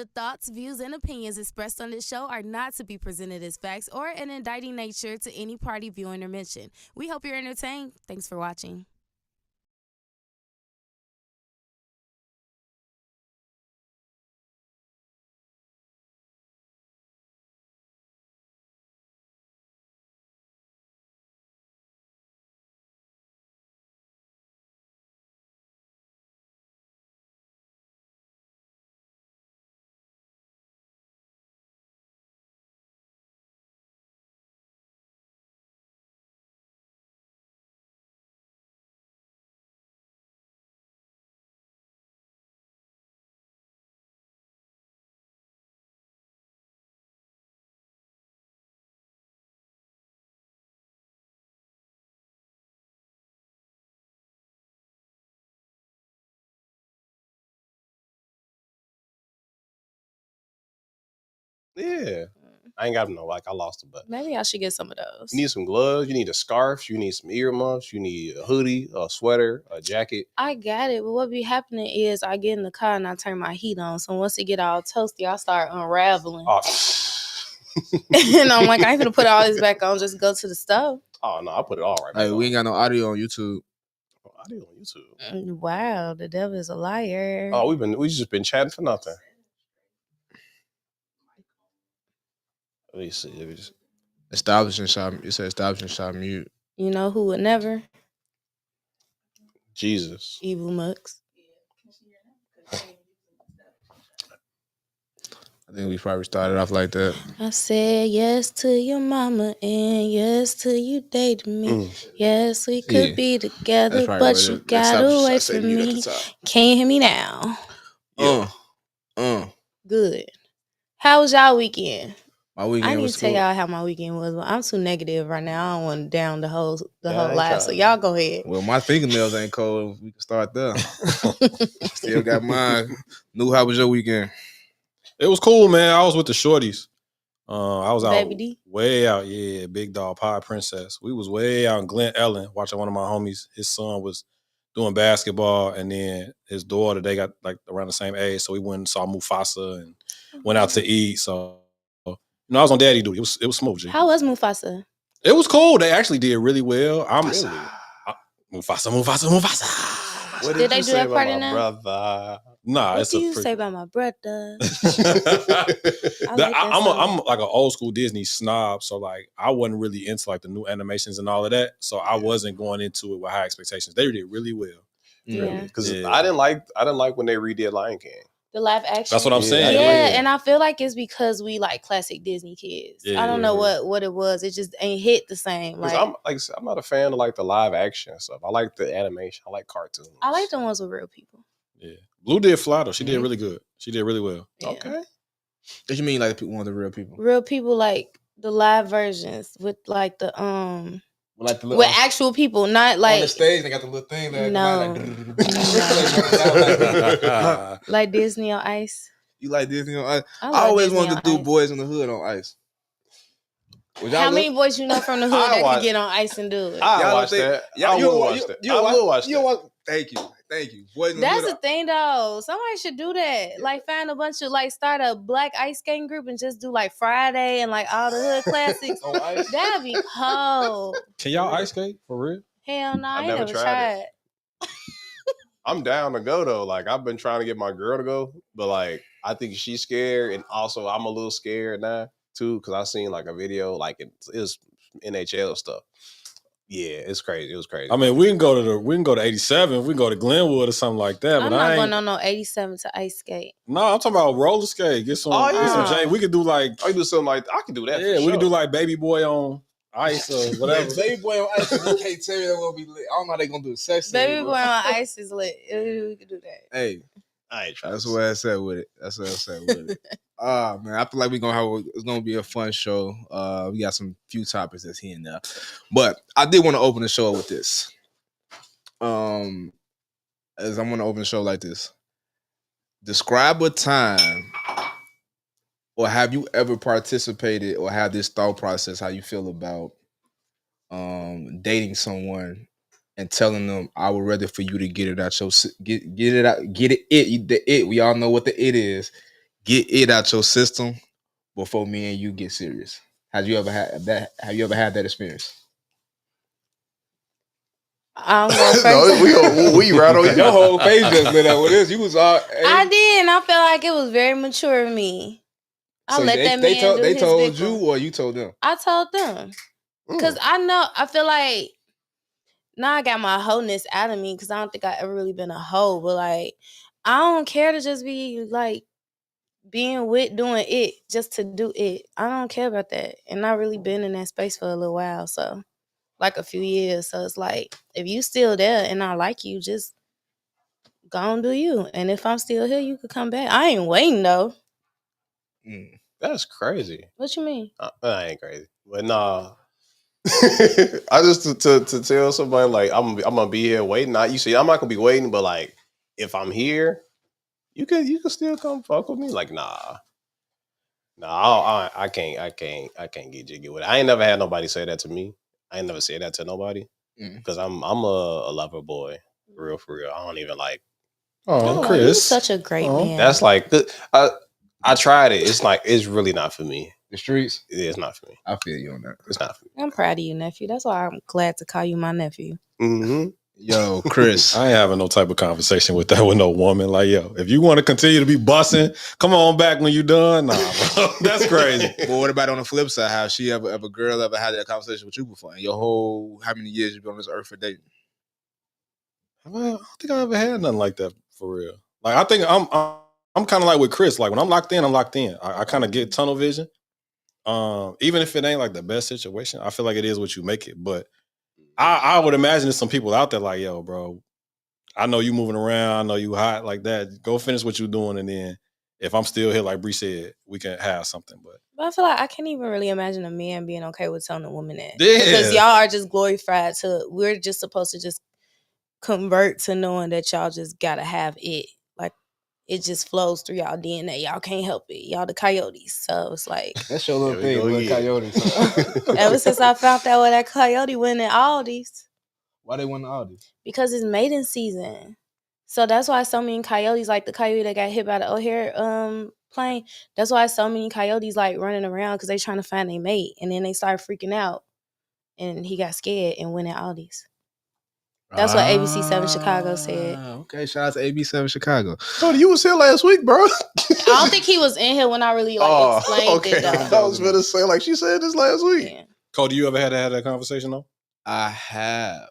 The thoughts, views, and opinions expressed on this show are not to be presented as facts or an indicting nature to any party, viewing, or mention. We hope you're entertained. Thanks for watching. Yeah. I ain't got no, like, I lost a bet. Maybe I should get some of those. You need some gloves, you need a scarf, you need some earmuffs, you need a hoodie, a sweater, a jacket. I got it, but what be happening is I get in the car and I turn my heat on. So once it get all toasty, I start unraveling. Oh. And I'm like, I ain't gonna put all this back on, just go to the stove. Oh, no, I put it all right back Hey, on. we ain't got no audio on YouTube. Audio on YouTube. Wow, the devil is a liar. Oh, we just been chatting for nothing. Let me see. Let me just... Establishing shot. You said establishing shot mute. You know who would never? Jesus. Evil Mux. I think we probably started off like that. I said yes to your mama and yes to you dating me. Yes, we could be together, but you got away from me. Can you hear me now? Good. How was y'all weekend? My weekend I need was to tell cool. y'all how my weekend was, but I'm too negative right now. I don't want to down the whole live. So y'all go ahead. Well, my fingernails ain't cold. We can start there. Still got mine. New, how was your weekend? It was cool, man. I was with the shorties. I was out Baby D? way out, yeah, Big Dog Pie Princess. We was way out in Glen Ellen watching one of my homies. His son was doing basketball, and then his daughter, they got like around the same age, so we went and saw Mufasa and went out to eat. So, I was on daddy duty. It was smooth. G. How was Mufasa? It was cool. They actually did really well. Mufasa. What did they you do say that about part my in there? brother? Nah, What do you say about my brother? I'm like an old school Disney snob, so like I wasn't really into like the new animations and all of that. So I wasn't going into it with high expectations. They did really well. Yeah, because I didn't like when they redid Lion King. The live action. That's what I'm saying. Yeah, and I feel like it's because we like classic Disney kids. Yeah. I don't know what it was. It just ain't hit the same. Like I'm not a fan of like the live action stuff. I like the animation. I like cartoons. I like the ones with real people. Yeah, Blue did fly though. She did really good. She did really well. Yeah. Okay. What you mean, like one of the real people? Real people, like the live versions with like the Like the with actual people, not like on the stage. They got the little thing there. No. Like Disney on Ice. You like Disney on Ice? I always Disney wanted to do Ice. Boys in the Hood on Ice. How many boys you know from the hood that could get on ice and do it? I watched that. I will watch that. I will watch that. Thank you. Boys in the That's Hood. the thing, though. Somebody should do that. Like, find a bunch of start a black ice skating group and just do like Friday and like all the hood classics. On Ice? That'd be cold. Can y'all ice skate for real? Hell no, I ain't never tried tried. I'm down to go though. Like I've been trying to get my girl to go, but like I think she's scared, and also I'm a little scared now too because I seen like a video like it's NHL stuff. Yeah, it's crazy. It was crazy. I mean, we can go to 87. We can go to Glenwood or something like that. I'm but not going on no 87 to ice skate. No, I'm talking about roller skate. Get some. Get some Jane. We could do like. I do something like I can do that. Yeah, we sure. could do like Baby Boy on ice or whatever. Baby Boy on Ice. You can't tell me that won't be lit. I don't know how they gonna do a sex scene. Baby Boy on Ice is lit. We could do that. Hey, I ain't trying. That's what I said with it. Man, I feel like it's gonna be a fun show. We got some few topics that's here and there, but I did want to open the show with this. As I'm gonna open the show like this. Describe a time, or have you ever participated or have this thought process? How you feel about dating someone and telling them I would rather for you to get it out your get it out, get it. We all know what the it is. get it out your system before me and you get serious? Have you ever had that experience? I'm going first. No, we right on Your whole face just lit up with this. You was all. I did, and I feel like it was very mature of me. I So let that man do they his told big you, one. or you told them? I told them because I feel like now I got my wholeness out of me because I don't think I ever really been a hoe, but like I don't care to just be like being with doing it just to do it. I don't care about that, and I really been in that space for a little while, so like a few years. So it's like if you still there and I like you, just go on do you. And if I'm still here, you could come back. I ain't waiting though. That's crazy. What you mean? I ain't crazy, but nah. I just to tell somebody like I'm gonna be here waiting. You see, I'm not gonna be waiting, but like if I'm here, you can still come fuck with me. Like nah, I can't get jiggy with it. I ain't never had nobody say that to me. I ain't never said that to nobody because I'm a lover boy, for real. I don't even like. Oh, Chris, you're Chris, such a great man. That's like I tried it. It's really not for me. The streets? It's not for me. I feel you on that. It's not for me. I'm proud of you, nephew. That's why I'm glad to call you my nephew. Mm-hmm. Yo, Chris. I ain't having no type of conversation with that with no woman. Like, yo, if you want to continue to be bussing, come on back when you done. Nah, bro. That's crazy. But what about on the flip side? How she ever girl ever had that conversation with you before? In your whole how many years you been on this earth for dating? I don't think I ever had nothing like that for real. Like, I think I'm kind of like with Chris. Like when I'm locked in, I'm locked in. I kind of get tunnel vision. Even if it ain't like the best situation, I feel like it is what you make it. But I would imagine there's some people out there like, yo, bro, I know you moving around. I know you hot like that. Go finish what you're doing. And then if I'm still here, like Bree said, we can have something. But I feel like I can't even really imagine a man being okay with telling a woman that. Yeah. Because y'all are just glorified to, we're just supposed to just convert to knowing that y'all just gotta have it. Like it just flows through y'all DNA. Y'all can't help it. Y'all the coyotes. So it's like that's your little thing, little coyotes. Ever since I found out where that coyote went in Aldi's. Why they went to Aldi's? Because it's mating season. So that's why so many coyotes, like the coyote that got hit by the O'Hare plane, that's why so many coyotes like running around because they trying to find their mate. And then they start freaking out. And he got scared and went in Aldi's. That's what ABC7 Chicago said. Okay, shout out to ABC7 Chicago. Cody, you was here last week, bro. I don't think he was in here when I really explained it though. I was gonna say like she said this last week. Yeah. Cody, you ever had to have that conversation though? I have.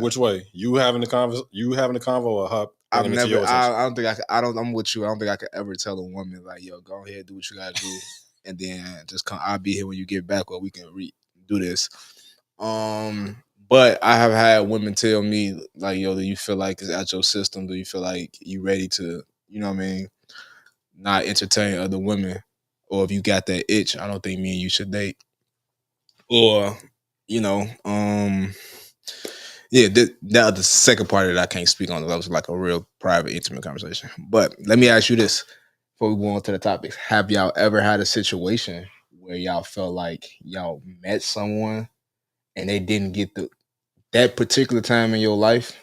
Which way? You having the convo or her? I'm never. I don't think I could. I'm with you. I don't think I could ever tell a woman like, "Yo, go ahead, do what you gotta do, and then just come. I'll be here when you get back, or we can do this." But I have had women tell me like, "Yo, do you feel like it's out your system? Do you feel like you ready to, you know what I mean, not entertain other women, or if you got that itch, I don't think me and you should date." Or, you know, yeah, that the second part that I can't speak on. That was like a real private, intimate conversation. But let me ask you this before we go on to the topics. Have y'all ever had a situation where y'all felt like y'all met someone and they didn't get that particular time in your life,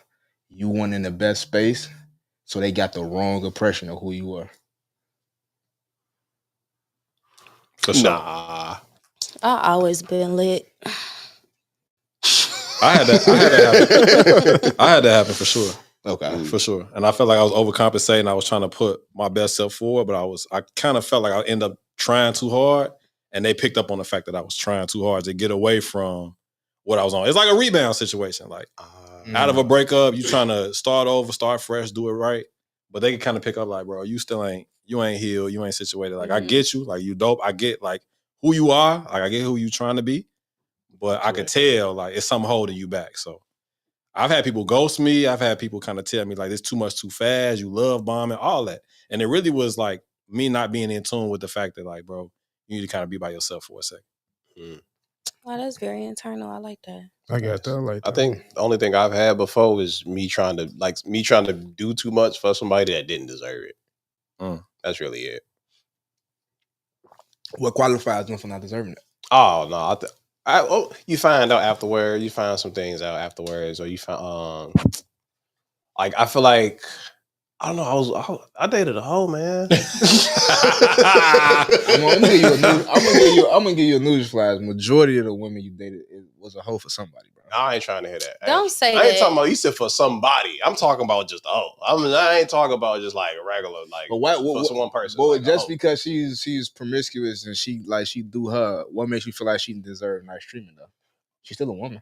you weren't in the best space, so they got the wrong impression of who you were? For sure. Nah. I always been lit. I had that happen. I had that happen for sure. Okay. For sure. And I felt like I was overcompensating. I was trying to put my best self forward, but I kind of felt like I ended up trying too hard. And they picked up on the fact that I was trying too hard to get away from what I was on. It's like a rebound situation. Like out of a breakup, you trying to start over, start fresh, do it right. But they can kind of pick up like, bro, you ain't healed, you ain't situated. Like I get you, like you dope. I get like who you are. Like I get who you trying to be. But I could tell like it's something holding you back. So I've had people ghost me. I've had people kind of tell me like it's too much too fast. You love bombing, all that. And it really was like me not being in tune with the fact that like, bro, you need to kind of be by yourself for a second. Wow, that's very internal. I like that. I got that. I think the only thing I've had before is me trying to do too much for somebody that didn't deserve it. That's really it. What qualifies them for not deserving it? Oh no, you find out afterwards. You find some things out afterwards, or you find like I feel like I don't know. I dated a hoe, man. I'm gonna give you a news flash. Majority of the women you dated was a hoe for somebody, bro. I ain't trying to hear that. Don't say I ain't that. talking about you said for somebody. I'm talking about just I ain't talking about just like regular like But what for one person. But like just because she's promiscuous and she do her, what makes you feel like she deserves nice treatment though? She's still a woman.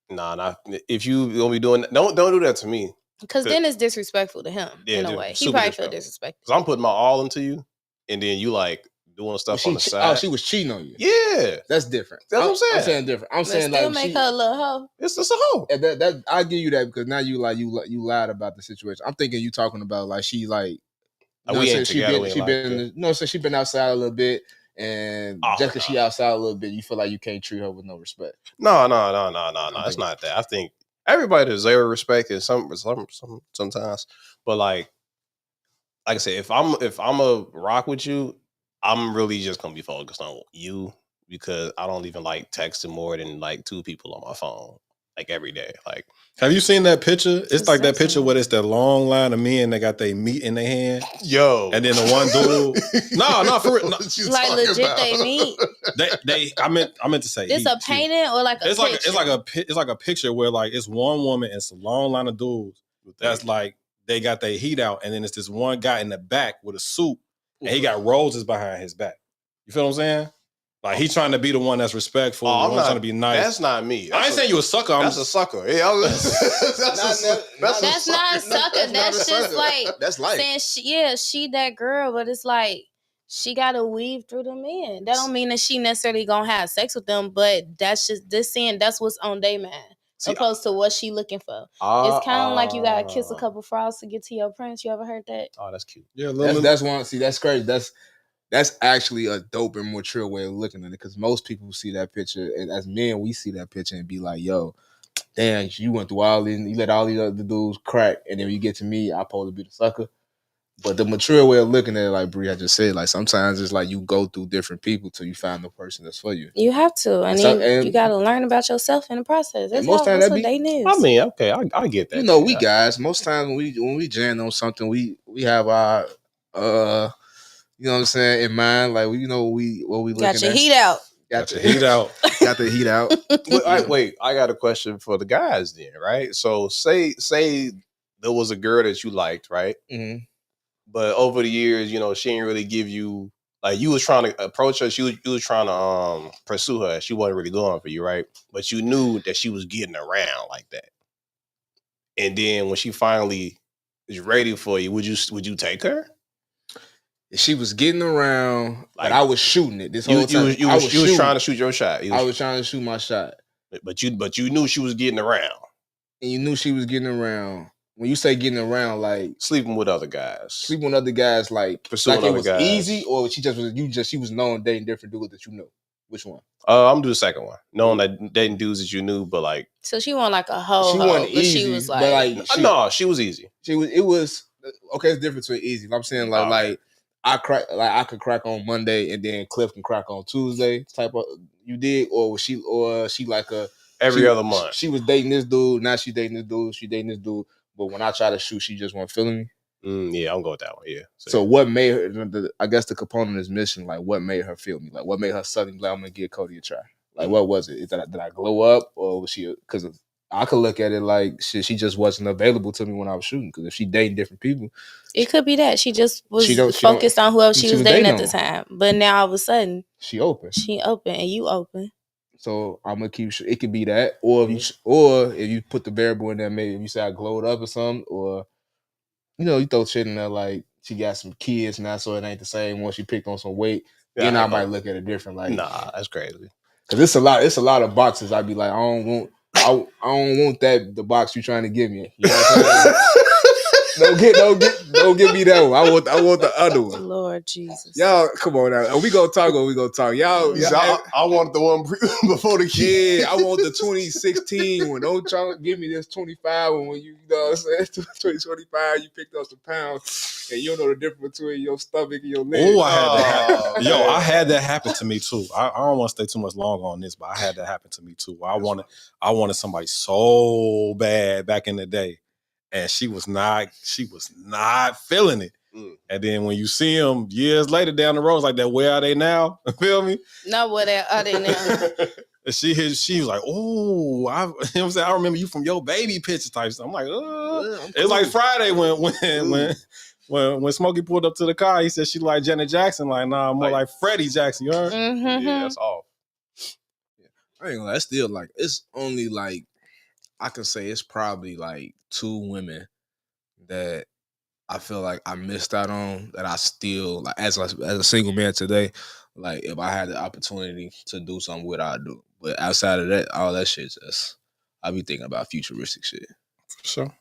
Nah. If you gonna be doing that, don't do that to me. Because then it's disrespectful to him in a way. He probably feel disrespected. Because I'm putting my all into you, and then you like doing stuff on the side. Oh, she was cheating on you. Yeah, that's different. That's what I'm saying. I'm saying different. I'm saying still like make her a little hoe. It's just a hoe. That I give you that because now you lied about the situation. I'm thinking you talking about like she like. We ain't together. She been outside a little bit. And just because she outside a little bit, you feel like you can't treat her with no respect. No. It's not that. I think everybody deserves respect and sometimes. But like I said, if I'm a rock with you, I'm really just gonna be focused on you because I don't even like texting more than like 2 people on my phone like every day. Like, have you seen that picture? It's like that picture where it's that long line of men that got their meat in their hand. Yo, and then the one dude, no, for real, no. Like legit, they meat. I meant to say it's a painting or like a picture? It's like a picture where like it's one woman and it's a long line of dudes that's like they got their heat out, and then it's this one guy in the back with a suit, and he got roses behind his back. You feel what I'm saying? Like he's trying to be the one that's respectful. I'm trying to be nice. That's not me. I ain't saying you a sucker. That's a sucker. Yeah, that's not a sucker. That's just like that's life. Saying she that girl, but it's like she got to weave through the men. That don't mean that she necessarily gonna have sex with them, but that's just this saying that's what's on they man. Opposed to what she looking for. It's kind of like you gotta kiss a couple frogs to get to your prince. You ever heard that? Oh, that's cute. Yeah, that's one. See, that's crazy. That's actually a dope and mature way of looking at it because most people see that picture, and as men, we see that picture and be like, "Yo, damn, you went through all these, you let all these other dudes crack, and then when you get to me, I'm supposed to be the sucker." But the mature way of looking at it, like Bree, I just said, like sometimes it's like you go through different people till you find the person that's for you. You have to, and you got to learn about yourself in the process. That's most times what dating is. I mean, okay, I get that. You know, we guys most times when we jam on something, we have our you know what I'm saying, in mind, like we know what we looking at. Got your heat out. Got your heat out. Got the heat out. Wait, I got a question for the guys then, right? So say there was a girl that you liked, right? Mm-hmm. But over the years, you know, she didn't really give you like you was trying to approach her. You was trying to pursue her. She wasn't really going for you, right? But you knew that she was getting around like that. And then when she finally is ready for you, would you take her? She was getting around, like, but I was shooting it this whole time. You was trying to shoot your shot. I was trying to shoot my shot. But you knew she was getting around. And you knew she was getting around. When you say getting around, like sleeping with other guys, like pursuing like it other was guys. Easy, or she was known dating different dudes that you knew. Which one? I'm gonna do the second one. Knowing that dating dudes that you knew, but like so she wasn't like a hoe. She wasn't easy, she was like no, she was easy. It was okay. It's different between easy. I'm saying like I could crack on Monday and then Cliff can crack on Tuesday type of you did, or she like a every other month. She was dating this dude, now she dating this dude, but when I try to shoot, she just wasn't feeling me. Yeah, I'm going with that one. Yeah. So what made her? I guess the component is missing. Like what made her feel me? Like what made her suddenly like I'm gonna give Cody a try? Like what was it? Did I glow up, or was she? Because I could look at it like she just wasn't available to me when I was shooting. Because if she dating different people, it could be that she just was focused on whoever she was dating at the time. But now all of a sudden, she open, and you open. So I'm gonna keep. It could be that, or if you put the variable in there, maybe if you say I glowed up or something, or you throw shit in there like she got some kids now, so it ain't the same one. She picked on some weight. Then I might look at it different. Like nah, that's crazy. Cause it's a lot of boxes. I'd be like, I don't want the box you trying to give me. You know what I'm saying? Don't give me that one. I want the other one. Lord Jesus. Y'all, come on now. Are we gonna talk? Y'all I want the one before the kid. Yeah, I want the 2016 one. Don't try to give me this 25 one when you know what I'm saying. 2025, you picked up some pounds and you don't know the difference between your stomach and your leg. Oh, I had that happen. Yo, I had that happen to me too. I don't want to stay too much longer on this, but I had that happen to me too. I wanted somebody so bad back in the day. and she was not feeling it. And then when you see them years later down the road, it's like that. Where are they now? Feel me? No, where are they now? And she was like, "Oh, you know what I'm saying? I remember you from your baby picture type stuff." I'm like, It's like Friday when Smokey pulled up to the car. He said she like Janet Jackson. Like, nah, more like Freddie Jackson. You heard? Mm-hmm. Yeah, that's all. I ain't gonna. That's still like it's only like I can say it's probably like 2 women that I feel like I missed out on that I still like as a single man today. Like if I had the opportunity to do something with, I'd do. But outside of that, all that shit just I be thinking about futuristic shit. For sure.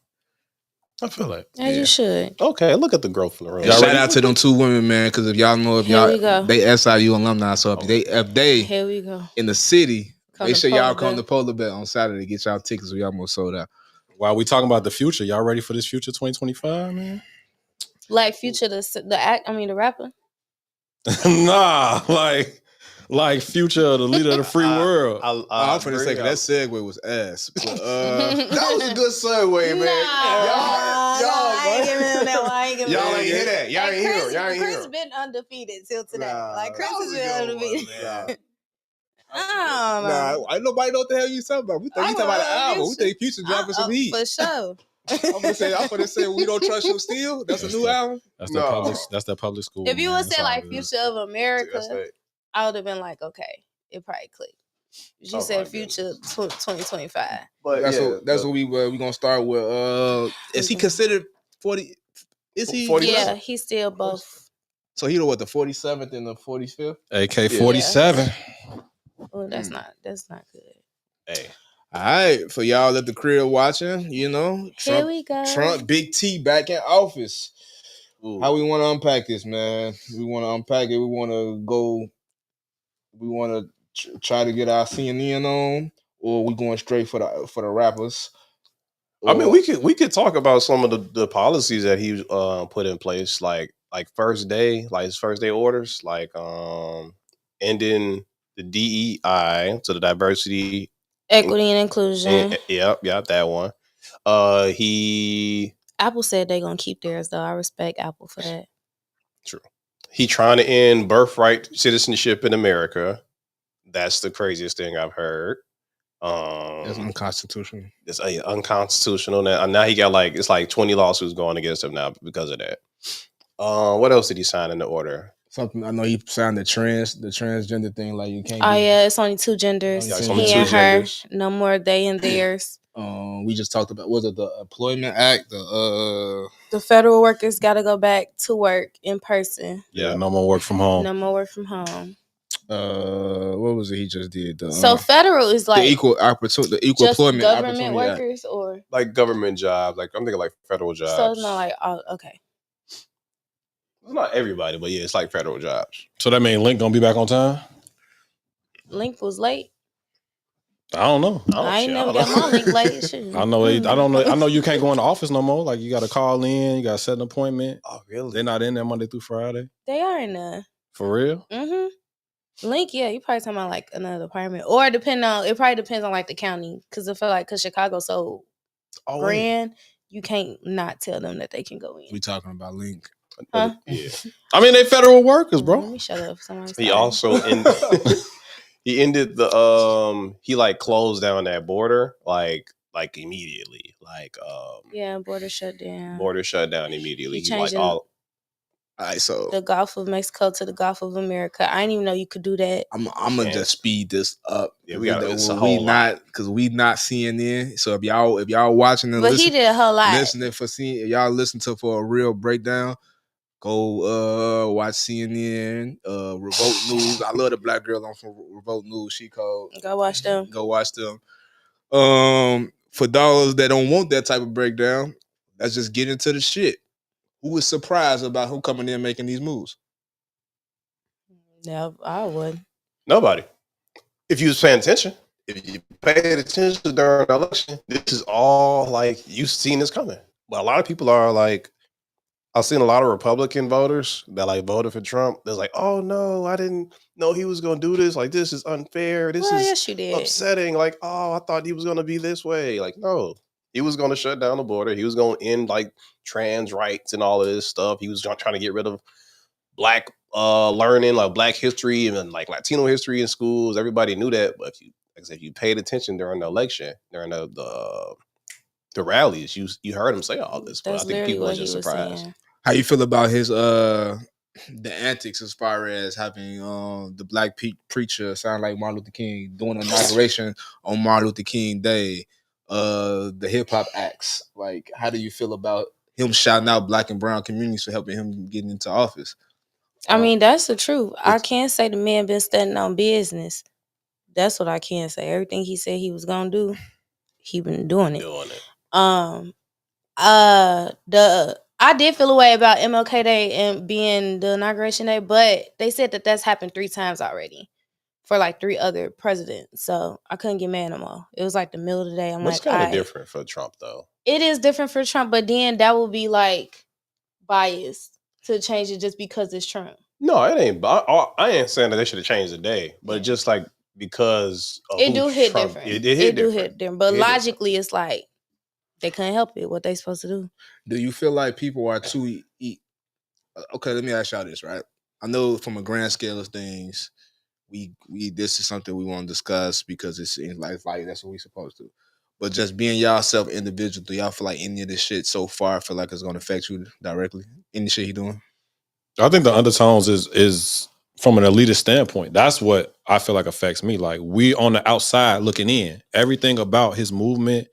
I feel like. As you should. Okay, look at the growth in the room. And shout out to them 2 women, man, because if y'all know Here we go. they SIU alumni, so if they Here we go. in the city, Come make to sure y'all Polar come to Polar Bear on Saturday. Get y'all tickets. We almost sold out. While we talking about the future, y'all ready for this future 2025, man? Like Future, the rapper. Nah, like Future, the leader of the free world. I'm finna say that segue was ass. But, that was a good segue, man. I ain't giving him that one. I ain't giving him Y'all that ain't hear that. Y'all ain't hear. Y'all ain't Chris hear. been undefeated till today. Nah, like Chris that was has a been good one, undefeated. man. I don't know. Nah, ain't nobody know what the hell you talking about. We think you talking about an album. We think Future dropping some heat. For sure. I'm gonna say We Don't Trust You Still. That's a new album. That's No. that public school. If you man. would say That's all like it is. Future of America, That's it. I would have been like, okay, it probably clicked. She Oh, said my Future 2025. But That's what we gonna start with. Is he considered 40? Is he 40? Yeah, he's still both. So he the 47th and the 45th? AK-47. Oh, that's not good. Hey, All right, for y'all at the crib watching, Here we go. Trump, Big T back in office. ooh. How we want to unpack this, man? We want to unpack it. We want to go. We want to try to get our CNN on, or we going straight for the rappers. I mean, we could talk about some of the policies that he put in place, like first day, like his first day orders, like ending the DEI, so the diversity, Equity and inclusion. Yep, that one. He Apple said they're gonna keep theirs though. I respect Apple for that. True. He trying to end birthright citizenship in America. That's the craziest thing I've heard. That's unconstitutional. It's unconstitutional. Now he got it's like 20 lawsuits going against him now because of that. What else did he sign in the order? Something I know he signed the transgender thing. Like you can't. Oh yeah, it's only 2 genders. Yeah, it's He only 2 and her. genders. No more they and theirs. We just talked about was it the Employment Act? The federal workers got to go back to work in person. Yeah, no more work from home. No more work from home. What was it he just did? So federal is like the equal opportunity, the equal just employment government opportunity workers, or Like government jobs. Like I'm thinking like federal jobs. so it's not like okay. It's not everybody, but yeah, it's like federal jobs. So that means Link gonna be back on time? Link was late. I don't know. I ain't never got my link late. Shit. I know. I don't know. I know you can't go in the office no more. Like you got to call in. You got to set an appointment. Oh, really? They're not in there Monday through Friday. They are in there. For real? Mm-hmm. Link, yeah, you probably talking about like another department, or it probably depends on like the county, because I feel like because Chicago's so grand, you can't not tell them that they can go in. We talking about Link. Huh? Yeah. I mean, they federal workers, bro. Let me shut up. He also he ended the he like closed down that border like immediately. Yeah, border shut down. Border shut down immediately. He changed all right, so the Gulf of Mexico to the Gulf of America. I didn't even know you could do that. I'm gonna just speed this up. Yeah, we got we not CNN. So if y'all watching and he did a whole lot. Listening for seeing if y'all listen to for a real breakdown, go watch CNN, Revolt News. I love the black girl on from Revolt News. She called. Go watch them. Go watch them. For dollars that don't want that type of breakdown, let's just get into the shit. Who was surprised about who coming in making these moves? Yeah, I would. Nobody. If you was paying attention, if you paid attention during the election, this is all like you've seen this coming. But a lot of people are like, I've seen a lot of Republican voters that like voted for Trump. They're like, oh no, I didn't know he was gonna do this. Like, this is unfair. This is yes, you did. upsetting. Like, oh, I thought he was gonna be this way. Like, no, He was going to shut down the border. He was going to end like trans rights and all of this stuff. He was trying to get rid of black learning, like black history and like Latino history in schools. Everybody knew that, but if you paid attention during the election, during the rallies, you heard him say all this. But That's I think literally people were what he just was surprised. saying. How you feel about his the antics as far as having the black preacher sound like Martin Luther King doing an inauguration on Martin Luther King Day, the hip hop acts? Like, how do you feel about him shouting out black and brown communities for helping him get into office? I mean, that's the truth. I can't say the man been standing on business. That's what I can say. Everything he said he was gonna do, he been doing it. I did feel a way about MLK Day and being the inauguration day, but they said that that's happened 3 times already for like 3 other presidents. So I couldn't get mad no more. It was like the middle of the day. I'm It's like, kind of different for Trump though. It is different for Trump, but then that would be like biased to change it just because it's Trump. No, it ain't. I ain't saying that they should have changed the day, but just like because of it do hit Trump, different. It hit do different. hit different. But logically, it's like they couldn't help it. What they supposed to do? Do you feel like people are too? Okay, let me ask y'all this, right? I know from a grand scale of things, we this is something we want to discuss because it's in life, like that's what we supposed to. But just being y'all self individual, do y'all feel like any of this shit so far feel like it's gonna affect you directly? Any shit he doing? I think the undertones is from an elitist standpoint. That's what I feel like affects me. Like, we on the outside looking in. Everything about his movement,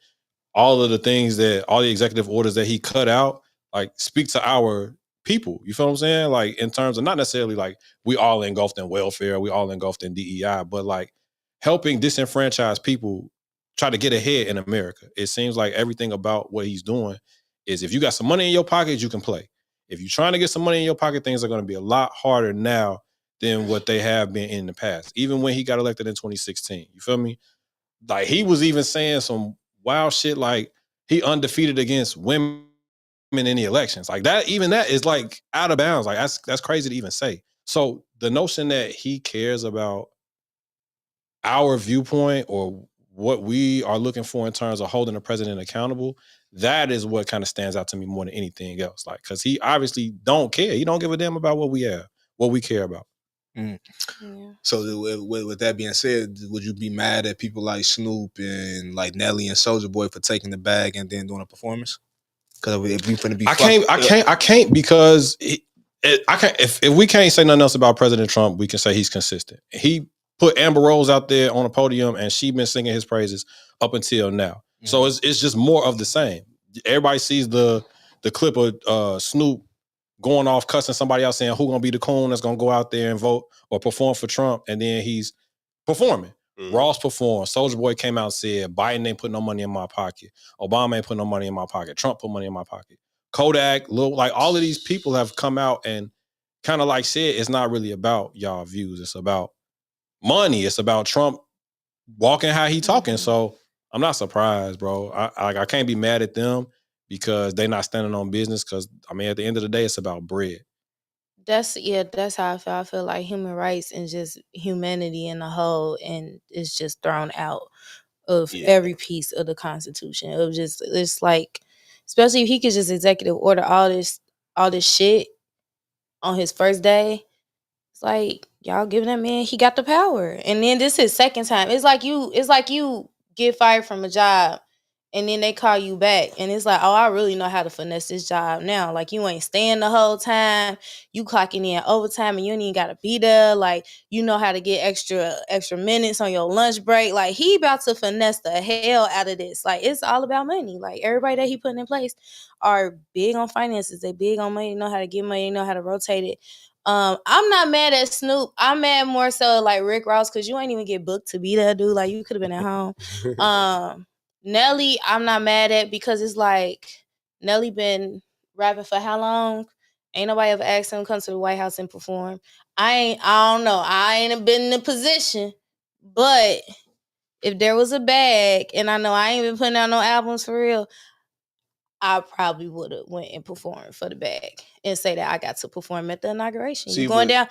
all of the things all the executive orders that he cut out, like, speak to our people. You feel what I'm saying? Like, in terms of not necessarily like we all engulfed in welfare, we all engulfed in DEI, but like helping disenfranchised people try to get ahead in America. It seems like everything about what he's doing is, if you got some money in your pocket, you can play. If you're trying to get some money in your pocket, things are going to be a lot harder now than what they have been in the past. Even when he got elected in 2016, you feel me? Like, he was even saying some wild shit, like he undefeated against women in the elections. Like, that, even that is like out of bounds. Like, that's crazy to even say. So the notion that he cares about our viewpoint or what we are looking for in terms of holding the president accountable, that is what kind of stands out to me more than anything else. Like, because he obviously don't care. He don't give a damn about what we have, what we care about. Yeah. So with that being said, would you be mad at people like Snoop and like Nelly and Soulja Boy for taking the bag and then doing a performance? Because if we finna be, I can't because I can't. If we can't say nothing else about President Trump, we can say he's consistent. He put Amber Rose out there on a podium, and she been singing his praises up until now. Mm-hmm. So it's just more of the same. Everybody sees the clip of Snoop going off cussing somebody else, saying who gonna be the coon that's gonna go out there and vote or perform for Trump, and then he's performing. Ross performed. Soulja Boy came out and said, Biden ain't put no money in my pocket. Obama ain't put no money in my pocket. Trump put money in my pocket. Kodak, like all of these people have come out and kind of like said, it's not really about y'all views. It's about money. It's about Trump walking how he talking. So I'm not surprised, bro. I can't be mad at them because they're not standing on business. Because I mean, at the end of the day, it's about bread. That's how I feel. I feel like human rights and just humanity in the whole, and it's just thrown out of every piece of the Constitution. It was just, it's like, especially if he could just executive order all this shit on his first day. It's like, y'all giving that man, he got the power, and then this is his second time. It's like you get fired from a job, and then they call you back, and it's like, oh, I really know how to finesse this job now. Like, you ain't staying the whole time, you clocking in overtime, and you ain't even gotta be there. Like, you know how to get extra minutes on your lunch break. Like, he about to finesse the hell out of this. Like, it's all about money. Like, everybody that he putting in place are big on finances. They big on money. They know how to get money. They know how to rotate it. I'm not mad at Snoop. I'm mad more so like Rick Ross, because you ain't even get booked to be there, dude. Like, you could have been at home. Nelly, I'm not mad at, because it's like, Nelly been rapping for how long? Ain't nobody ever asked him to come to the White House and perform. I don't know. I ain't been in a position, but if there was a bag, and I know I ain't been putting out no albums for real, I probably would have went and performed for the bag. and say that I got to perform at the inauguration. See, you going down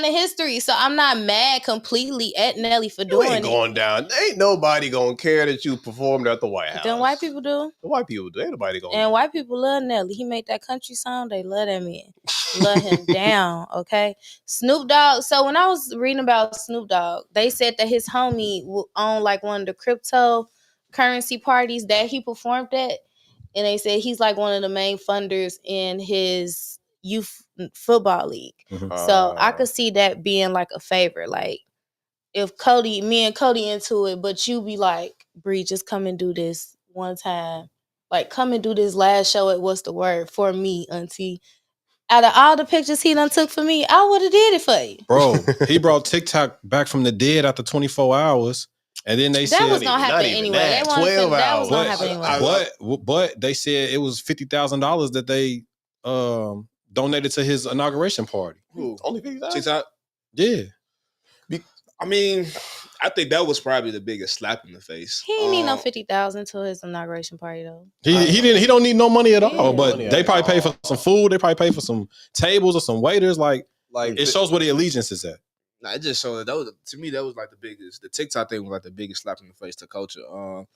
in history. So I'm not mad completely at Nelly for You doing ain't going down. Ain't nobody gonna care that you performed at the White House. Then white people do. The white people do. Ain't nobody gonna. And white people love Nelly. He made that country song. They love that man. Love him down. Okay. Snoop Dogg. So when I was reading about Snoop Dogg, they said that his homie owned like one of the cryptocurrency parties that he performed at. And they said he's like one of the main funders in his youth football league. Mhm. So I could see that being like a favor. Like if me and Cody into it, but you be like, Bree, just come and do this one time. Like come and do this last show at What's the Word for me, auntie. Out of all the pictures he done took for me, I would have did it for you. Bro, he brought TikTok back from the dead after 24 hours. And then they said that was gonna happen anyway. That 12 that was gonna hours. happen anyway. But they said it was $50,000 that they donated to his inauguration party. Who? Only 50,000? TikTok? Yeah. I mean, I think that was probably the biggest slap in the face. He ain't need no 50,000 to his inauguration party though. He don't need no money at all. Yeah. But they probably pay for some food. They probably pay for some tables or some waiters. Like it shows where the allegiance is at. Nah, it just showed that was to me that was like the biggest. The TikTok thing was like the biggest slap in the face to culture. Oh,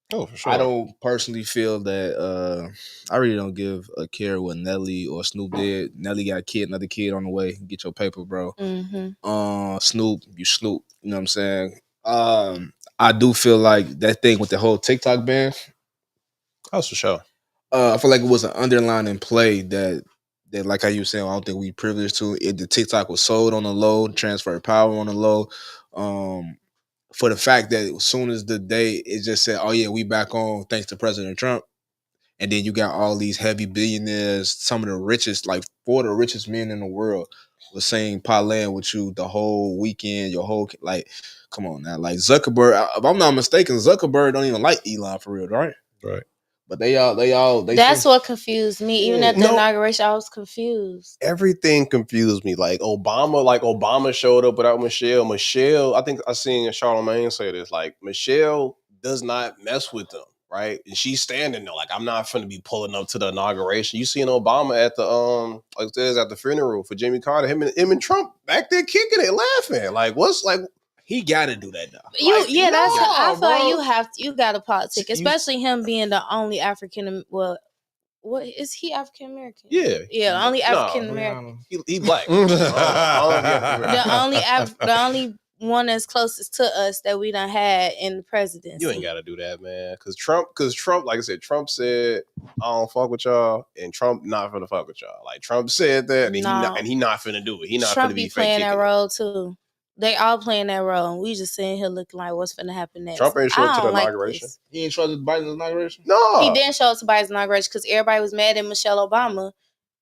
for sure. I don't personally feel that. I really don't give a care what Nelly or Snoop did. Nelly got another kid on the way. Get your paper, bro. Mm-hmm. Snoop, you Snoop. You know what I'm saying? I do feel like that thing with the whole TikTok ban. That's for sure. I feel like it was an underlining play that like how you were saying, I don't think we privileged to it. The TikTok was sold on the low, transferred power on the low. For the fact that as soon as the day it just said, oh yeah, we back on thanks to President Trump. And then you got all these heavy billionaires, some of the richest, like 4 of the richest men in the world was saying parlaying with you the whole weekend, your whole, like, come on now. Like Zuckerberg, if I'm not mistaken, Zuckerberg don't even like Elon for real, right? Right. But they all. That's what confused me. Even at the inauguration, I was confused. Everything confused me. Like Obama showed up without Michelle. Michelle, I think I seen Charlamagne say this. Like Michelle does not mess with them, right? And she's standing there like, I'm not finna be pulling up to the inauguration. You seen Obama at the like there's at the funeral for Jimmy Carter. Him and Trump back there kicking it, laughing. Like what's like. He got to do that though. I feel like you got to politic, especially him being the only African. Well, what is he African American? Yeah, only African American. He black. The only one that's closest to us that we done had in the presidency. You ain't got to do that, man. Because Trump, like I said, Trump said, I don't fuck with y'all, and Trump not finna fuck with y'all. Like Trump said that, and he not finna do it. He not Trump finna be playing that role too. They all playing that role, and we just sitting here looking like what's finna happen next. Trump ain't show up to the inauguration. He ain't show up to Biden's inauguration? No. He didn't show up to Biden's inauguration because everybody was mad at Michelle Obama,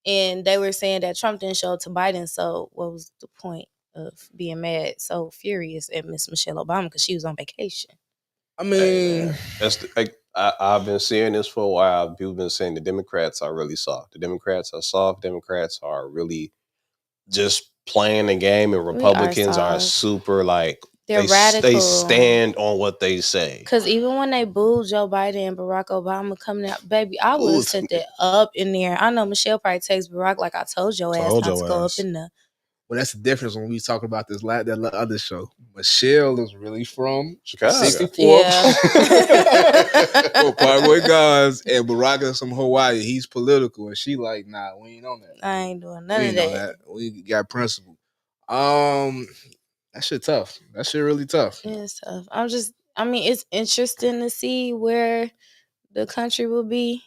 and they were saying that Trump didn't show up to Biden. So what was the point of being mad, so furious at Miss Michelle Obama because she was on vacation? I mean, I've been seeing this for a while. People have been saying the Democrats are really soft. The Democrats are soft. Democrats are really just playing the game, and Republicans are super like they're radical. They stand on what they say. Because even when they booed Joe Biden and Barack Obama coming out, baby, I would have sent that up in there. I know Michelle probably takes Barack like I told your ass not to go up in there. Well, that's the difference when we talk about this that other show. Michelle is really from Chicago. 64. Yeah. Parkway Guards, and Barack is from Hawaii. He's political, and she like, nah, we ain't on that. I ain't doing none of that. We got principle. That shit tough. That shit really tough. It's tough. It's interesting to see where the country will be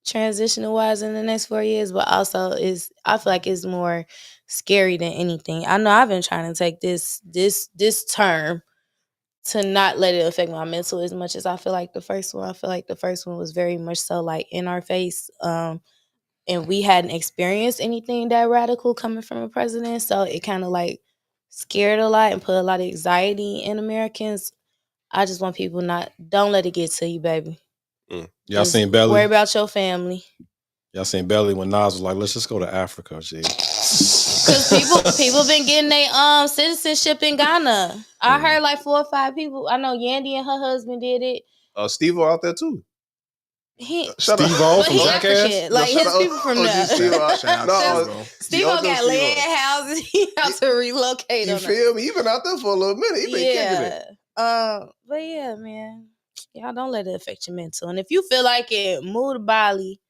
transitional wise in the next 4 years, but also I feel like it's more scary than anything. I know I've been trying to take this term to not let it affect my mental as much as I feel like the first one. I feel like the first one was very much so like in our face, and we hadn't experienced anything that radical coming from a president, so it kind of like scared a lot and put a lot of anxiety in Americans. I just want people don't let it get to you, baby. Y'all seen Belly? Worry about your family. Y'all seen Belly when Nas was like, let's just go to Africa, G. Because people been getting their citizenship in Ghana. I heard like 4 or 5 people. I know Yandy and her husband did it. Steve out there too. Shut up. Steve-O But from he Jackass? African. Like shut his up. people from OG there. Steve-O. Shout out No, Steve-O. Steve-O Uncle got Steve-O. land houses. He have to relocate You on feel me? He been out there for a little minute. He been kicking it. But yeah, man. Y'all don't let it affect your mental. And if you feel like it, move to Bali.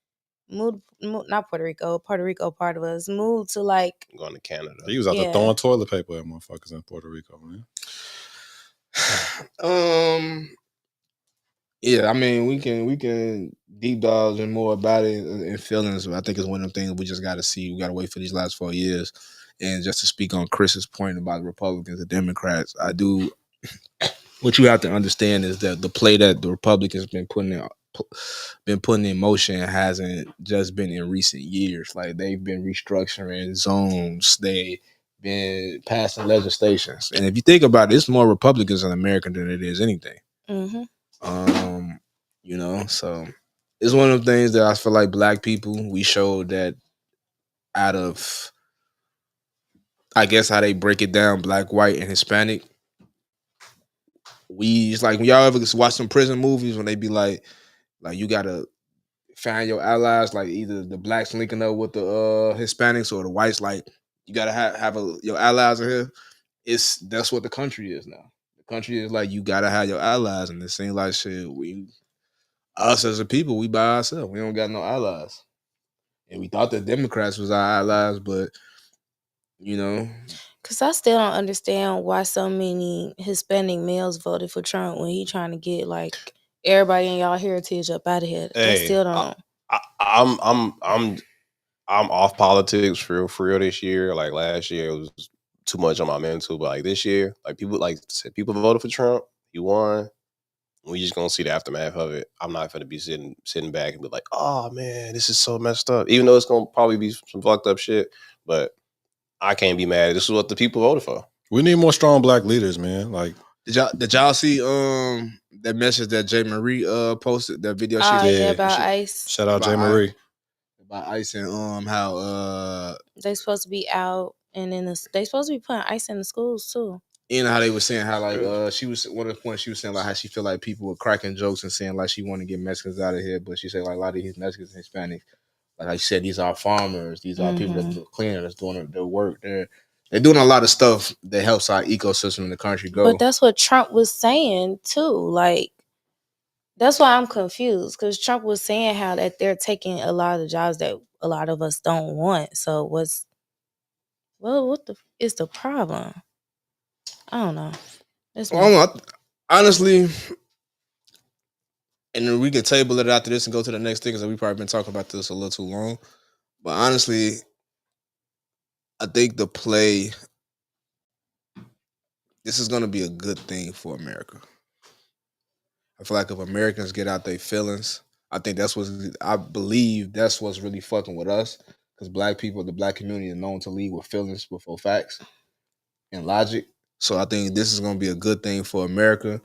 Move not Puerto Rico part of us. Move to like I'm going to Canada. He was out there throwing toilet paper at motherfuckers in Puerto Rico, man. Yeah, I mean, we can deep dive in more about it and feelings. I think it's one of them things we just got to see. We got to wait for these last 4 years. And just to speak on Chris's point about the Republicans and Democrats, I do. What you have to understand is that the play that the Republicans been putting in motion hasn't just been in recent years. Like they've been restructuring zones. They've been passing legislations. And if you think about it, it's more Republicans in America than it is anything. Mm-hmm. So it's one of the things that I feel like black people, we showed that out of, I guess how they break it down, black, white, and Hispanic. It's like when y'all ever watch some prison movies when they be like you gotta find your allies, like either the blacks linking up with the Hispanics or the whites, like you gotta have your allies in here. That's what the country is now. The country is like you gotta have your allies, and it seems like shit. Us as a people, we by ourselves. We don't got no allies. And we thought the Democrats was our allies, but Cause I still don't understand why so many Hispanic males voted for Trump when he trying to get like everybody in y'all heritage up out of here. They still don't. I'm off politics for real this year. Like last year, it was too much on my mental, but like this year, like people voted for Trump. He won. We just gonna see the aftermath of it. I'm not gonna be sitting back and be like, oh man, this is so messed up. Even though it's gonna probably be some fucked up shit, but I can't be mad. This is what the people voted for. We need more strong black leaders, man. Like, did y'all see that message that Jay Marie posted, that video she did? Yeah, about ICE. Shout out Jay Marie. About ICE and how they supposed to be out, and then they supposed to be putting ICE in the schools too. You know how they were saying how like she was one of the points she was saying like how she feel like people were cracking jokes and saying like she want to get Mexicans out of here, but she said like a lot of these Mexicans and Hispanics, like I said, these are farmers, these are people that's cleaning, that's doing their work. They're doing a lot of stuff that helps our ecosystem in the country go. But that's what Trump was saying too. Like that's why I'm confused, because Trump was saying how that they're taking a lot of the jobs that a lot of us don't want. So what is the problem? I don't know. Honestly, and then we can table it after this and go to the next thing, because we probably been talking about this a little too long. But honestly, I think the play, this is going to be a good thing for America. I feel like if Americans get out their feelings, I believe that's what's really fucking with us, because black people, the black community, is known to lead with feelings before facts and logic. So I think this is going to be a good thing for America.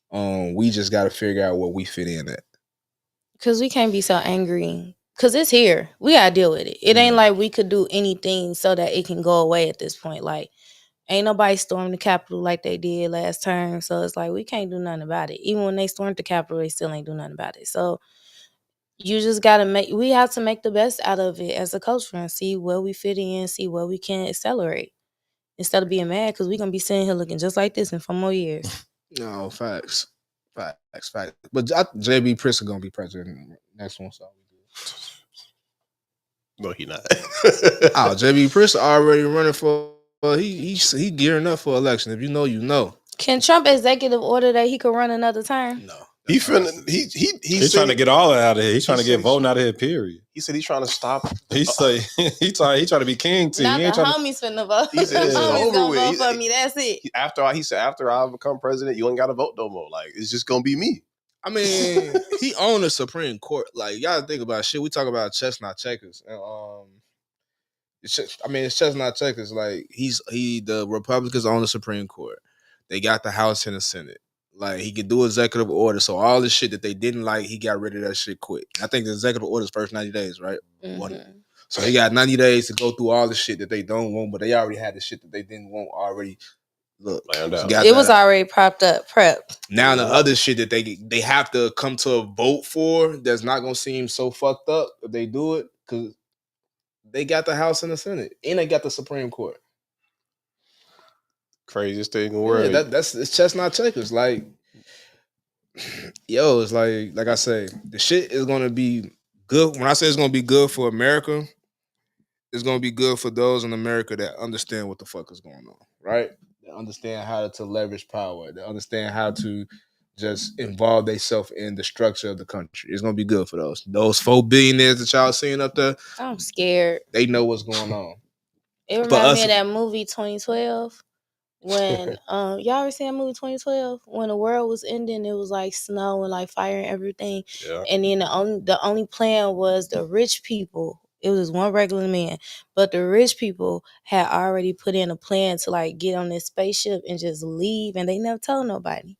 We just got to figure out what we fit in at. Because we can't be so angry. Because it's here. We got to deal with it. It ain't like we could do anything so that it can go away at this point. Like, ain't nobody stormed the Capitol like they did last term. So it's like, we can't do nothing about it. Even when they stormed the Capitol, they still ain't do nothing about it. So you just got to we have to make the best out of it as a culture and see where we fit in, see where we can accelerate. Instead of being mad, because we're going to be sitting here looking just like this in 4 more years. No, facts. But JB Priss is going to be president next one. So. No, he not. JB Priss already running for, he gearing up for election. If you know, you know. Can Trump executive order that he could run another term? No. He's trying to get all that out of here. He's trying to get voting out of here, period. He said he's trying to stop. He trying to be king too. Not the homies finna vote. He said the it's homies over gonna with. vote for me. That's it. He said after I become president, you ain't got to vote no more. Like, it's just gonna be me. I mean, he owned the Supreme Court. Like, y'all think about shit. We talk about chestnut checkers. It's chestnut checkers. Like, the Republicans own the Supreme Court. They got the House and the Senate. Like, he could do executive order. So all the shit that they didn't like, he got rid of that shit quick. I think the executive order is first 90 days, right? Mm-hmm. So he got 90 days to go through all the shit that they don't want, but they already had the shit that they didn't want already Look, Man, no. It was already prepped. Now the other shit that they have to come to a vote for that's not gonna seem so fucked up if they do it because they got the House and the Senate and they got the Supreme Court. Craziest thing in the world. Yeah, that's it's chestnut checkers. Like, yo, it's like I say, the shit is gonna be good. When I say it's gonna be good for America, it's gonna be good for those in America that understand what the fuck is going on, right? That understand how to leverage power. That understand how to just involve themselves in the structure of the country. It's gonna be good for those. Those 4 billionaires that y'all seeing up there. I'm scared. They know what's going on. It reminds me of that movie 2012. When y'all ever seen that movie 2012? When the world was ending, it was like snow and like fire and everything. Yeah. And then the only plan was the rich people. It was one regular man, but the rich people had already put in a plan to like get on this spaceship and just leave, and they never told nobody.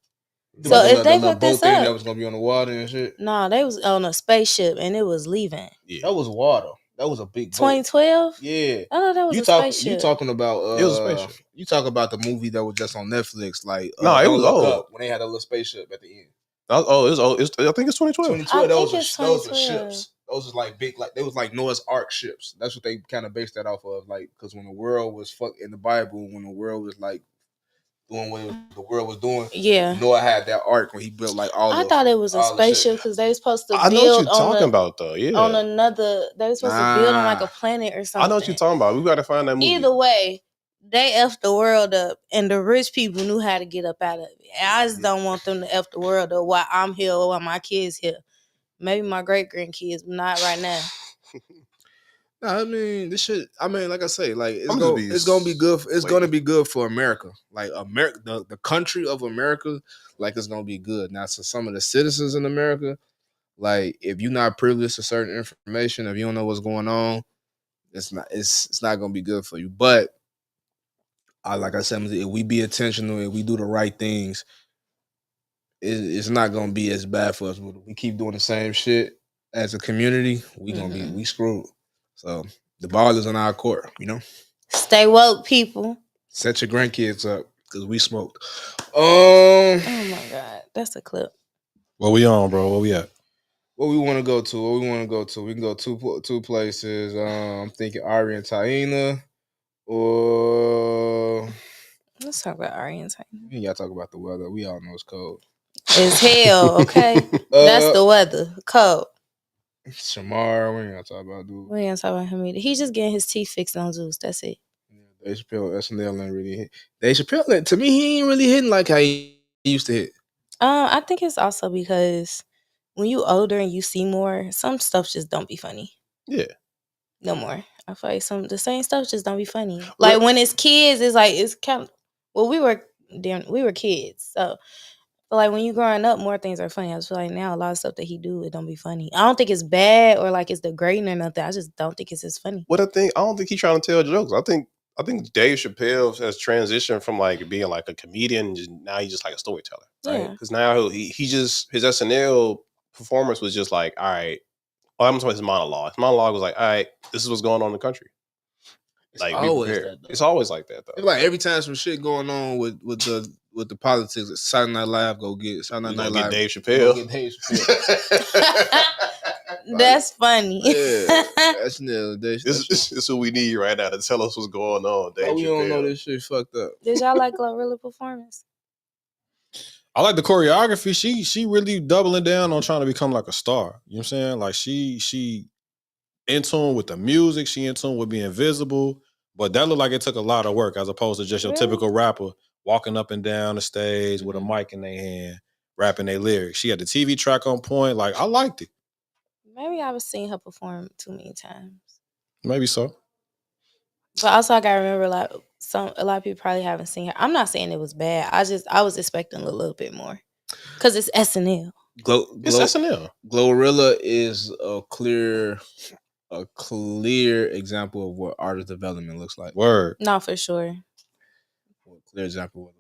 So if they fuck this up, that was gonna be on the water and shit. No, they was on a spaceship and it was leaving. Yeah. That was water. That was a big boat. 2012? Yeah. I thought that was a spaceship. You talking about it was a spaceship. You talk about the movie that was just on Netflix, like no, it was old. Up, when they had a little spaceship at the end. It was old. I think it's 2012. 2012. Those were ships. Those was like big, like they was like Noah's Ark ships. That's what they kind of based that off of, like because when the world was in the Bible, when the world was like doing what the world was doing, yeah, Noah had that ark when he built like all. I thought it was a spaceship because they were supposed to build. I know what you're talking about, though. Yeah, on another. They were supposed to build on like a planet or something. I know what you're talking about. We got to find that movie. Either way, they effed the world up, and the rich people knew how to get up out of it. And I just don't want them to F the world up while I'm here or while my kids here. Maybe my great grandkids, but not right now. No, I mean this shit. I mean, like I say, like it's gonna be good. It's gonna be good for America. Like America, the country of America, like it's gonna be good. Now, so some of the citizens in America, like if you're not privileged to certain information, if you don't know what's going on, it's not gonna be good for you. But like I said, if we be intentional, if we do the right things, it's not gonna be as bad for us. We keep doing the same shit as a community, we gonna be we screwed. So the ball is on our court, you know. Stay woke, people. Set your grandkids up because we smoked. Oh my god, that's a clip. What we on, bro? Where we at? What we want to go to? We can go two places. I'm thinking Ari and Taina, or let's talk about Ari and Taina. We ain't gotta talk about the weather. We all know it's cold. It's hell, okay. That's the weather, cold. Shamar, we ain't gonna talk about dude. We ain't gonna talk about him either. He's just getting his teeth fixed on Zeus. That's it. Yeah, Dave Chappelle, SNL ain't really hit. Dave Chappelle, to me, he ain't really hitting like how he used to hit. I think it's also because when you older and you see more, some stuff just don't be funny. Yeah. No more. I feel like the same stuff just don't be funny. Like when it's kids, it's like it's kind of we were kids, so. But like when you growing up, more things are funny. I just feel like now a lot of stuff that he do, it don't be funny. I don't think it's bad or like it's degrading or nothing. I just don't think it's as funny. I don't think he's trying to tell jokes. I think Dave Chappelle has transitioned from like being like a comedian, now he's just like a storyteller. Right? Because now he just his SNL performance was just like, all right. Oh, I'm talking about his monologue. His monologue was like, all right, this is what's going on in the country. Like it's always like that though. It's like every time some shit going on with the politics, Saturday Night Live go get Saturday Night Live. Dave Chappelle. Get Dave Chappelle. That's funny. Yeah, that's nil. This is what we need right now to tell us what's going on. Dave we Chappelle. don't know this shit fucked up. Did y'all like Glorilla's performance? I like the choreography. She really doubling down on trying to become like a star. You know what I'm saying? Like she in tune with the music. She in tune with being visible. But that looked like it took a lot of work as opposed to just your typical rapper walking up and down the stage with a mic in their hand, rapping their lyrics. She had the TV track on point. Like, I liked it. Maybe I was seeing her perform too many times. Maybe so. But also I gotta remember like a lot of people probably haven't seen her. I'm not saying it was bad. I was expecting a little bit more. Cause it's SNL. It's SNL. Glorilla is a clear example of what artist development looks like. Word. No, for sure. A clear example.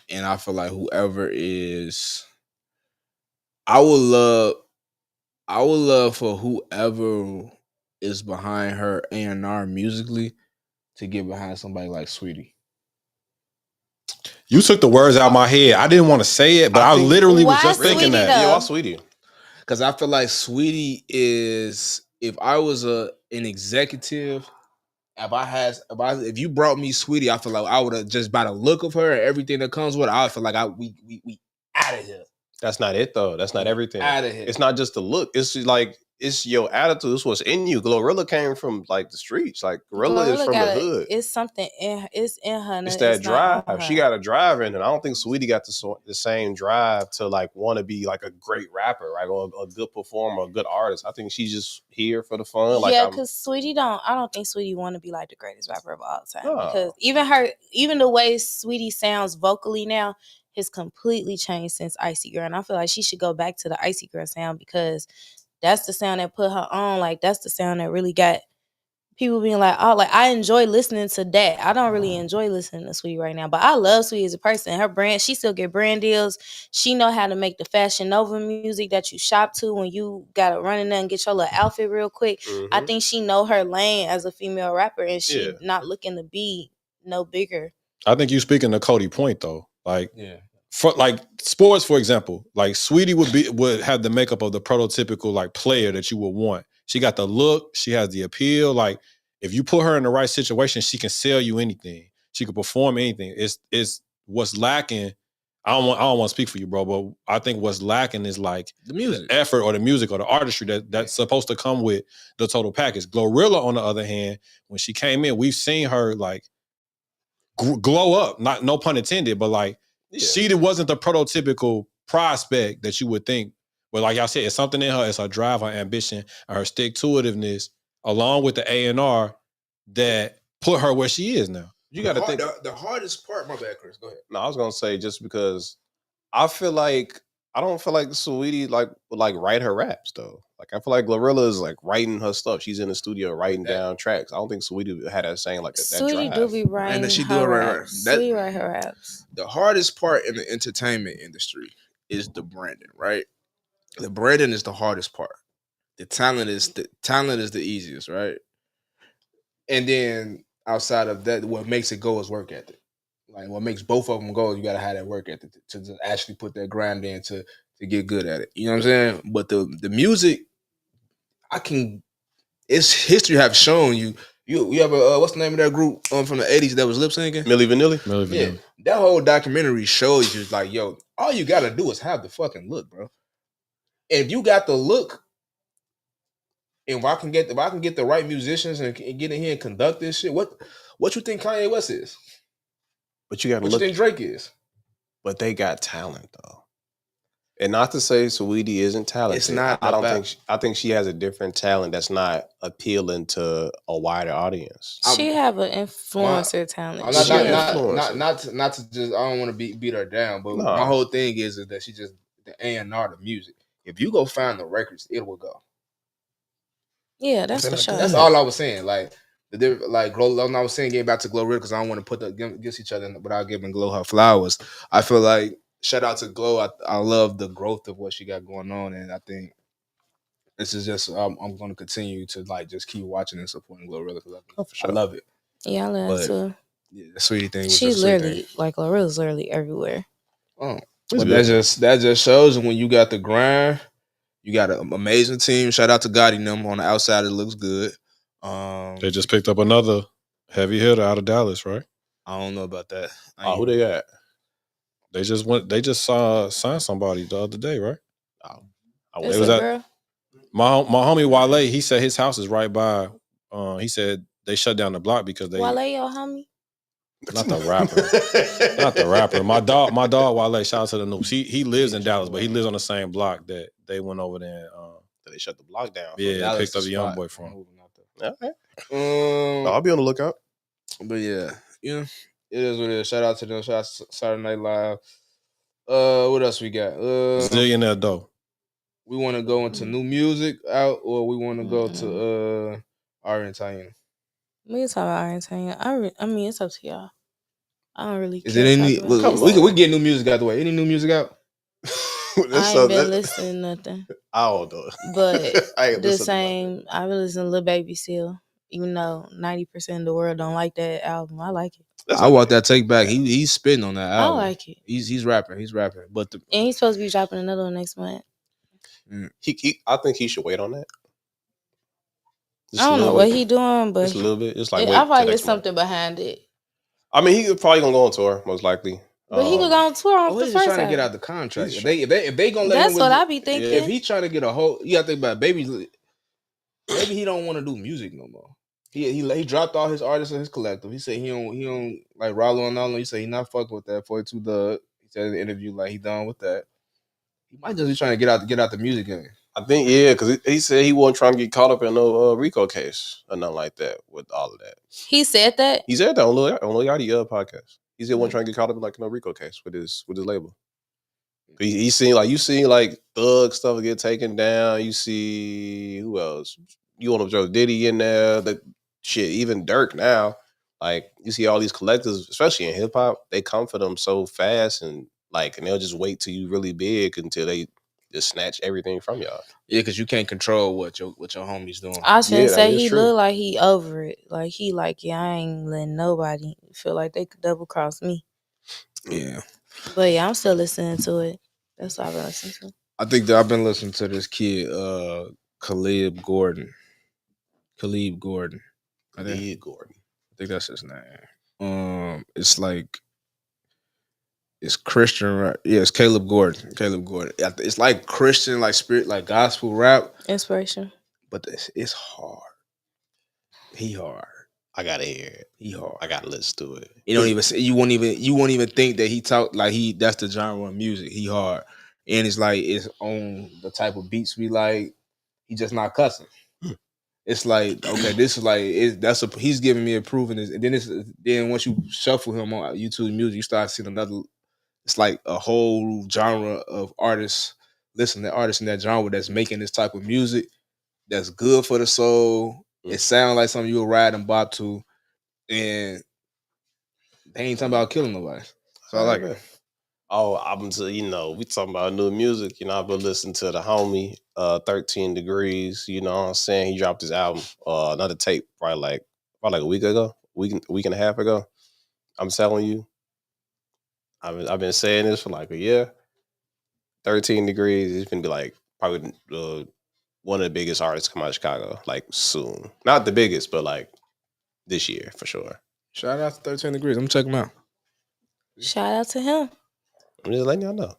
And I feel like whoever is, I would love for whoever is behind her A&R musically to get behind somebody like Sweetie. You took the words out of my head. I didn't want to say it, but I literally was just thinking that. Yeah, why Sweetie? Because I feel like Sweetie is, if I was an executive, if you brought me Sweetie, I feel like I would have, just by the look of her and everything that comes with it, I feel like we out of here. That's not it though. That's not everything. Out of here. It's not just the look. It's just like it's your attitude. It's what's in you. Glorilla came from like the streets. Like Glorilla is from the hood. It's something in her. It's that drive. She got a drive in it. I don't think Sweetie got the same drive to like want to be like a great rapper, right? Or a good performer, a good artist. I think she's just here for the fun. Like, yeah, because Sweetie I don't think Sweetie want to be like the greatest rapper of all time. No. Because even the way Sweetie sounds vocally now has completely changed since Icy Girl. And I feel like she should go back to the Icy Girl sound because that's the sound that put her on. Like, that's the sound that really got people being like, oh, like, I enjoy listening to that. I don't really enjoy listening to Sweetie right now, but I love Sweetie as a person. Her brand, she still get brand deals. She know how to make the Fashion Nova music that you shop to when you got to run in there and get your little outfit real quick. Mm-hmm. I think she know her lane as a female rapper, and she not looking to be no bigger. I think you speaking to Cody point though. Like, for like sports, for example, like Sweetie would have the makeup of the prototypical like player that you would want. She got the look, she has the appeal. Like, if you put her in the right situation, she can sell you anything. She can perform anything. It's what's lacking. I don't want to speak for you, bro, but I think what's lacking is like the music, the effort, or the music, or the artistry that's supposed to come with the total package. Glorilla, on the other hand, when she came in, we've seen her like glow up. Not, no pun intended, but like she wasn't the prototypical prospect that you would think. But like y'all said, it's something in her. It's her drive, her ambition, and her stick-to-itiveness, along with the A&R that put her where she is now. You got to think the hardest part. My bad, Chris. Go ahead. No, I was gonna say, just because I don't feel like Sweetie would write her raps though. Like, I feel like Glorilla is like writing her stuff. She's in the studio writing down tracks. I don't think Sweetie had that same like that Sweetie drive. do be writing and she her do it raps. Sweetie write her raps. The hardest part in the entertainment industry is the branding, right? The branding is the hardest part. The talent is the easiest, right? And then outside of that, what makes it go is work ethic. Like, what makes both of them go, you gotta have that work ethic to actually put that grind in to get good at it. You know what I'm saying? But the music, it's history have shown you have a what's the name of that group from the 80s that was lip syncing? Milli Vanilli. Yeah, that whole documentary shows you like, yo, all you gotta do is have the fucking look, bro. And if you got the look, and if I can get the right musicians and get in here and conduct this shit, what you think Kanye West is? But you got to look. What you think Drake is? But they got talent though, and not to say Sweetie isn't talented. It's not. I think she has a different talent that's not appealing to a wider audience. She have an influencer talent. Not to just. I don't want to beat her down, but my whole thing is that she just the A&R, the music. If you go find the records, it will go. Yeah, that's for sure. That's all I was saying. Like, I was saying, getting back to Glow because I don't want to put against each other without giving Glow her flowers. I feel like, shout out to Glow. I love the growth of what she got going on, and I think this is just I'm going to continue to like just keep watching and supporting Glorilla because I love it. Yeah, I love it too. Yeah, the Sweetie thing. She's literally like Glorilla's literally everywhere. Oh, but that just shows when you got the grind. You got an amazing team. Shout out to Gotti and them on the outside. It looks good. They just picked up another heavy hitter out of Dallas, right? I don't know about that. Who they got? They just signed somebody the other day, right? It was at my homie Wale. He said his house is right by. He said they shut down the block because they. Wale, your homie. Not the rapper. Not the rapper. My dog Wale, shout out to the Noobs. He lives in Dallas, but he lives on the same block that they went over there and they shut the block down. Yeah, picked up a young boy from. Okay. I'll be on the lookout. But yeah, it is what it is. Shout out to them. Shout out to Saturday Night Live. What else we got? Zillionaire Dough. We want to go into new music out, or we want to go to Ari and Taina? We can talk about Ari and Taina. I mean, it's up to y'all. I don't really care. Is it any? We get new music out the way. Any new music out? I ain't been listening to nothing. I don't know. But I been listening to Lil Baby still. Even though 90% of the world don't like that album, I like it. That's I want okay. that take back. He's spitting on that I album. like it. He's rapping. He's rapping. But And he's supposed to be dropping another one next month. I think he should wait on that. I don't know what he doing, but just a little bit. Just like I wait feel till like next there's month. something behind it. I mean, he probably gonna go on tour most likely. But he could go on tour off oh, the he's first trying to album. get out the contract. He's If they gonna let That's him what I be thinking. If he trying to get a whole, you gotta think about it. Maybe he don't want to do music no more. He dropped all his artists and his collective. He said he don't like Rollo and all. He said he not fucking with that 42 Doug. He said in the interview like he done with that. He might just be trying to get out the music game. I think because he said he wasn't trying to get caught up in no Rico case or nothing like that with all of that. He said that. He said that on Lil Yachty podcast. He said he wasn't trying to get caught up in like no Rico case with his label. He seen like you seen like Thug stuff get taken down. You see who else? You want to throw Diddy in there? That shit. Even Dirk now. Like you see all these collectors, especially in hip hop, they come for them so fast and they'll just wait till you really big until they just snatch everything from y'all. Yeah, because you can't control what your homies doing. I was gonna say he true. look like he over it. Like he like, yeah, I ain't letting nobody feel like they could double cross me. Yeah. But yeah, I'm still listening to it. That's what I've been listening to. I think that I've been listening to this kid, Khalid Gordon. I think that's his name. It's Christian rap. Yeah, it's Caleb Gordon. It's like Christian, like spirit, like gospel rap. Inspiration. But it's hard. He hard. I gotta hear it. He hard. I gotta listen to it. You don't even say, you won't even think that he talk like that's the genre of music. He hard. And it's like it's on the type of beats we like. He just not cussing. It's like, okay, this is like he's giving me a proof in this. And then once you shuffle him on YouTube Music, you start seeing another. It's like a whole genre of artists. Listen to artists in that genre that's making this type of music that's good for the soul. It sounds like something you'll ride and bop to, and they ain't talking about killing nobody. So I like it. Oh, I'm we talking about new music. I've been listening to the homie 13 Degrees. You know what I'm saying? He dropped his album, another tape, probably like a week ago, week and a half ago. I'm telling you, I've been saying this for like a year. 13 Degrees is gonna be like probably one of the biggest artists come out of Chicago, like soon. Not the biggest, but like this year for sure. Shout out to 13 Degrees. I'm gonna check him out. Shout out to him. I'm just letting y'all know.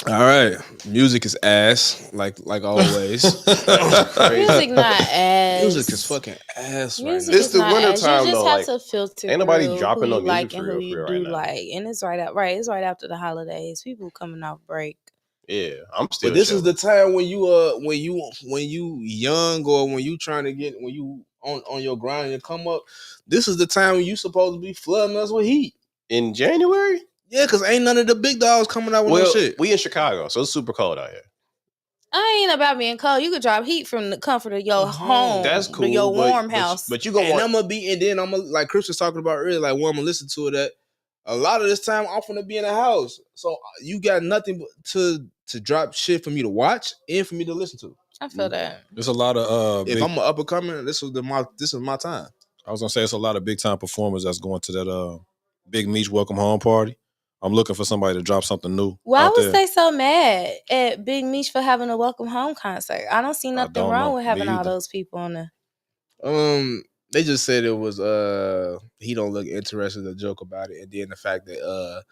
All right, music is ass, like always. Music not ass. Music is fucking ass right Music now. It's is the not winter ass. time, You just though, have like, to filter. ain't nobody through dropping who no you like music and for who real, you for real do right now. like, and it's It's right after the holidays. People coming off break. Yeah, I'm still. But this is chilling. the time when you young or when you trying to get when you on your grind and come up. This is the time when you supposed to be flooding us with heat in January. Yeah, because ain't none of the big dogs coming out with no shit. We in Chicago, so it's super cold out here. I ain't about being cold. You could drop heat from the comfort of your home. That's cool. Your warm house. But you gonna and I'm gonna like Chris was talking about earlier, like where I'm gonna listen to it at. A lot of this time I'm gonna be in the house, so you got nothing to drop shit for me to watch and for me to listen to. I feel that. There's a lot of if I'm an up and coming, this is my time. I was gonna say it's a lot of big time performers that's going to that Big Meech welcome home party. I'm looking for somebody to drop something new. Why was they so mad at Big Meech for having a welcome home concert? I don't see nothing wrong with having all those people on there. They just said it was he don't look interested to joke about it, and then the fact that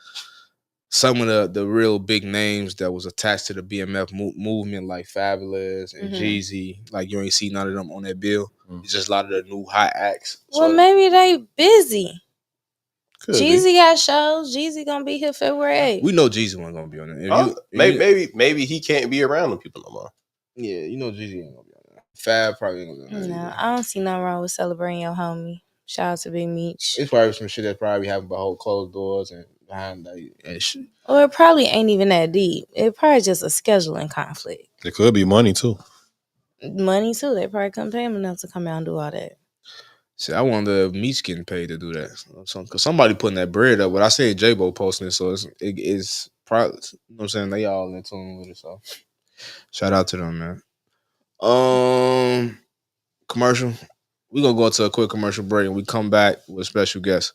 some of the real big names that was attached to the BMF movement, like Fabulous and Jeezy, like you ain't see none of them on that bill. It's just a lot of the new hot acts. Well, maybe they busy. Jeezy be. got shows. Jeezy gonna be here February 8th. We know Jeezy wasn't gonna be on there. Maybe he can't be around them people no more. Yeah, you know Jeezy ain't gonna be on there. Fab probably ain't gonna be on there. No, I don't see nothing wrong with celebrating your homie. Shout out to Big Meech. It's probably some shit that probably happened behind closed doors and behind that shit. Or it probably ain't even that deep. It probably just a scheduling conflict. It could be money too. Money too. They probably couldn't pay him enough to come out and do all that. See, I wonder if Meech getting paid to do that. Because somebody putting that bread up. But I said J-Bo posting it, so it's probably, you know what I'm saying? They all in tune with it, so shout out to them, man. Commercial. We're gonna go into a quick commercial break and we come back with a special guest.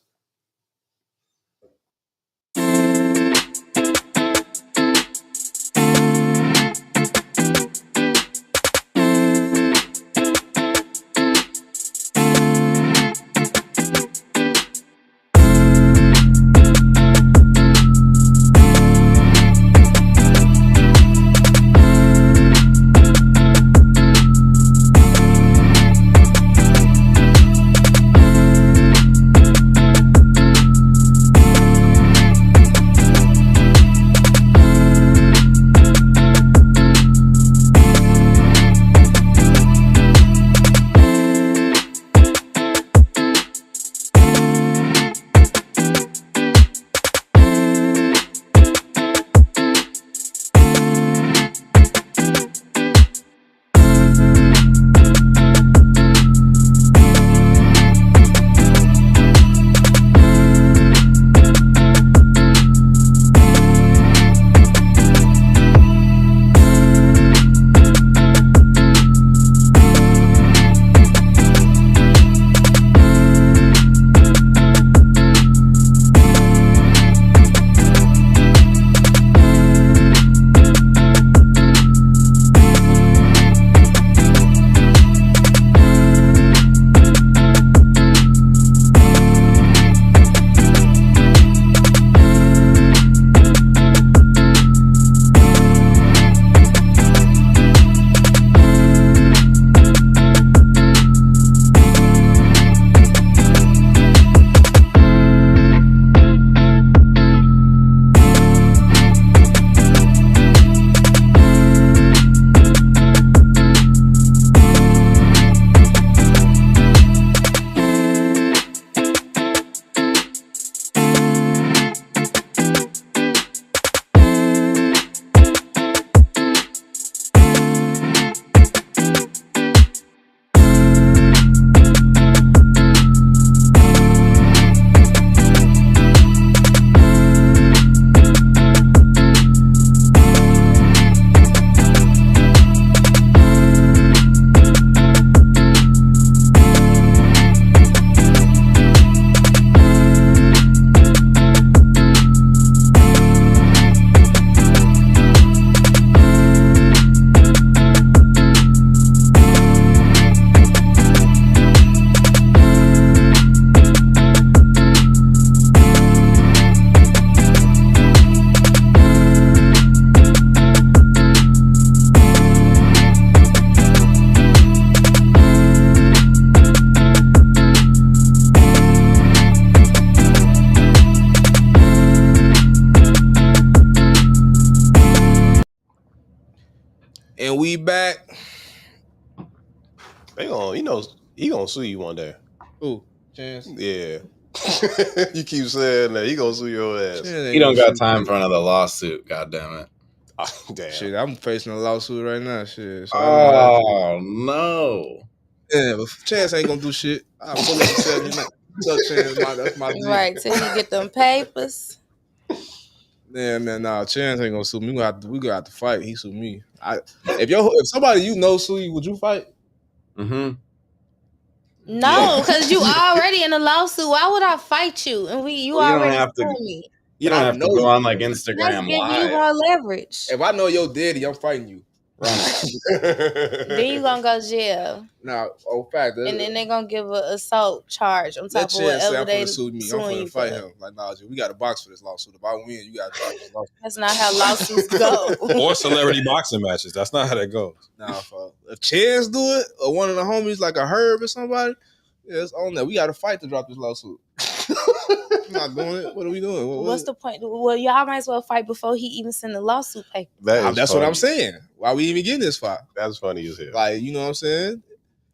And we back. They gonna, he gonna sue you one day. Who? Chance? Yeah. You keep saying that. He gonna sue your ass. He don't got time for another lawsuit. God damn it. Oh, damn. Shit, I'm facing a lawsuit right now. Shit. So Oh no. Yeah, but Chance ain't gonna do shit. I'll pull up the 79. Chance, that's my G. Right, till you get them papers. Yeah, man, nah, Chance ain't gonna sue me. We gonna have to fight. He sue me. If somebody you know sue you, would you fight? Mm-hmm. No, because you already in a lawsuit. Why would I fight you? And you already don't have to. me. You don't have to go on like Instagram That's giving Live. you more leverage. If I know your daddy, I'm fighting you. Then you gonna go jail. Nah, fact. And then they gonna give an assault charge on top of whatever they sue me. I'm gonna fight him. Like, nah, we got a box for this lawsuit. If I win, you got to drop this lawsuit. That's not how lawsuits go. Or celebrity boxing matches. That's not how that goes. Nah, if Chance do it, or one of the homies like a Herb or somebody, yeah, it's on that. We got to fight to drop this lawsuit. I'm not doing it. What are we doing? What's the point? Well, y'all might as well fight before he even send the lawsuit paper. That's what I'm saying. Why we even getting this fight? That's funny as hell. Like, you know what I'm saying?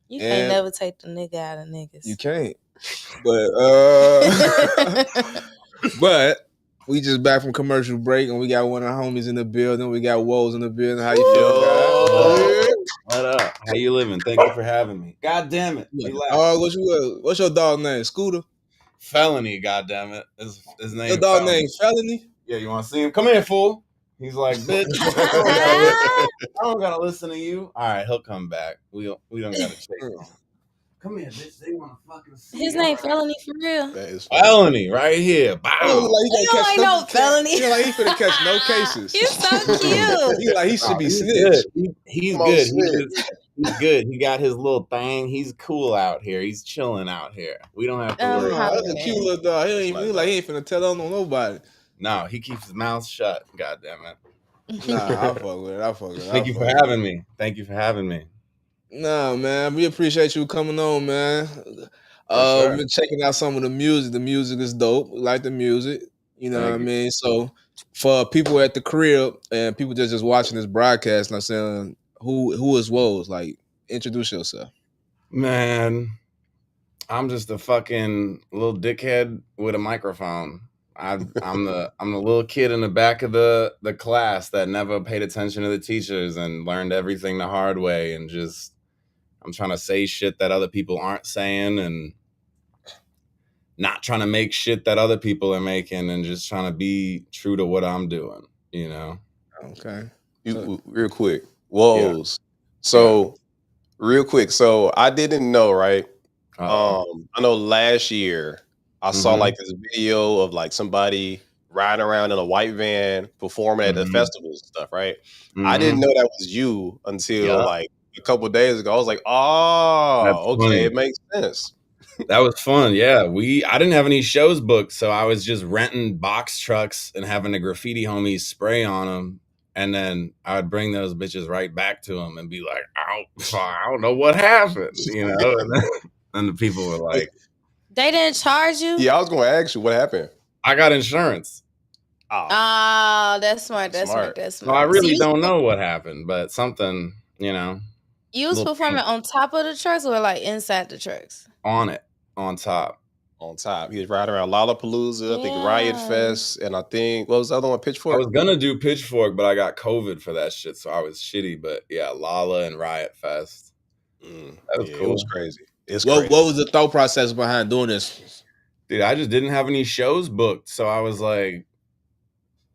You can't never take the nigga out of niggas. You can't. But we just back from commercial break and we got one of our homies in the building. We got Woes in the building. How you feel, guys? What up? How you living? Thank you for having me. God damn it. What's your dog name? Scooter? Felony, god damn it. His name. Your dog name Felony? Yeah, you want to see him? Come here, fool. He's like, bitch, I don't gotta listen to you. All right, he'll come back. We don't gotta chase him. Come here, bitch. They want to fucking see His it. name Felony for real. That is funny. Felony right here. Bow. He look like he He gonna don't catch like no felony. He look like he finna catch no cases. He's so cute. He like he should be He's snitched. good. He's Come on, good. snitch. He's good. He got his little thing. He's cool out here. He's chilling out here. We don't have to worry. How- That's a cute little dog. He ain't he like he ain't finna tell on nobody. No, he keeps his mouth shut. God damn it. Nah, I fuck with it. Thank you for having me. Thank you for having me. Nah, man, we appreciate you coming on, man. sure. We've been checking out some of the music. The music is dope. We like the music. You know Thank what I you. mean? So for people at the crib and people just watching this broadcast, I'm saying who is Woes? Like, introduce yourself. Man, I'm just a fucking little dickhead with a microphone. I'm the little kid in the back of the class that never paid attention to the teachers and learned everything the hard way, and just I'm trying to say shit that other people aren't saying and not trying to make shit that other people are making, and just trying to be true to what I'm doing, you know? Okay. Real quick. Woes. So real quick. So I didn't know, right? I know last year I saw like this video of like somebody riding around in a white van performing at the festivals and stuff, right? I didn't know that was you until like a couple of days ago. I was like, oh, That's okay, funny. it makes sense. That was fun. Yeah. I didn't have any shows booked, so I was just renting box trucks and having the graffiti homies spray on them. And then I would bring those bitches right back to them and be like, I don't know what happened, you know? And the people were like, They didn't charge you? Yeah, I was going to ask you what happened. I got insurance. Oh, that's smart. That's smart. Smart. That's So I smart. really See, don't know what happened, but something, you know, you was little performing on top of the trucks or like inside the trucks? on top. On top. He was riding around Lollapalooza, I think Riot Yeah. Fest, and I think, what was the other one? I Pitchfork? was gonna do Pitchfork, but I got COVID for that shit, so I was shitty. But yeah, Lala and Riot Fest. That was cool. It was crazy. What was the thought process behind doing this? Dude, I just didn't have any shows booked, so I was like,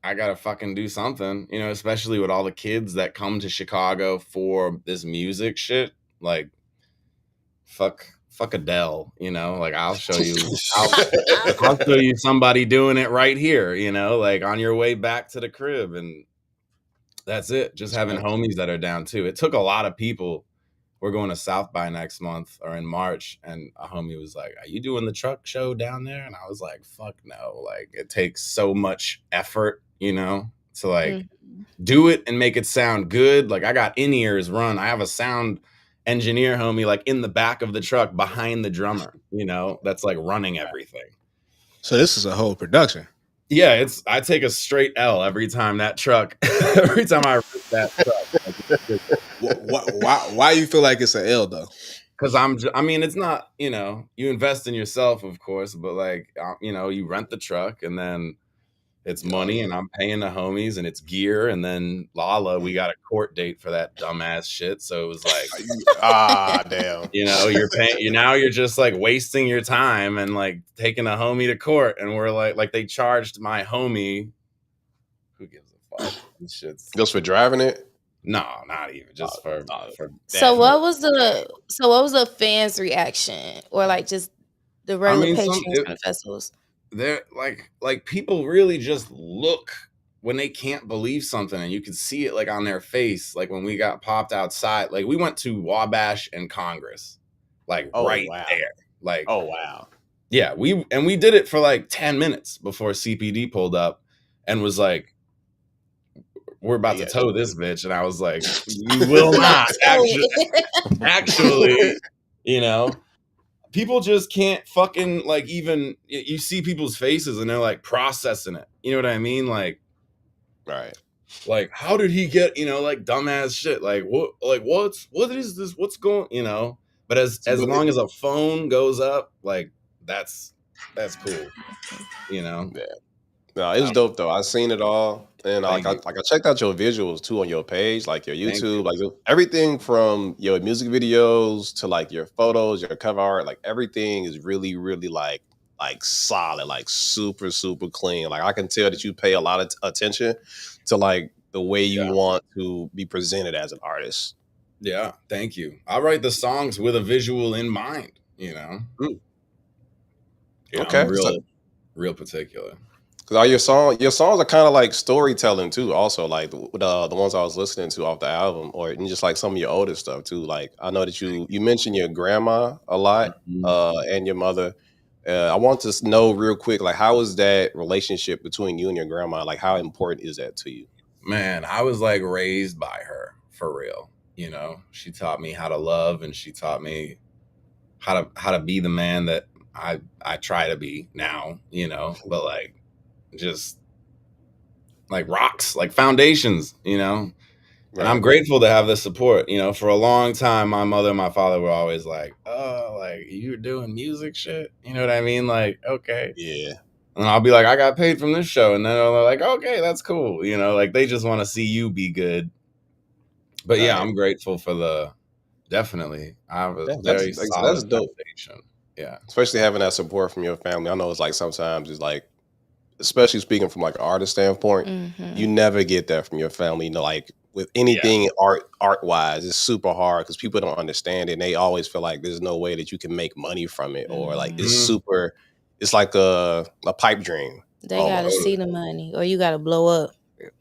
I gotta fucking do something, you know, especially with all the kids that come to Chicago for this music shit. Like, fuck Adele, you know, like I'll show you I'll show you somebody doing it right here, you know, like on your way back to the crib. And that's it. Just having homies that are down too. It took a lot of people. We're going to South by next month or in March, and a homie was like, are you doing the truck show down there? And I was like, fuck no. Like, it takes so much effort, you know, to like do it and make it sound good. Like, I got in-ears run. I have a sound engineer homie like in the back of the truck behind the drummer, you know, that's like running everything. So this is a whole production. Yeah, I take a straight L every time that truck, every time I rip that truck. Why you feel like it's an L though? Because I mean, it's not, you know, you invest in yourself, of course, but like, you know, you rent the truck and then it's money and I'm paying the homies and it's gear. And then Lala, we got a court date for that dumbass shit. So it was like, damn. You know, you're just like wasting your time and like taking a homie to court. And we're like they charged my homie. Who gives a fuck? This shit's just for driving it? No, not even just for So what was the fans' reaction or like just the regular patrons from the festivals? They're like people really just look when they can't believe something, and you can see it like on their face. Like when we got popped outside, like we went to Wabash and Congress, like there. Like, oh wow. Yeah, we did it for like 10 minutes before CPD pulled up and was like, we're about to tow this bitch. And I was like, you will not actually, you know. People just can't fucking like even you see people's faces and they're like processing it. You know what I mean? Like, right. Like, how did he get, you know, like dumbass shit? Like what is this? What's going, you know? But as long as a phone goes up, like that's cool. You know? Yeah. No, it was dope though. I seen it all. And I checked out your visuals too on your page, like your YouTube, like everything from your music videos to like your photos, your cover art, like everything is really, really like solid, like super, super clean. Like I can tell that you pay a lot of attention to like the way you want to be presented as an artist. Yeah, thank you. I write the songs with a visual in mind, you know. Yeah, Okay. I'm real particular. Cause all your songs are kind of like storytelling too. Also, like the ones I was listening to off the album, or and just like some of your older stuff too. Like I know that you mentioned your grandma a lot, and your mother. I want to know real quick, like how is that relationship between you and your grandma? Like how important is that to you? Man, I was like raised by her for real. You know, she taught me how to love, and she taught me how to be the man that I try to be now. You know, but like just like rocks, like foundations. You know, and I'm Right. grateful to have the support. You know, for a long time, my mother and my father were always like, "Oh, like you're doing music shit." You know what I mean? Like, okay. Yeah. And I'll be like, I got paid from this show. And then they're like, okay, that's cool. You know, like they just want to see you be good. But yeah, Right. I'm grateful for definitely. I have a Yeah, very that's solid dope. foundation. Yeah. Especially having that support from your family. I know it's like sometimes it's like, especially speaking from like an artist standpoint, you never get that from your family. You know, like with anything art wise, it's super hard because people don't understand it. And they always feel like there's no way that you can make money from it, or like it's like a pipe dream. They gotta Almost. see the money, or you gotta blow up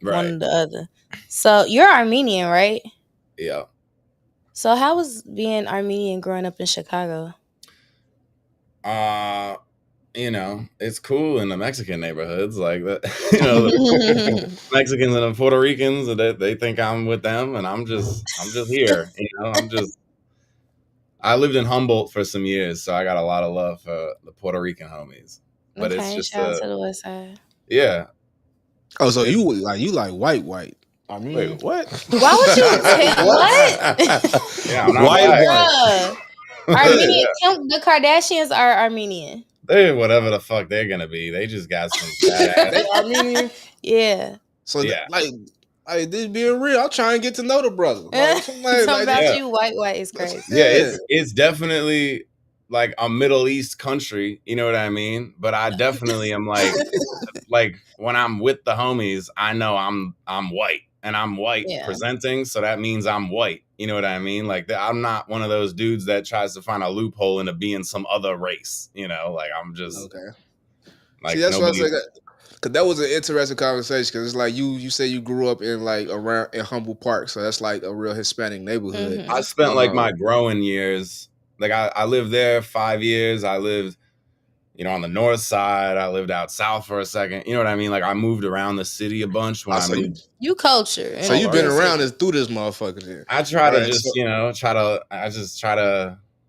one Right. or the other. So you're Armenian, right? Yeah. So how was being Armenian growing up in Chicago? You know, it's cool in the Mexican neighborhoods, like that. You know, the Mexicans and the Puerto Ricans, they think I'm with them, and I'm just here. You know, I lived in Humboldt for some years, so I got a lot of love for the Puerto Rican homies. But it's Okay, just shout out to the West Side. yeah. Oh, so you like white. I mean, Wait, what? Why would you tell what? Yeah, I'm not White black. Bruh. Armenian. The Kardashians are Armenian. They whatever the fuck they're gonna be. They just got some fat ass. they Armenian. Yeah. So Yeah. like this being real, I'm trying to get to know the brother. Like, Something like about yeah. you, white is crazy. Yeah, it's definitely like a Middle East country, you know what I mean? But I definitely am like when I'm with the homies, I know I'm white, and I'm white presenting, so that means I'm white. You know what I mean? Like I'm not one of those dudes that tries to find a loophole into being some other race. You know, like I'm just okay. like See, that's what I nobody. say. Cause that was an interesting conversation. Cause it's like you say you grew up in like around in Humboldt Park, so that's like a real Hispanic neighborhood. I spent like my growing years. Like I lived there 5 years. I lived, you know, on the north side. I lived out south for a second. You know what I mean? Like I moved around the city a bunch when I moved. You culture. So you've been around this through this motherfucker then. I try to just, you know,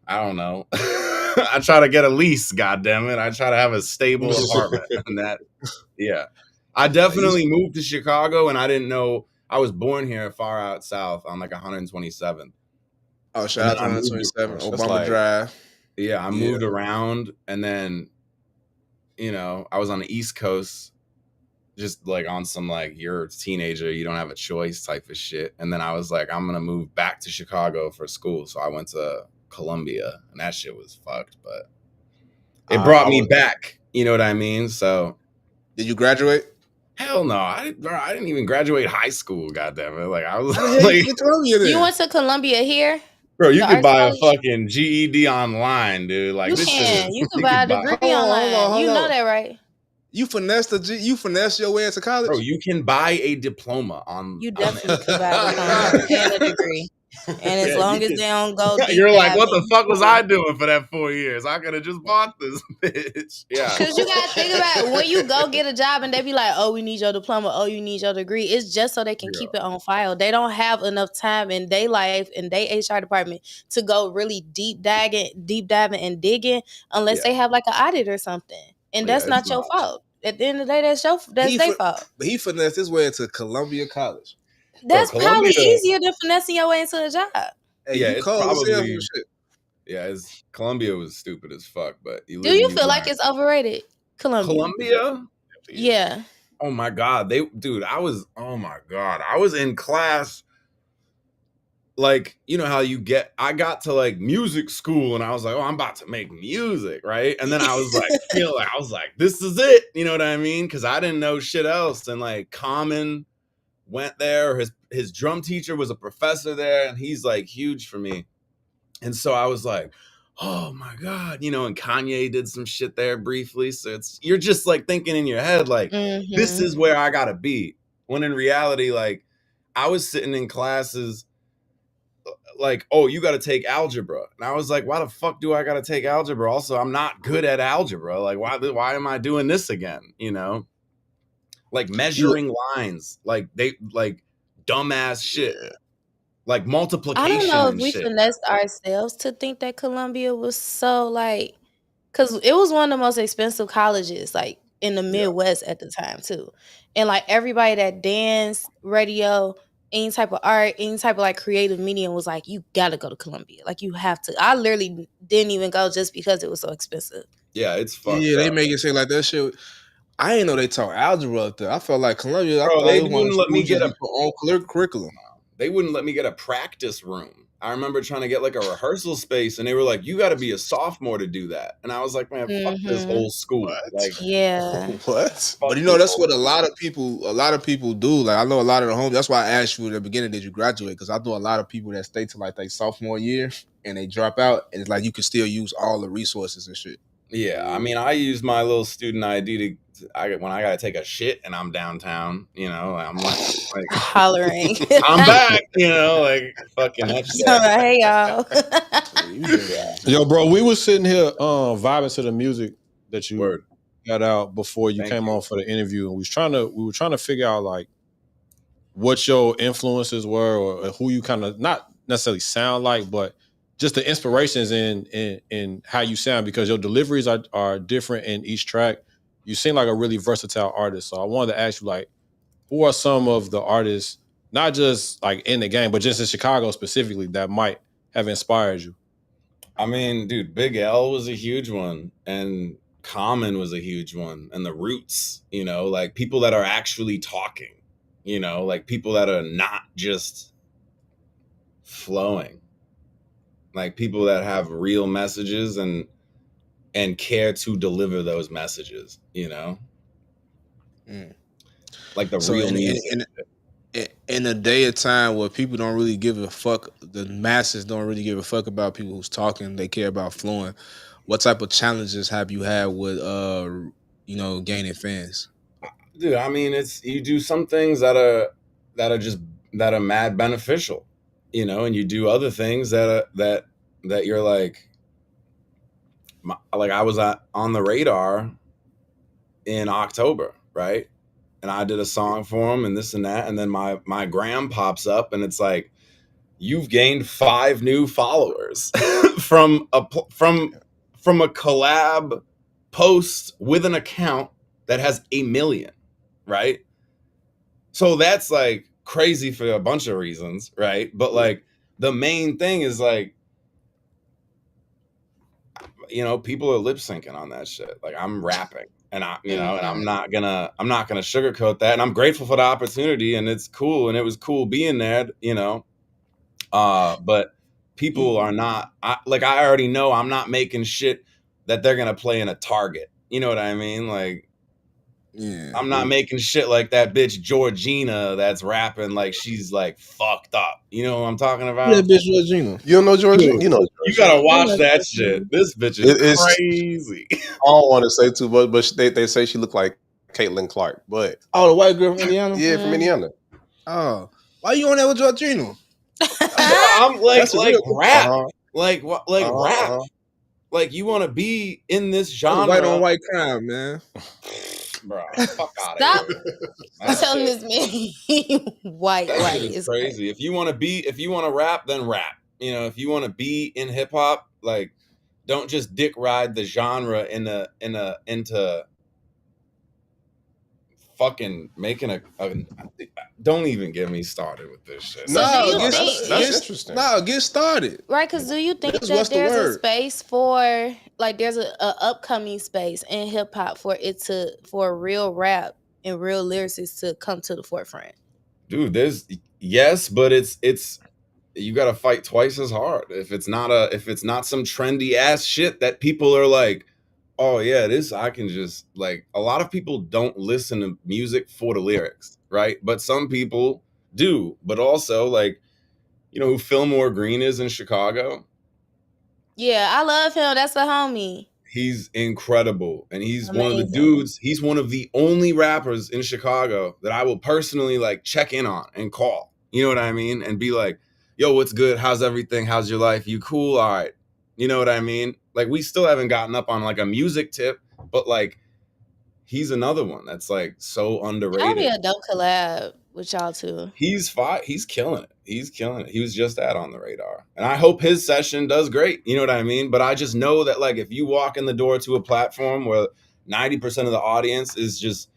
I don't know. I try to get a lease, goddammit. I try to have a stable apartment. And that, yeah. I definitely moved to Chicago, and I didn't know I was born here far out south on like 127th. Oh, shout out to 127, Obama like, Drive. Yeah, I moved around, and then, you know, I was on the East Coast, just like on some like you're a teenager, you don't have a choice type of shit. And then I was like, I'm gonna move back to Chicago for school. So I went to Columbia, and that shit was fucked, but it brought me back. You know what I mean? So did you graduate? Hell no, I didn't even graduate high school. Goddamn it! Like I was like, you went to Columbia here, bro. You could buy a fucking GED online, dude. Like you this can. shit. You could buy a degree online. Hold you on. know that, right? You finessed your way into college, bro. You can buy a diploma on. You definitely could buy a diploma and a degree. And as long as they don't go deep, you're like, what the fuck was I doing for that 4 years? I could have just bought this bitch. Yeah. Because you got to think about it. When you go get a job and they be like, oh, we need your diploma. Oh, you need your degree. It's just so they can keep it on file. They don't have enough time in their life and their HR department to go really deep diving and digging unless they have like an audit or something. And that's not your fault. At the end of the day, that's their fault. But he finessed his way into Columbia College. That's probably easier than finessing your way into a job. Hey, yeah, it's probably. Yeah, Columbia was stupid as fuck. But do you feel like it's overrated? Columbia? Yeah. Oh my god, I was in class. Like, you know how I got to like music school, and I was like, oh, I'm about to make music, right? And then I was like, this is it. You know what I mean? Because I didn't know shit else. And like Common went there. His drum teacher was a professor there, and he's like huge for me. And so I was like, oh my God, you know, and Kanye did some shit there briefly. So you're just like thinking in your head, like, this is where I gotta be. When in reality, like, I was sitting in classes like, oh, you gotta take algebra. And I was like, why the fuck do I gotta take algebra? Also, I'm not good at algebra. Like, why am I doing this again? You know? Like measuring lines, like dumbass shit. Yeah. Like multiplication. I don't know if and we shit. finessed ourselves to think that Columbia was so like, because it was one of the most expensive colleges, like in the Midwest at the time too, and like everybody that danced, radio, any type of art, any type of like creative medium was like, you gotta go to Columbia, like you have to. I literally didn't even go just because it was so expensive. Yeah, it's fucked Yeah, they up. make it seem like that shit. I didn't know they taught algebra up there. I felt like Columbia. Bro, I thought they it was one wouldn't let me get a own curriculum. They wouldn't let me get a practice room. I remember trying to get like a rehearsal space, and they were like, "You got to be a sophomore to do that." And I was like, "Man, fuck this whole school." What? Like, Yeah. What? But you know, that's what a lot of people do. Like I know a lot of the homies. That's why I asked you at the beginning, did you graduate? Because I know a lot of people that stay to like their sophomore year and they drop out, and it's like you can still use all the resources and shit. yeah, I mean, I use my little student ID when I gotta take a shit and I'm downtown. You know, I'm like Hollering. I'm back. You know, like fucking that shit. Hey y'all. Yo, bro, we was sitting here vibing to the music that you Word. got out before you Thank came you. on for the interview, and we were trying to figure out like what your influences were or who you kind of not necessarily sound like, but just the inspirations in how you sound, because your deliveries are different in each track. You seem like a really versatile artist. So I wanted to ask you, like, who are some of the artists, not just like in the game, but just in Chicago specifically, that might have inspired you? I mean, dude, Big L was a huge one, and Common was a huge one, and the Roots, you know, like people that are actually talking, you know, like people that are not just flowing, like people that have real messages and care to deliver those messages, you know, like the real music. In a day of time where people don't really give a fuck, the masses don't really give a fuck about people who's talking, they care about flowing. What type of challenges have you had with gaining fans? Dude, I mean, you do some things that are mad beneficial, you know, and you do other things that you're like I was on the radar in October, right? And I did a song for him and this and that, and then my gram pops up and it's like, you've gained 5 new followers from a collab post with an account that has 1 million, right? So that's like crazy for a bunch of reasons, right? But like the main thing is like, you know, people are lip syncing on that shit. Like I'm rapping, and and I'm not gonna sugarcoat that. And I'm grateful for the opportunity, and it's cool, and it was cool being there, you know. But people are not I already know I'm not making shit that they're gonna play in a Target. You know what I mean? Like, yeah, I'm not making shit like that bitch Georgina that's rapping like she's like fucked up. You know what I'm talking about? Yeah, bitch Georgina. You don't know Georgina? You know Georgina. You gotta watch that shit. This bitch is It's crazy. I don't want to say too much, but they say she looked like Caitlin Clark. But Oh, the white girl from Indiana? yeah, from Indiana. Oh, why you on there with Georgina? I'm like rap. Uh-huh. Like what? Like rap. Like you want to be in this genre? White on white crime, man. Bro, fuck out Stop of here. telling this man white. It's crazy. If you want to rap, then rap. You know, if you want to be in hip hop, like, don't just dick ride the genre into fucking making a don't even get me started with this shit. So that's interesting. No, get started. Right, because do you think that there's a space for, like, there's a upcoming space in hip hop for real rap and real lyricists to come to the forefront? Dude, yes, but it's you got to fight twice as hard. If it's not some trendy ass shit that people are like, Oh yeah, this I can just like a lot of people don't listen to music for the lyrics, right? But some people do. But also like, you know who Fillmore Green is in Chicago? Yeah, I love him. That's a homie. He's incredible. And he's one of the Amazing. dudes, he's one of the only rappers in Chicago that I will personally like check in on and call. You know what I mean? And be like, yo, what's good? How's everything? How's your life? You cool? All right. You know what I mean? Like we still haven't gotten up on like a music tip, but like he's another one that's like so That'd be underrated. a dope collab with y'all too. He's killing it. He's killing it. He was just on the radar. And I hope his session does great. You know what I mean? But I just know that like if you walk in the door to a platform where 90% of the audience is just,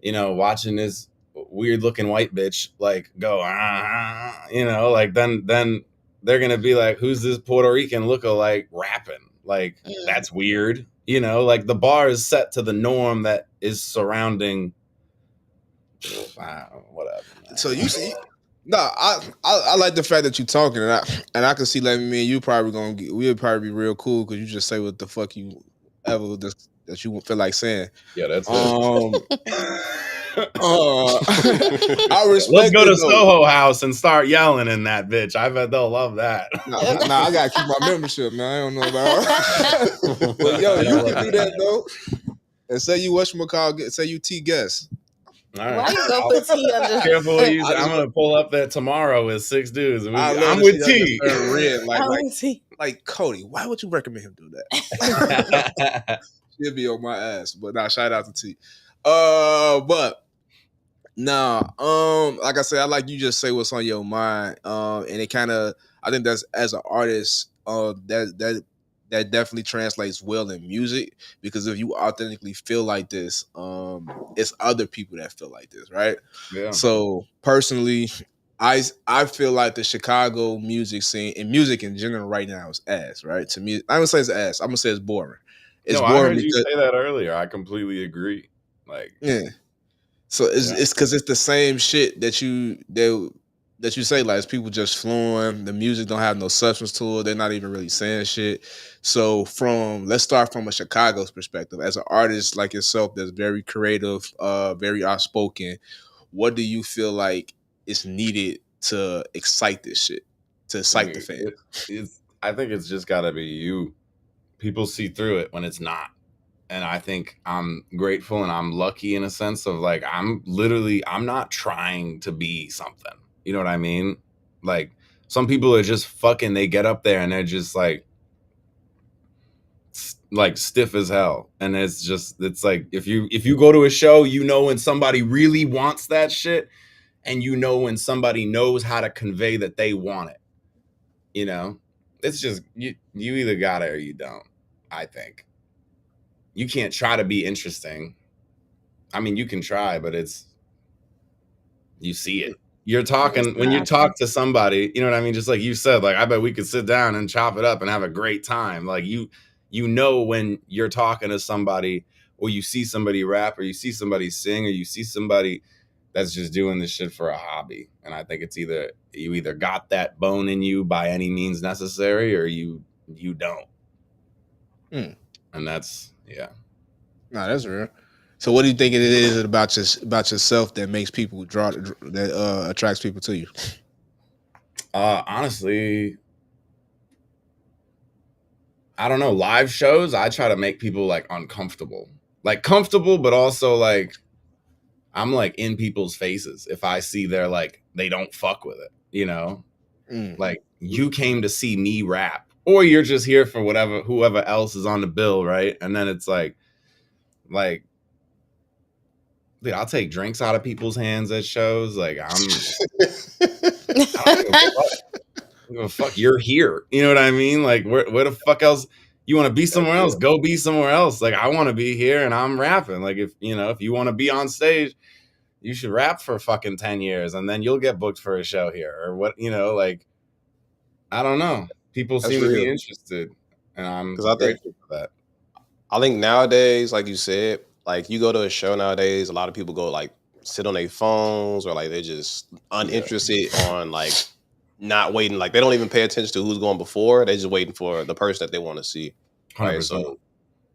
you know, watching this weird looking white bitch like go, you know, like then they're gonna be like, who's this Puerto Rican lookalike rapping? Like that's weird. You know, like the bar is set to the norm that is surrounding whatever. Man. So you see, no, I like the fact that you talking, and I can see like me and you probably we'll probably be real cool because you just say what the fuck you ever that you feel like saying. Yeah, that's I respect. Let's go to Soho House and start yelling in that bitch. I bet they'll love that. Nah, I gotta keep my membership, man. I don't know about. But yo, you can do that though. And say you whatchamacallit, say you T guest. All right. Why you go with T under? Careful what you say. I'm gonna pull up that tomorrow with 6 dudes. I'm with with T. Red, like Cody. Why would you recommend him do that? He'll be on my ass. But nah, shout out to T. But nah, like I said, I like you just say what's on your mind. And it kind of, I think that's as an artist, that definitely translates well in music, because if you authentically feel like this, it's other people that feel like this, right? Yeah. So personally, I feel like the Chicago music scene and music in general right now is ass, right? To me, I'm gonna say it's ass. I'm gonna say it's boring. It's boring. I heard you say that earlier. I completely agree. Like, yeah. So it's because it's the same shit that you say, like, it's people just flowing. The music don't have no substance to it. They're not even really saying shit. So let's start from a Chicago's perspective. As an artist like yourself that's very creative, very outspoken, what do you feel like is needed to excite this shit, to excite the fan? I think it's just gotta be you. People see through it when it's not. And I think I'm grateful and I'm lucky in a sense of like, I'm not trying to be something. You know what I mean? Like some people are just fucking, they get up there and they're just like stiff as hell. And it's like, if you go to a show, you know, when somebody really wants that shit, and you know, when somebody knows how to convey that they want it, you know, it's just, you either got it or you don't. I think you can't try to be interesting. I mean, you can try, but you see it. You're talking when you talk to somebody, you know what I mean? Just like you said, like, I bet we could sit down and chop it up and have a great time. Like you know, when you're talking to somebody, or you see somebody rap, or you see somebody sing, or you see somebody that's just doing this shit for a hobby. And I think it's you either got that bone in you by any means necessary, or you don't. And that's, yeah. No, that's real. So what do you think it is about yourself that makes people that attracts people to you? Honestly, I don't know. Live shows, I try to make people like uncomfortable. Like comfortable, but also like I'm like in people's faces if I see they're like they don't fuck with it, you know? Like you came to see me rap, or you're just here for whoever else is on the bill, right? And then it's like dude, I'll take drinks out of people's hands at shows. Like I don't give a fuck. You're here. You know what I mean? Like where the fuck else? You want to be somewhere else? Go be somewhere else. Like I want to be here and I'm rapping. Like if you want to be on stage, you should rap for fucking 10 years and then you'll get booked for a show here or what, like, I don't know. People seem to be interested and I'm grateful for that. I think nowadays, like you said, like you go to a show nowadays, a lot of people go like sit on their phones or like they're just uninterested on like not waiting. Like they don't even pay attention to who's going before. They're just waiting for the person that they want to see. Right. 100%. So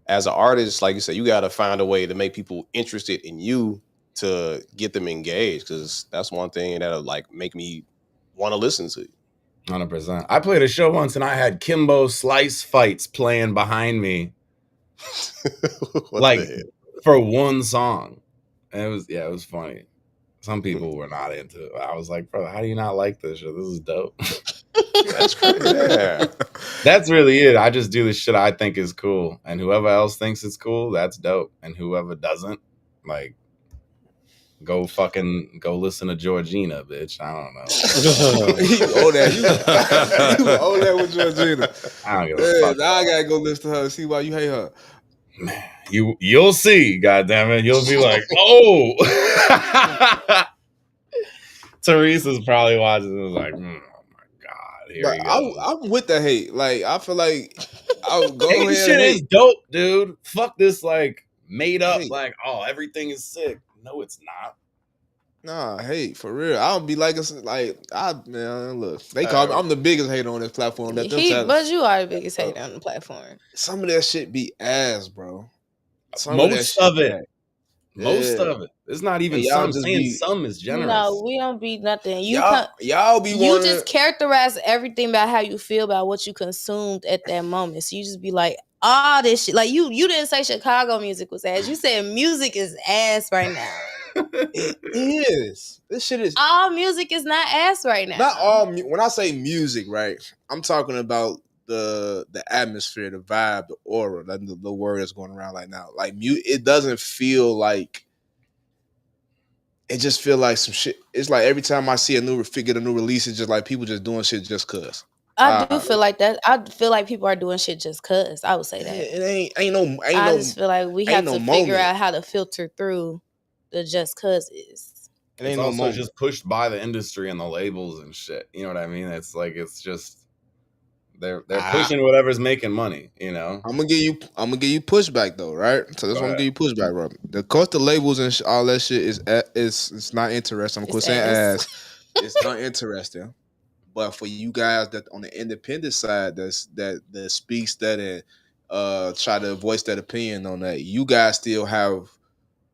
as an artist, like you said, you got to find a way to make people interested in you to get them engaged, because that's one thing that'll like make me want to listen to you. 100%. I played a show once and I had Kimbo Slice Fights playing behind me, like for one song. And it was funny. Some people were not into it. I was like, bro, how do you not like this shit? This is dope. That's crazy. Yeah. That's really it. I just do the shit I think is cool. And whoever else thinks it's cool, that's dope. And whoever doesn't, like, go listen to Georgina, bitch. I don't know. You owe that. You owe that with Georgina. I don't give a fuck. Now I gotta go listen to her and see why you hate her. Man, you'll see, goddammit. You'll be like, oh. Teresa's probably watching this like, oh my God, here we go. I'm with the hate. Like, I feel like I'll go ahead. This shit is dope, dude. Fuck this, like, made up, like, oh, everything is sick. No, it's not. Nah, hate for real. I'll be like, man, look, they call me. I'm the biggest hater on this platform. But you are the biggest hater on the platform. Some of that shit be ass, bro. Most of it. It's not even some. Saying some is generous. No, we don't be nothing. Y'all be. You just characterize everything about how you feel about what you consumed at that moment. So you just be like, all this shit. Like you didn't say Chicago music was ass. You said music is ass right now. It is. This shit is. All music is not ass right now. Not all. When I say music, right, I'm talking about the atmosphere, the vibe, the aura, the word that's going around right now. Like, it doesn't feel like. It just feel like some shit. It's like every time I see a new release, it's just like people just doing shit just cause. I do feel like that. I feel like people are doing shit just cause. I would say that. It I just feel like we have to figure out how to filter through the just cause is. It's also just pushed by the industry and the labels and shit. You know what I mean? It's like, it's just they're pushing whatever's making money, you know. I'm gonna give you pushback though, right? So that's what I'm gonna give you pushback, bro. The cost of labels and all that shit is it's not interesting. I'm saying ass. It's not interesting. But for you guys that on the independent side, that speaks that and try to voice that opinion on that, you guys still have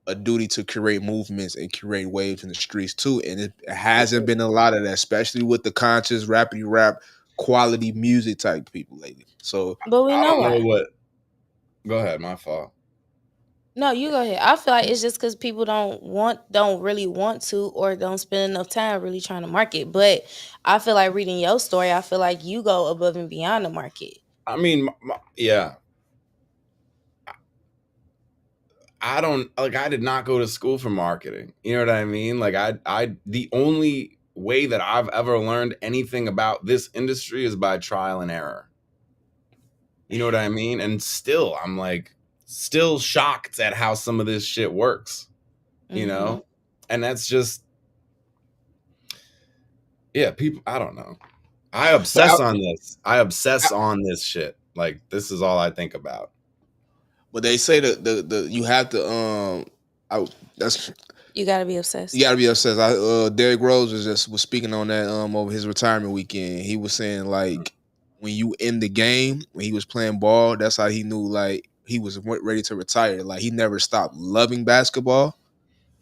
a duty to create movements and create waves in the streets too. And it hasn't been a lot of that, especially with the conscious rappity rap quality music type people lately. So, but we know what. Go ahead, my fault. No, you go ahead. I feel like it's just because people don't really want to, or don't spend enough time really trying to market. But I feel like reading your story, I feel like you go above and beyond the market. I mean, yeah. I did not go to school for marketing. You know what I mean? Like, the only way that I've ever learned anything about this industry is by trial and error. You know what I mean? And still, I'm like, still shocked at how some of this shit works, you know? And that's just, yeah, people, I don't know. I obsess on this. I obsess on this shit. Like, this is all I think about. But they say the you have to you gotta be obsessed. You gotta be obsessed. Derrick Rose was speaking on that over his retirement weekend. He was saying, like, when you in the game, when he was playing ball, that's how he knew, like, he was ready to retire. Like, he never stopped loving basketball.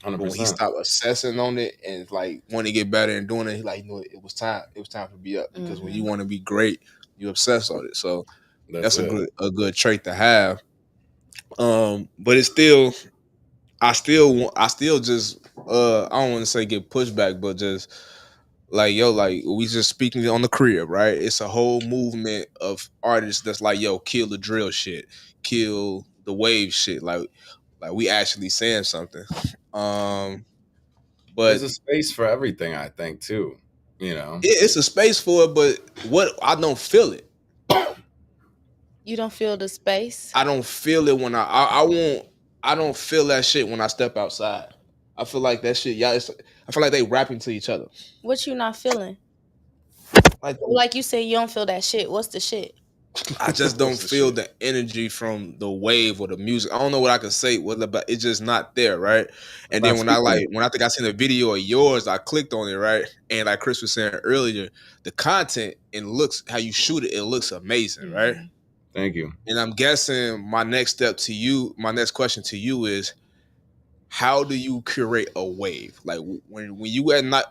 100%. But when he stopped obsessing on it and, like, wanted to get better and doing it, he, like, knew it was time. It was time to be up, because when you want to be great, you obsess on it. So that's a good trait to have. But it's still, I still just I don't want to say get pushback, but just like, yo, like, we just speaking on the crib, right? It's a whole movement of artists that's like, yo, kill the drill shit, kill the wave shit, like we actually saying something. But there's a space for everything, I think, too. You know, it's a space for it, but what I don't feel it. You don't feel the space? I don't feel it when I don't feel that shit when I step outside. I feel like that shit, I feel like they rapping to each other. What you not feeling? Like you say, you don't feel that shit. What's the shit? I just don't feel the energy from the wave or the music. I don't know what I can say, but it's just not there, right? And then when I think I seen a video of yours, I clicked on it, right? And like Chris was saying earlier, the content and looks, how you shoot it, it looks amazing, right? Thank you. And I'm guessing my next question to you is, how do you curate a wave? Like when you at night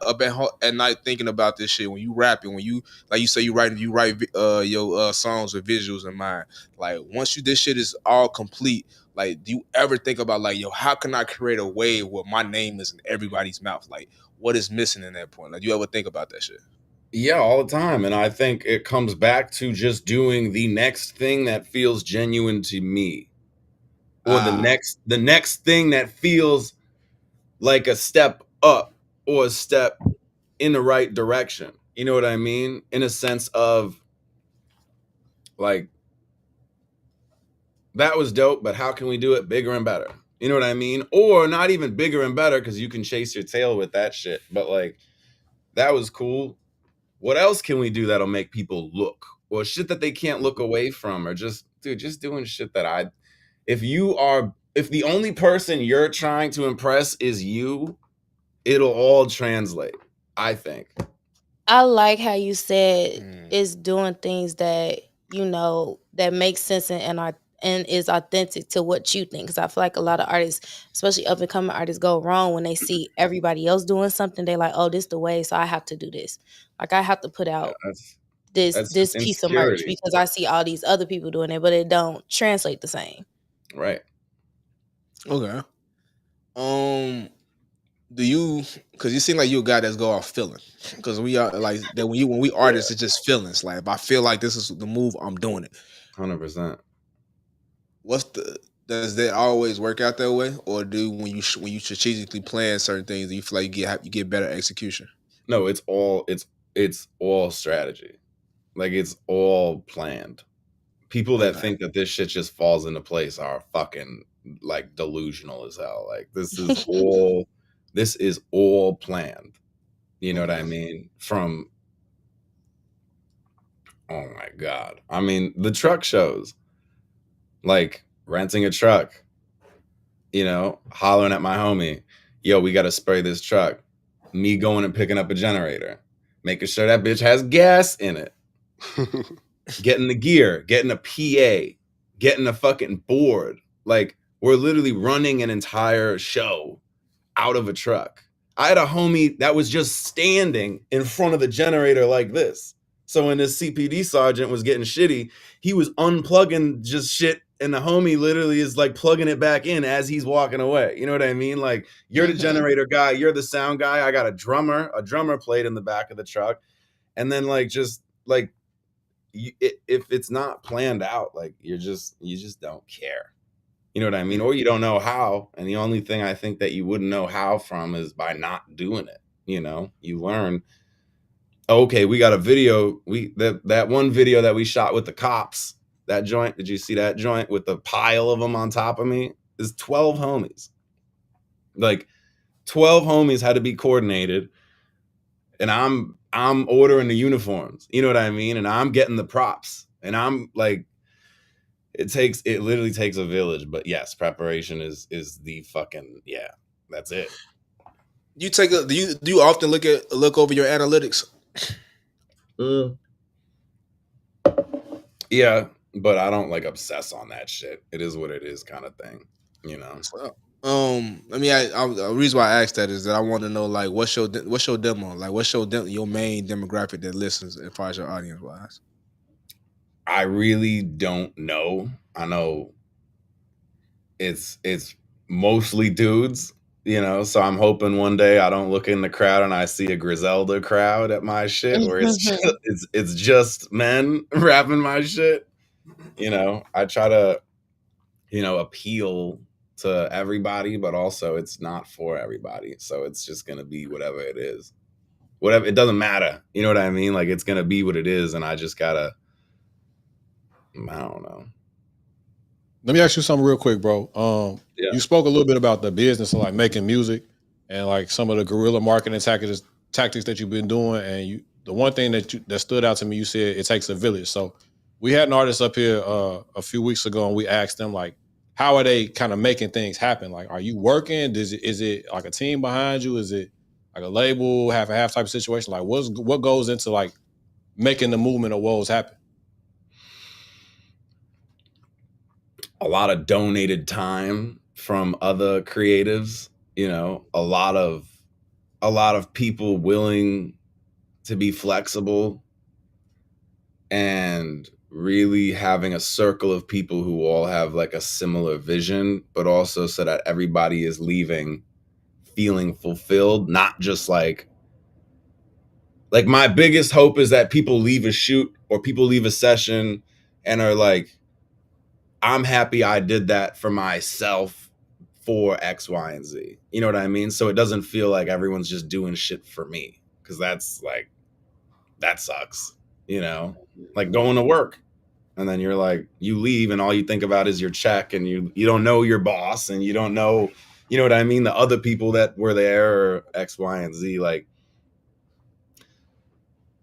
at night thinking about this shit, when you rapping, when you like you say you write your songs with visuals in mind. Like once this shit is all complete, like do you ever think about like, yo, how can I create a wave where my name is in everybody's mouth? Like what is missing in that point? Like do you ever think about that shit? Yeah, all the time. And I think it comes back to just doing the next thing that feels genuine to me. Or the next thing that feels like a step up or a step in the right direction. You know what I mean? In a sense of like, that was dope, but how can we do it bigger and better? You know what I mean? Or not even bigger and better, because you can chase your tail with that shit. But like, that was cool. What else can we do that'll make people look? Or shit that they can't look away from, or just doing shit that if the only person you're trying to impress is you, it'll all translate, I think. I like how you said it's doing things that, you know, that make sense and is authentic to what you think. Because I feel like a lot of artists, especially up and coming artists, go wrong when they see everybody else doing something. They like, oh, this the way, so I have to do this. Like I have to put out That's this piece of merch insecurity. because I see all these other people doing it, but it don't translate the same. Right. Okay. Do you? Because you seem like you a guy that's go off feeling. Because we are like that when we artists, it's just feelings. Like if I feel like this is the move, I'm doing it. 100%. Does that always work out that way, or when you strategically plan certain things, do you feel like you get better execution? No, it's all strategy. Like it's all planned. People that think that this shit just falls into place are fucking like delusional as hell. Like this is all planned. You know what I mean? From, oh my God. I mean, the truck shows, like renting a truck, you know, hollering at my homie, yo, we got to spray this truck. Me going and picking up a generator, making sure that bitch has gas in it. Getting the gear, getting a PA, getting a fucking board. Like we're literally running an entire show out of a truck. I had a homie that was just standing in front of the generator like this. So when this CPD sergeant was getting shitty, he was unplugging just shit, and the homie literally is like plugging it back in as he's walking away. You know what I mean? Like you're the generator guy, you're the sound guy. I got a drummer played in the back of the truck. And then like just like if it's not planned out, like you just don't care. You know what I mean? Or you don't know how. And the only thing I think that you wouldn't know how from is by not doing it. You know, you learn, okay, we got a video. That one video that we shot with the cops, that joint, did you see that joint with the pile of them on top of me? Is 12 homies. Like 12 homies had to be coordinated. And I'm ordering the uniforms. You know what I mean? And I'm getting the props. And I'm like, it literally takes a village. But yes, preparation is the fucking, yeah, that's it. Do you often look over your analytics? Yeah, but I don't like obsess on that shit. It is what it is, kind of thing, you know. The reason why I asked that is that I want to know, like, what's your demo? Like, what's your main demographic that listens as far as your audience wise? I really don't know. I know it's mostly dudes, you know, so I'm hoping one day I don't look in the crowd and I see a Griselda crowd at my shit where it's just men rapping my shit. You know, I try to, you know, appeal to everybody, but also it's not for everybody. So it's just going to be whatever it is. Whatever, it doesn't matter. You know what I mean? Like it's going to be what it is, and I just gotta, I don't know. Let me ask you something real quick, bro. You spoke a little bit about the business of like making music and like some of the guerrilla marketing tactics that you've been doing. And the one thing that stood out to me, you said it takes a village. So we had an artist up here a few weeks ago, and we asked them like, how are they kind of making things happen? Like, are you working? Is it like a team behind you? Is it like a label, half and half type of situation? Like, what goes into like making the movement of woes happen? a lot of donated time from other creatives, you know, a lot of people willing to be flexible, and really having a circle of people who all have like a similar vision, but also so that everybody is leaving feeling fulfilled, not just like my biggest hope is that people leave a shoot or people leave a session and are like, I'm happy I did that for myself for X, Y, and Z. You know what I mean? So it doesn't feel like everyone's just doing shit for me, because that's like, that sucks, you know, like going to work and then you're like, you leave and all you think about is your check, and you don't know your boss, and you don't know, you know what I mean, the other people that were there or X, Y, and Z. Like,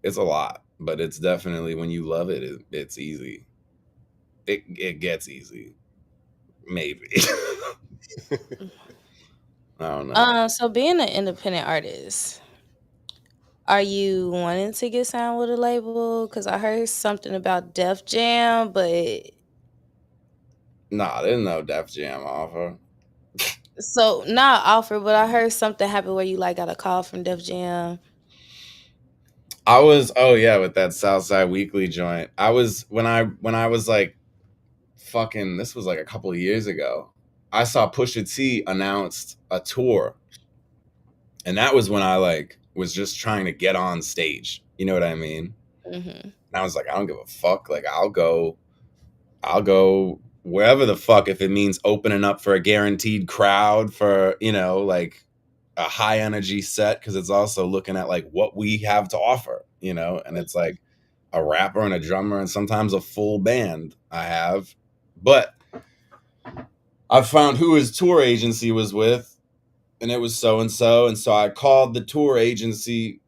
it's a lot, but it's definitely, when you love it, it's easy. It gets easy, maybe. I don't know. So being an independent artist, are you wanting to get signed with a label? Because I heard something about Def Jam, but Nah, there's no Def Jam offer. so not offer, but I heard something happened where you like got a call from Def Jam. I was, oh yeah, with that Southside Weekly joint. I was, when I was like, fucking, this was like a couple of years ago, I saw Pusha T announced a tour, and that was when I like was just trying to get on stage. You know what I mean? Mm-hmm. And I was like, I don't give a fuck. Like, I'll go wherever the fuck, if it means opening up for a guaranteed crowd for, you know, like a high energy set, because it's also looking at like what we have to offer, you know, and it's like a rapper and a drummer and sometimes a full band I have. But I found who his tour agency was with, and it was so and so. And so I called the tour agency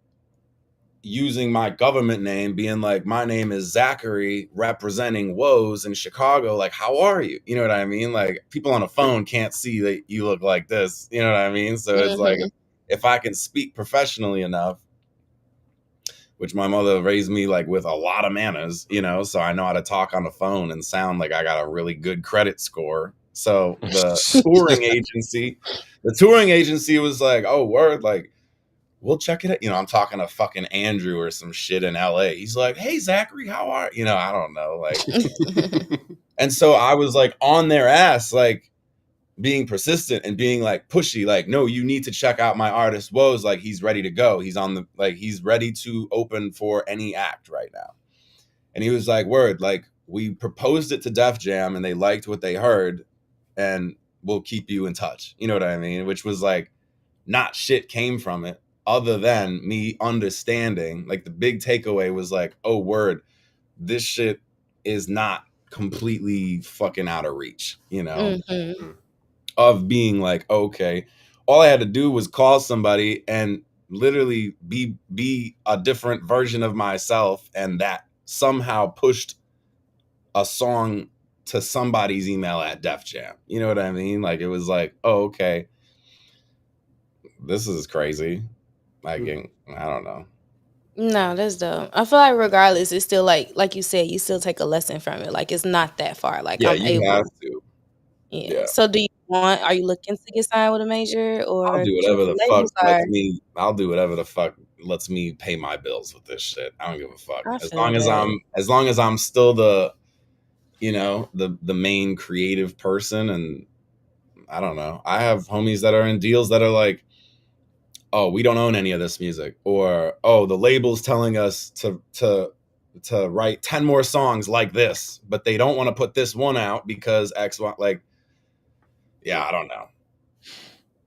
using my government name, being like, my name is Zachary, representing Woes in Chicago. Like, how are you? You know what I mean? Like, people on a phone can't see that you look like this. You know what I mean? So it's like, if I can speak professionally enough, which my mother raised me like with a lot of manners, you know, so I know how to talk on the phone and sound like I got a really good credit score. So the touring agency was like, oh, word, like, we'll check it out. You know, I'm talking to fucking Andrew or some shit in LA. He's like, hey, Zachary, how are you? You know, I don't know. Like, and so I was like on their ass, like being persistent and being like pushy, like, no, you need to check out my artist Woes. Like, he's ready to go. He's on the, like, he's ready to open for any act right now. And he was like, word, like, we proposed it to Def Jam and they liked what they heard, and we'll keep you in touch. You know what I mean? Which was like, not shit came from it other than me understanding. Like, the big takeaway was like, oh, word, this shit is not completely fucking out of reach, you know? Mm-hmm. Of being like, okay, all I had to do was call somebody and literally be a different version of myself, and that somehow pushed a song to somebody's email at Def Jam. You know what I mean? Like, it was like, oh, okay, this is crazy. I don't know. No, that's dope. I feel like regardless, it's still like you said, you still take a lesson from it. Like, it's not that far. Like, Yeah, I'm you able. have to. Yeah. So are you looking to get signed with a major, or I'll do just whatever the fuck labels are? I'll do whatever the fuck lets me pay my bills with this shit. I don't give a fuck. I As feel long as I'm still the, you know, the main creative person. And I don't know. I have homies that are in deals that are like, oh, we don't own any of this music, or oh, the label's telling us to write 10 more songs like this, but they don't want to put this one out because X, Y, like, yeah, I don't know.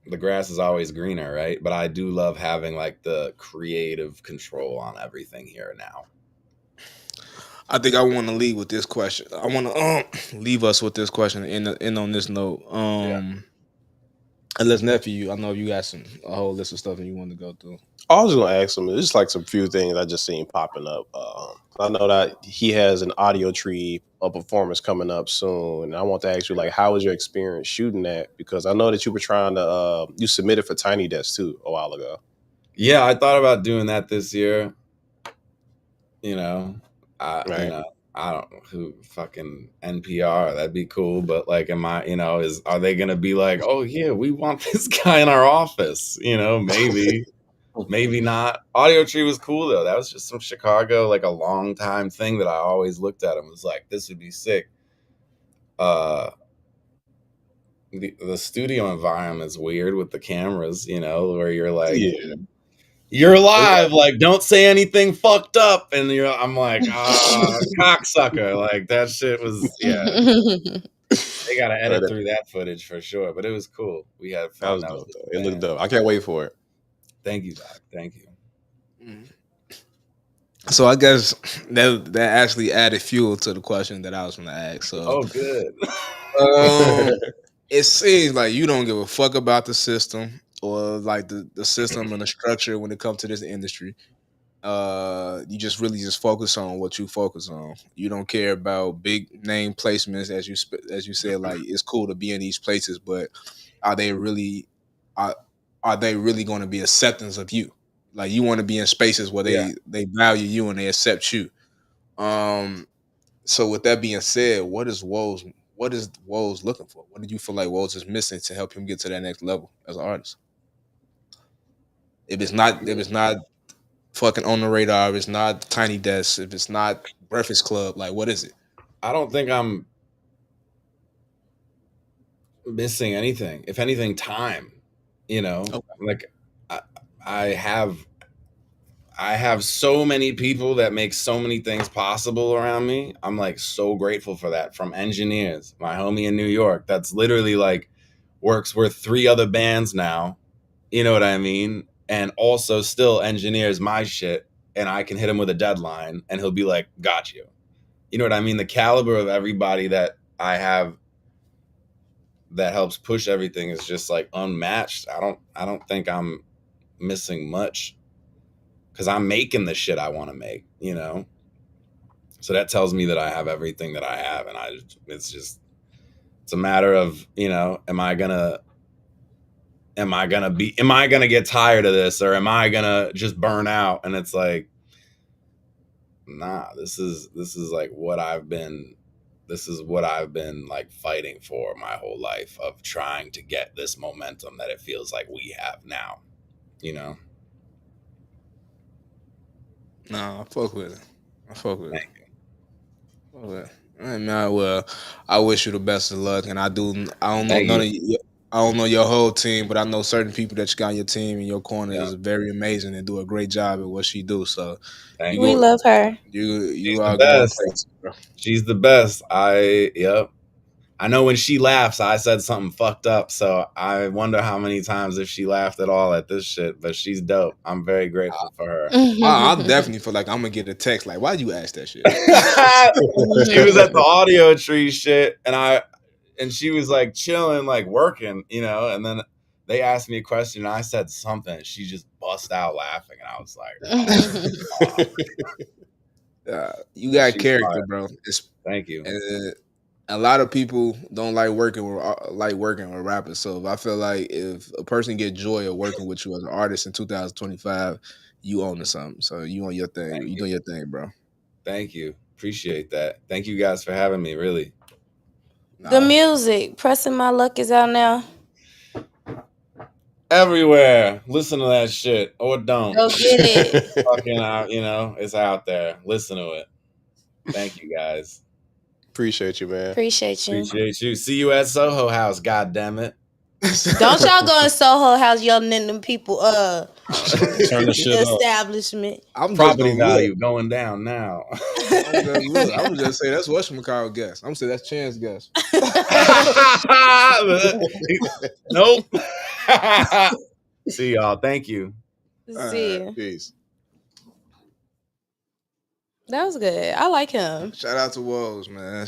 The grass is always greener, right? But I do love having like the creative control on everything here now. I think I want to leave with this question. I want to leave us with this question and end on this note. Unless nephew, I know you got a whole list of stuff and you want to go through. I was gonna ask him. It's just like some few things I just seen popping up. I know that he has an audio tree, a performance coming up soon, and I want to ask you, like, how was your experience shooting that? Because I know that you were trying to, you submitted for Tiny Desk too a while ago. Yeah, I thought about doing that this year. You know, Right. you know, I don't know who fucking NPR. That'd be cool. But like, are they gonna be like, oh yeah, we want this guy in our office? Maybe, maybe not. Audio Tree was cool though. That was just some Chicago, like a long time thing that I always looked at and was like, this would be sick. The studio environment is weird with the cameras, where you're like, you're live, like don't say anything fucked up, and I'm like, cocksucker, like that shit was, they gotta edit through that footage for sure, but it was cool. We had fun. That was dope though. It looked dope. I can't wait for it. Thank you, Doc. Thank you. So I guess that actually added fuel to the question that I was going to ask. So, good. It seems like you don't give a fuck about the system or like the system and the structure when it comes to this industry. You just really just focus on what you focus on. You don't care about big name placements, as you said. Like it's cool to be in these places, but are they really are they really going to be acceptance of you? Like you want to be in spaces where they value you and they accept you. So with that being said, what is Woes looking for? What do you feel like Woes is missing to help him get to that next level as an artist? If it's not fucking On the Radar, if it's not Tiny Desk, if it's not Breakfast Club, like what is it? I don't think I'm missing anything. If anything, time. Like I have so many people that make so many things possible around me. I'm like so grateful for that. From engineers, my homie in New York, that's literally like works with 3 other bands now. You know what I mean? And also still engineers my shit, and I can hit him with a deadline and he'll be like, got you. You know what I mean? The caliber of everybody that I have that helps push everything is just like unmatched. I don't think I'm missing much because I'm making the shit I want to make, So that tells me that I have everything that I have, and it's a matter of, am I gonna get tired of this, or am I gonna just burn out? And it's like, nah, this is like this is what I've been like fighting for my whole life, of trying to get this momentum that it feels like we have now, No, I fuck with it. Thank you. Okay. All right, man. Well, I wish you the best of luck, and I don't know I don't know your whole team, but I know certain people that you got on your team in your corner is very amazing and do a great job at what she do. So we love her. You are going places, bro. She's the best. I know when she laughs, I said something fucked up, so I wonder how many times if she laughed at all at this shit. But she's dope. I'm very grateful for her. I definitely feel like I'm gonna get a text like, "Why'd you ask that shit?" She was at the Audio Tree shit, and she was like chilling, like working, and then they asked me a question, and I said something, and she just bust out laughing, and I was like, oh. You got character, bro. Thank you. A lot of people don't like working with rappers. So I feel like if a person get joy of working with you as an artist in 2025, you own to something. So you on your thing. You doing your thing, bro. Thank you. Appreciate that. Thank you guys for having me. Really. The music, Pressing My Luck, is out now. Everywhere. Listen to that shit or don't. Go get it. Fucking out, it's out there. Listen to it. Thank you guys. Appreciate you, man. Appreciate you. See you at Soho House, god damn it. Don't y'all go in Soho House yelling at them people turn the shit establishment. I'm property value going down now. I'm just say that's whatchamacallit guess. I'm saying that's Chan's guess. Nope. See y'all. Thank you. See you. Peace. That was good. I like him. Shout out to Woes, man.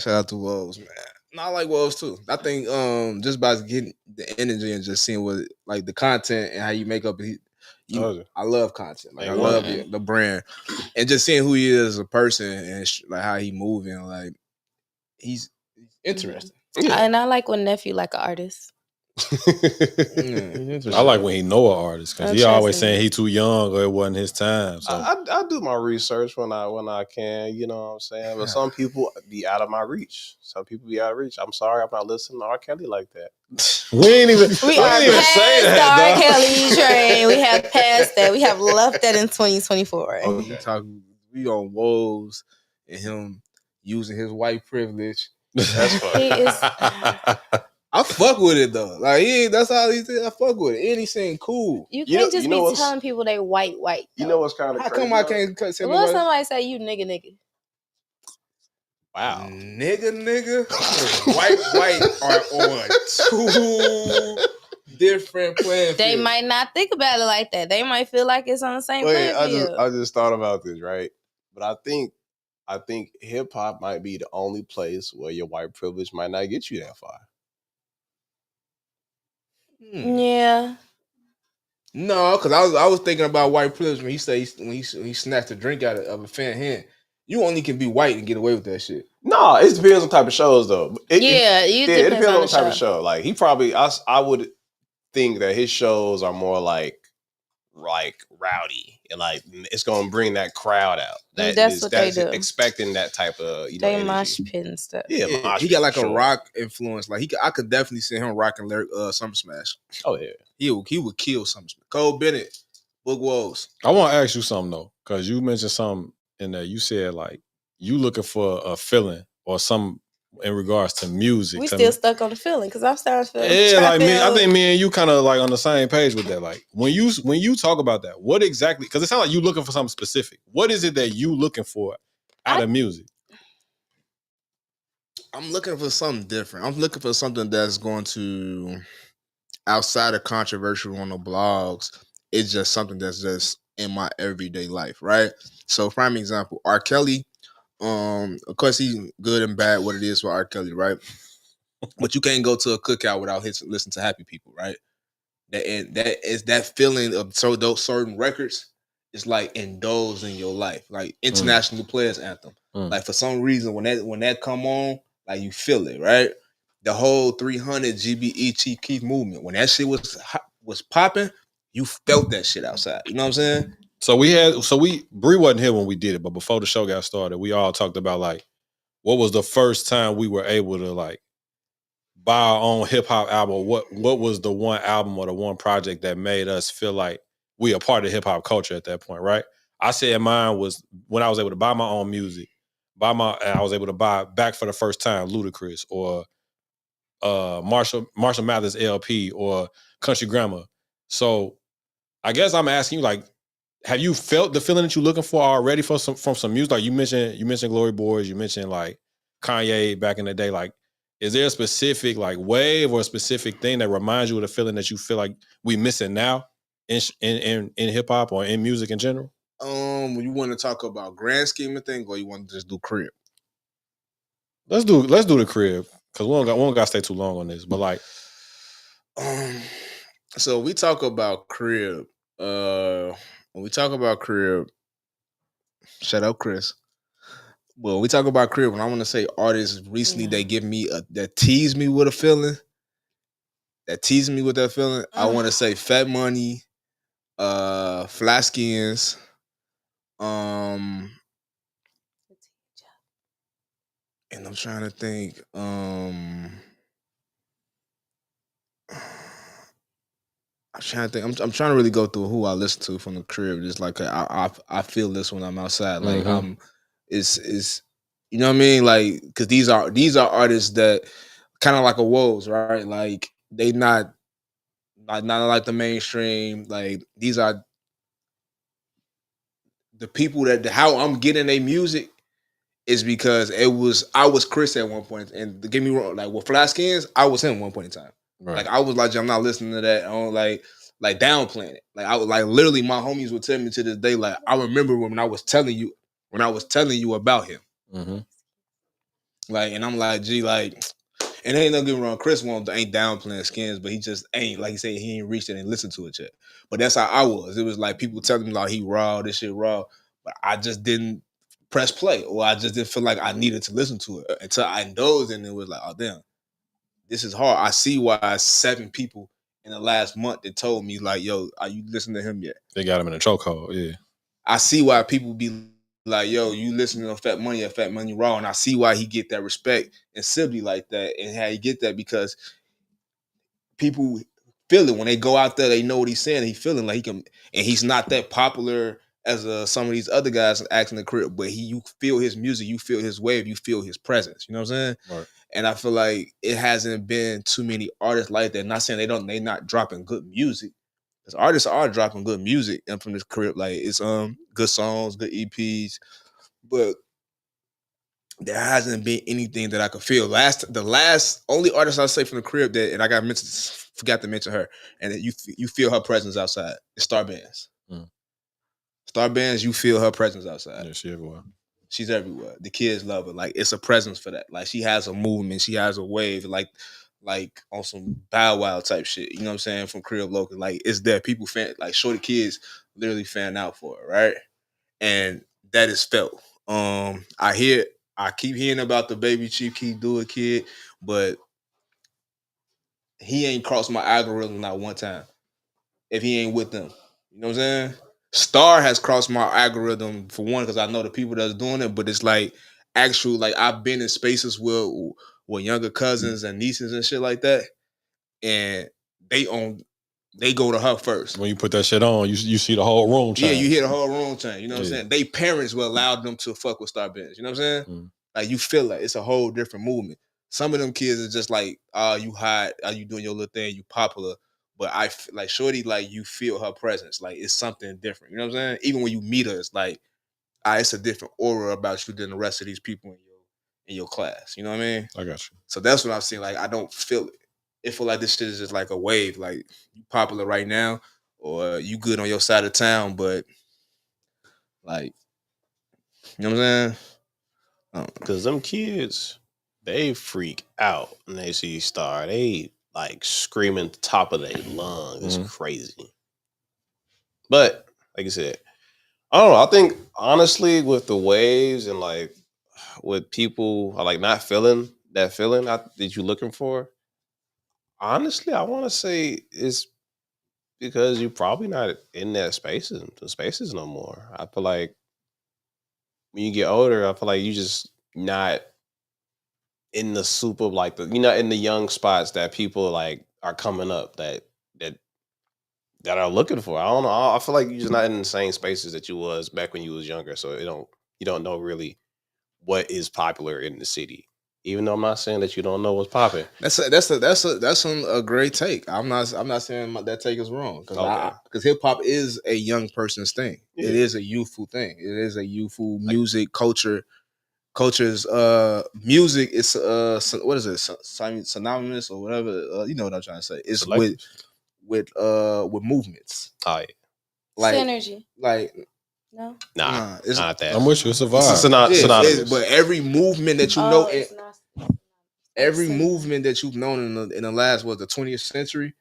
No, I like Woes too. I think just by getting the energy and just seeing what like the content and how you make up. I love content. Like I love the brand, and just seeing who he is as a person and like how he moving. Like he's interesting. And I like when nephew like an artist. I like when he know an artist because he always saying he too young or it wasn't his time. So I do my research when I can, you know what I'm saying? But some people be out of my reach. Some people be out of reach. I'm sorry, I'm not listening to R. Kelly like that. we ain't even We are say past that, the R. Kelly train. We have passed that. We have left that in 2024. Oh, you talking? We on woes and him using his white privilege. That's funny. He is. I fuck with it though. Like that's how he said. I fuck with it, and he saying cool. You can't just you know be telling people they white. You know what's kind of How crazy? come I can't say What if somebody say you nigga? Wow. Nigga, white are on two different playing They fields. might not think about it like that. They might feel like it's on the same playing field. I just thought about this, right? But I think hip hop might be the only place where your white privilege might not get you that far. Yeah. No, because I was thinking about white privilege when he said when he snatched a drink out of a fan hand. You only can be white and get away with that shit. No, it depends on type of shows though. It depends on the type of show. Like he probably, I would think that his shows are more like rowdy and like it's gonna bring that crowd out. That's what they do. Expecting that type of they mosh pit and stuff. Yeah, he got like a rock influence. Like I could definitely see him rocking Summer Smash. Oh yeah, he would kill Summer Smash. Cole Bennett, Book Woes. I want to ask you something though, because you mentioned something in there. You said like you looking for a feeling or some in regards to music. We still stuck on the feeling because I'm starting to feel. Yeah, like me. I think me and you kind of like on the same page with that. Like when you talk about that, what exactly? Because it sounds like you looking for something specific. What is it that you looking for out of music? I'm looking for something different. I'm looking for something that's going to, outside of controversial on the blogs, it's just something that's just in my everyday life, right? So, prime example, R. Kelly. Of course, he's good and bad. What it is for R. Kelly, right? But you can't go to a cookout without listening to Happy People, right? That feeling of those certain records is like indulged in your life, like international players anthem. Like for some reason, when that come on, like you feel it, right? The whole 300 GBE Keith movement, when that shit was popping, you felt that shit outside. You know what I'm saying? So Bree wasn't here when we did it, but before the show got started, we all talked about like what was the first time we were able to like buy our own hip hop album. What was the one album or the one project that made us feel like we a part of hip hop culture at that point, right? I said mine was when I was able to buy my own music, and I was able to buy back for the first time Ludacris or Marshall Mathers LP or Country Grammar. So I guess I'm asking you, like, have you felt the feeling that you're looking for already from some music? Like you mentioned Glory Boys, you mentioned like Kanye back in the day. Like, is there a specific like wave or a specific thing that reminds you of the feeling that you feel like we missing now in hip hop or in music in general? You want to talk about grand scheme of thing, or you want to just do crib? Let's do the crib because we don't got to stay too long on this. But like, so we talk about crib. When we talk about crib, shout out Chris. Well, we talk about crib. When I want to say artists recently, they give me that tease me with a feeling. That tease me with that feeling. I want to say Fat Money, Flaskins, and I'm trying to think. I'm trying to think. I'm trying to really go through who I listen to from the crib. Just like I feel this when I'm outside. Like it's you know what I mean. Like because these are artists that kind of like a woes, right? Like they not like the mainstream. Like these are the people that how I'm getting their music is because I was Chris at one point, and to get me wrong, like with Flaskins, I was him at one point in time. Right. Like I was like, I'm not listening to that. I don't like downplaying it. Like I was like literally my homies would tell me to this day, like I remember when I was telling you about him. Mm-hmm. Like, and I'm like, gee, like, and ain't no getting wrong. Chris ain't downplaying Skins, but he just ain't, like he said, he ain't reached it and listened to it yet. But that's how I was. It was like people telling me like he raw, this shit raw, but I just didn't press play, or I just didn't feel like I needed to listen to it until I indulged, and it was like, oh damn, this is hard. I see why 7 people in the last month that told me like, yo, are you listening to him yet? They got him in a chokehold. Yeah. I see why people be like, yo, you listening to Fat Money Raw, and I see why he get that respect and Sibley like that, and how he get that because people feel it when they go out there. They know what he's saying. He feeling like he can, and he's not that popular as some of these other guys acting the crib, but you feel his music, you feel his wave, you feel his presence. You know what I'm saying? Right. And I feel like it hasn't been too many artists like that. Not saying they not dropping good music, because artists are dropping good music and from this crib. Like it's good songs, good EPs, but there hasn't been anything that I could feel. The last only artist I'll say from the crib that, and I forgot to mention her, and that you feel her presence outside. It's Star Bands. Star Bands, you feel her presence outside. Yeah, she everywhere. She's everywhere. The kids love her. Like it's a presence for that. Like she has a movement. She has a wave. Like on some Bow Wow type shit. You know what I'm saying? From crib local. Like it's there. People like shorty kids literally fan out for it, right? And that is felt. I keep hearing about the Baby Chief Keef Do It kid, but he ain't crossed my algorithm not one time. If he ain't with them. You know what I'm saying? Star has crossed my algorithm for one, because I know the people that's doing it, but it's like actual, like I've been in spaces with younger cousins and nieces and shit like that, and they go to her first. When you put that shit on, you see the whole room change. Yeah, you hear the whole room change. You know what I'm saying? They parents will allow them to fuck with Star Benz. You know what I'm saying? Like you feel like it's a whole different movement. Some of them kids are just like, oh, you hot, are you doing your little thing, you popular. But I like shorty, like you feel her presence. Like it's something different. You know what I'm saying? Even when you meet her, it's like, it's a different aura about you than the rest of these people in your class. You know what I mean? I got you. So that's what I'm saying. Like I don't feel it. It feel like this shit is just like a wave. Like you popular right now, or you good on your side of town, but like, you know what I'm saying? Because them kids, they freak out when they see Star. They like screaming at the top of their lungs. It's crazy. But like I said, I don't know. I think honestly, with the waves and like with people are like not feeling that feeling that you're looking for, honestly, I want to say it's because you're probably not in the spaces no more. I feel like when you get older, I feel like you just not in the super like you're not in the young spots that people like are coming up that are looking for. I don't know. I feel like you're just not in the same spaces that you was back when you was younger. So you don't know really what is popular in the city. Even though I'm not saying that you don't know what's popping. That's a great take. I'm not saying that take is wrong, because hip hop is a young person's thing. Yeah. It is a youthful thing. It is a youthful music culture. Culture's music is what is it? Synonymous or whatever. You know what I'm trying to say. It's with movements. Oh yeah. Like synergy. Like no, nah, it's not that. I'm with you. It's a vibe. It's synonymous. But every movement that you know, every movement that you've known in the last the 20th century,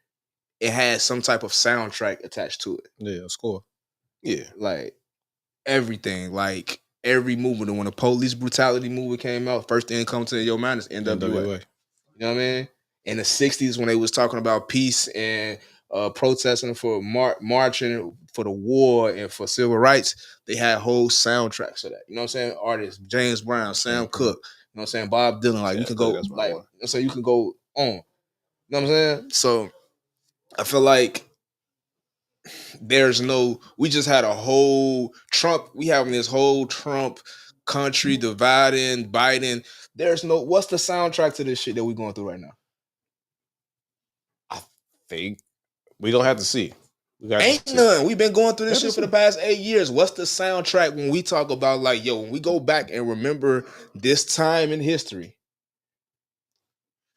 it has some type of soundtrack attached to it. Yeah, score. Yeah, like everything, like every movement. And when the police brutality movie came out, first thing that comes to your mind is NWA. You know what I mean? In the 60s, when they was talking about peace and protesting for marching for the war and for civil rights, they had whole soundtracks of that. You know what I'm saying? Artists, James Brown, Sam Cooke, you know what I'm saying? Bob Dylan, like you can go so you can go on. You know what I'm saying? So I feel like we just had a whole Trump, we having this whole Trump country dividing, Biden. What's the soundtrack to this shit that we're going through right now? I think we don't have to see. Ain't none. We've been going through this shit for the past 8 years. What's the soundtrack when we talk about like, when we go back and remember this time in history?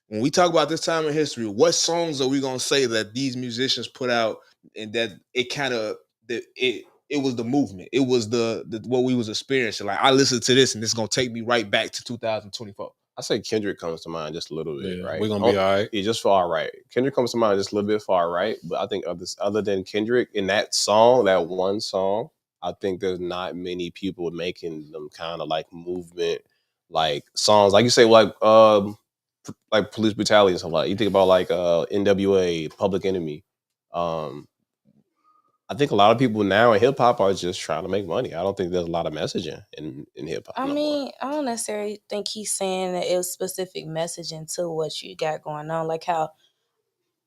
When we talk about this time in history, what songs are we gonna say that these musicians put out and that it kind of it was the movement. It was the what we was experiencing. Like I listened to this and it's gonna take me right back to 2024. I say Kendrick comes to mind just a little bit, right? We're gonna be all right. Yeah, just far right. Kendrick comes to mind just a little bit far right, but I think other than Kendrick in that song, that one song, I think there's not many people making them kind of like movement, like songs, like you say, like like police brutality and stuff like. You think about like NWA, Public Enemy. I think a lot of people now in hip hop are just trying to make money. I don't think there's a lot of messaging in hip hop. I no mean, more. I don't necessarily think he's saying that it was specific messaging to what you got going on. Like how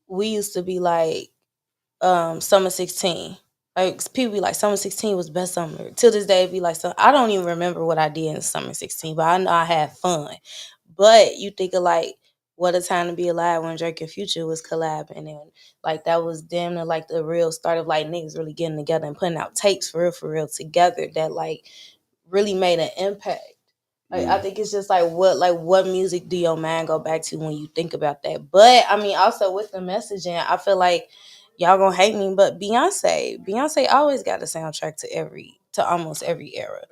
we used to be like Summer 16. Like people be like Summer 16 was best summer. Till this day, it be like I don't even remember what I did in Summer 16, but I know I had fun. But you think of like What a Time to Be Alive when Drake and Future was collabing, and like that was damn near like the real start of like niggas really getting together and putting out tapes for real together that like really made an impact. Like I think it's just like what music do your mind go back to when you think about that? But I mean, also with the messaging, I feel like y'all gonna hate me, but Beyonce always got a soundtrack to almost every era.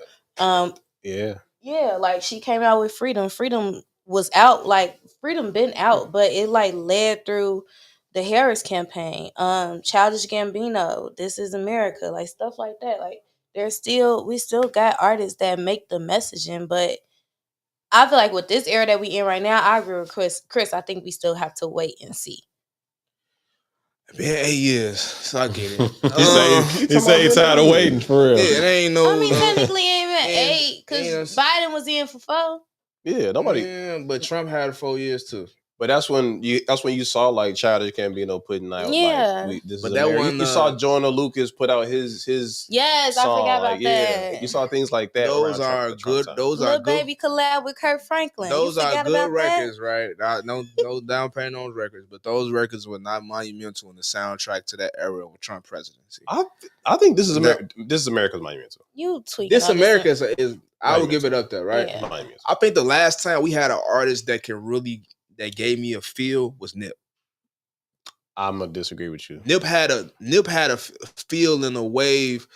Yeah, like she came out with Freedom. Freedom was out, like Freedom been out, but it like led through the Harris campaign. Childish Gambino, This Is America, like stuff like that. Like we still got artists that make the messaging, but I feel like with this era that we in right now, I agree with Chris, I think we still have to wait and see. Been 8 years, so I get it. He say he's tired of waiting for real. Yeah, it ain't no. I mean, technically, it ain't even 8 because Biden was in for 4. Yeah, nobody. Yeah, but Trump had 4 years too. But that's when you saw like Childish Gambino putting out like this but is that America. one You saw Joyner Lucas put out his yes, song. I forgot about like, that. Yeah, you saw things like that. Those are good. Those Lil are good. Baby collab with Kirk Franklin. Those are good records, that? right? No down payment on those records, but those records were not monumental in the soundtrack to that era with Trump presidency. I think this is America. This is America's monumental. You tweet. This America is. I would give it up there, right? Yeah. I think the last time we had an artist that gave me a feel was Nip. I'm gonna disagree with you. Nip had a feel in a wave,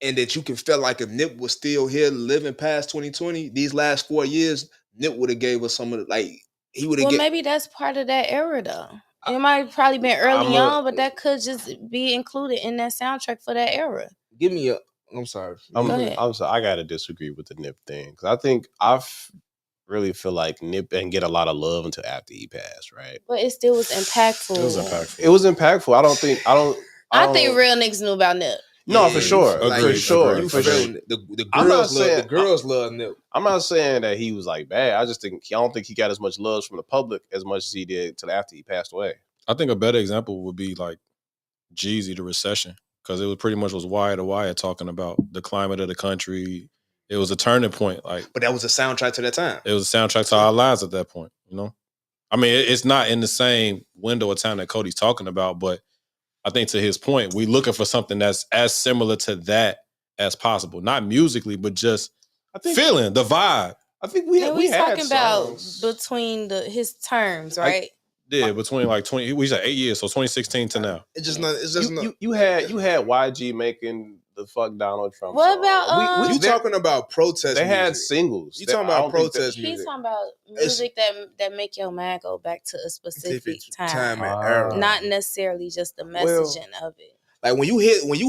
and that you can feel like if Nip was still here living past 2020, these last 4 years, Nip would have gave us some of the he would have. Well, maybe that's part of that era though. It might have probably been early on, but that could just be included in that soundtrack for that era. Give me I'm sorry. I'm sorry. I gotta disagree with the Nip thing because I think really feel like Nip didn't get a lot of love until after he passed, right? But it still was impactful. It was impactful. I think real niggas knew about Nip. No, for sure. For sure. The girls love Nip. I'm not saying that he was like bad. I don't think he got as much love from the public as much as he did till after he passed away. I think a better example would be like Jeezy, The Recession, because it was pretty much was wire to wire talking about the climate of the country. It was a turning point, but that was a soundtrack to that time. It was a soundtrack to our lives at that point. You know, I mean, it's not in the same window of time that Cody's talking about, but I think to his point, we're looking for something that's as similar to that as possible. Not musically, but just feeling the vibe. I think we had talking songs. About between his terms, right? Between like 20, we said 8 years, so 2016 to now. It's just not. You had YG making the fuck Donald Trump. What song. about you talking about protest? They music. had singles. You talking about protest music? He's talking about music that make your mind go back to a specific time and era, not necessarily just the messaging of it. Like when you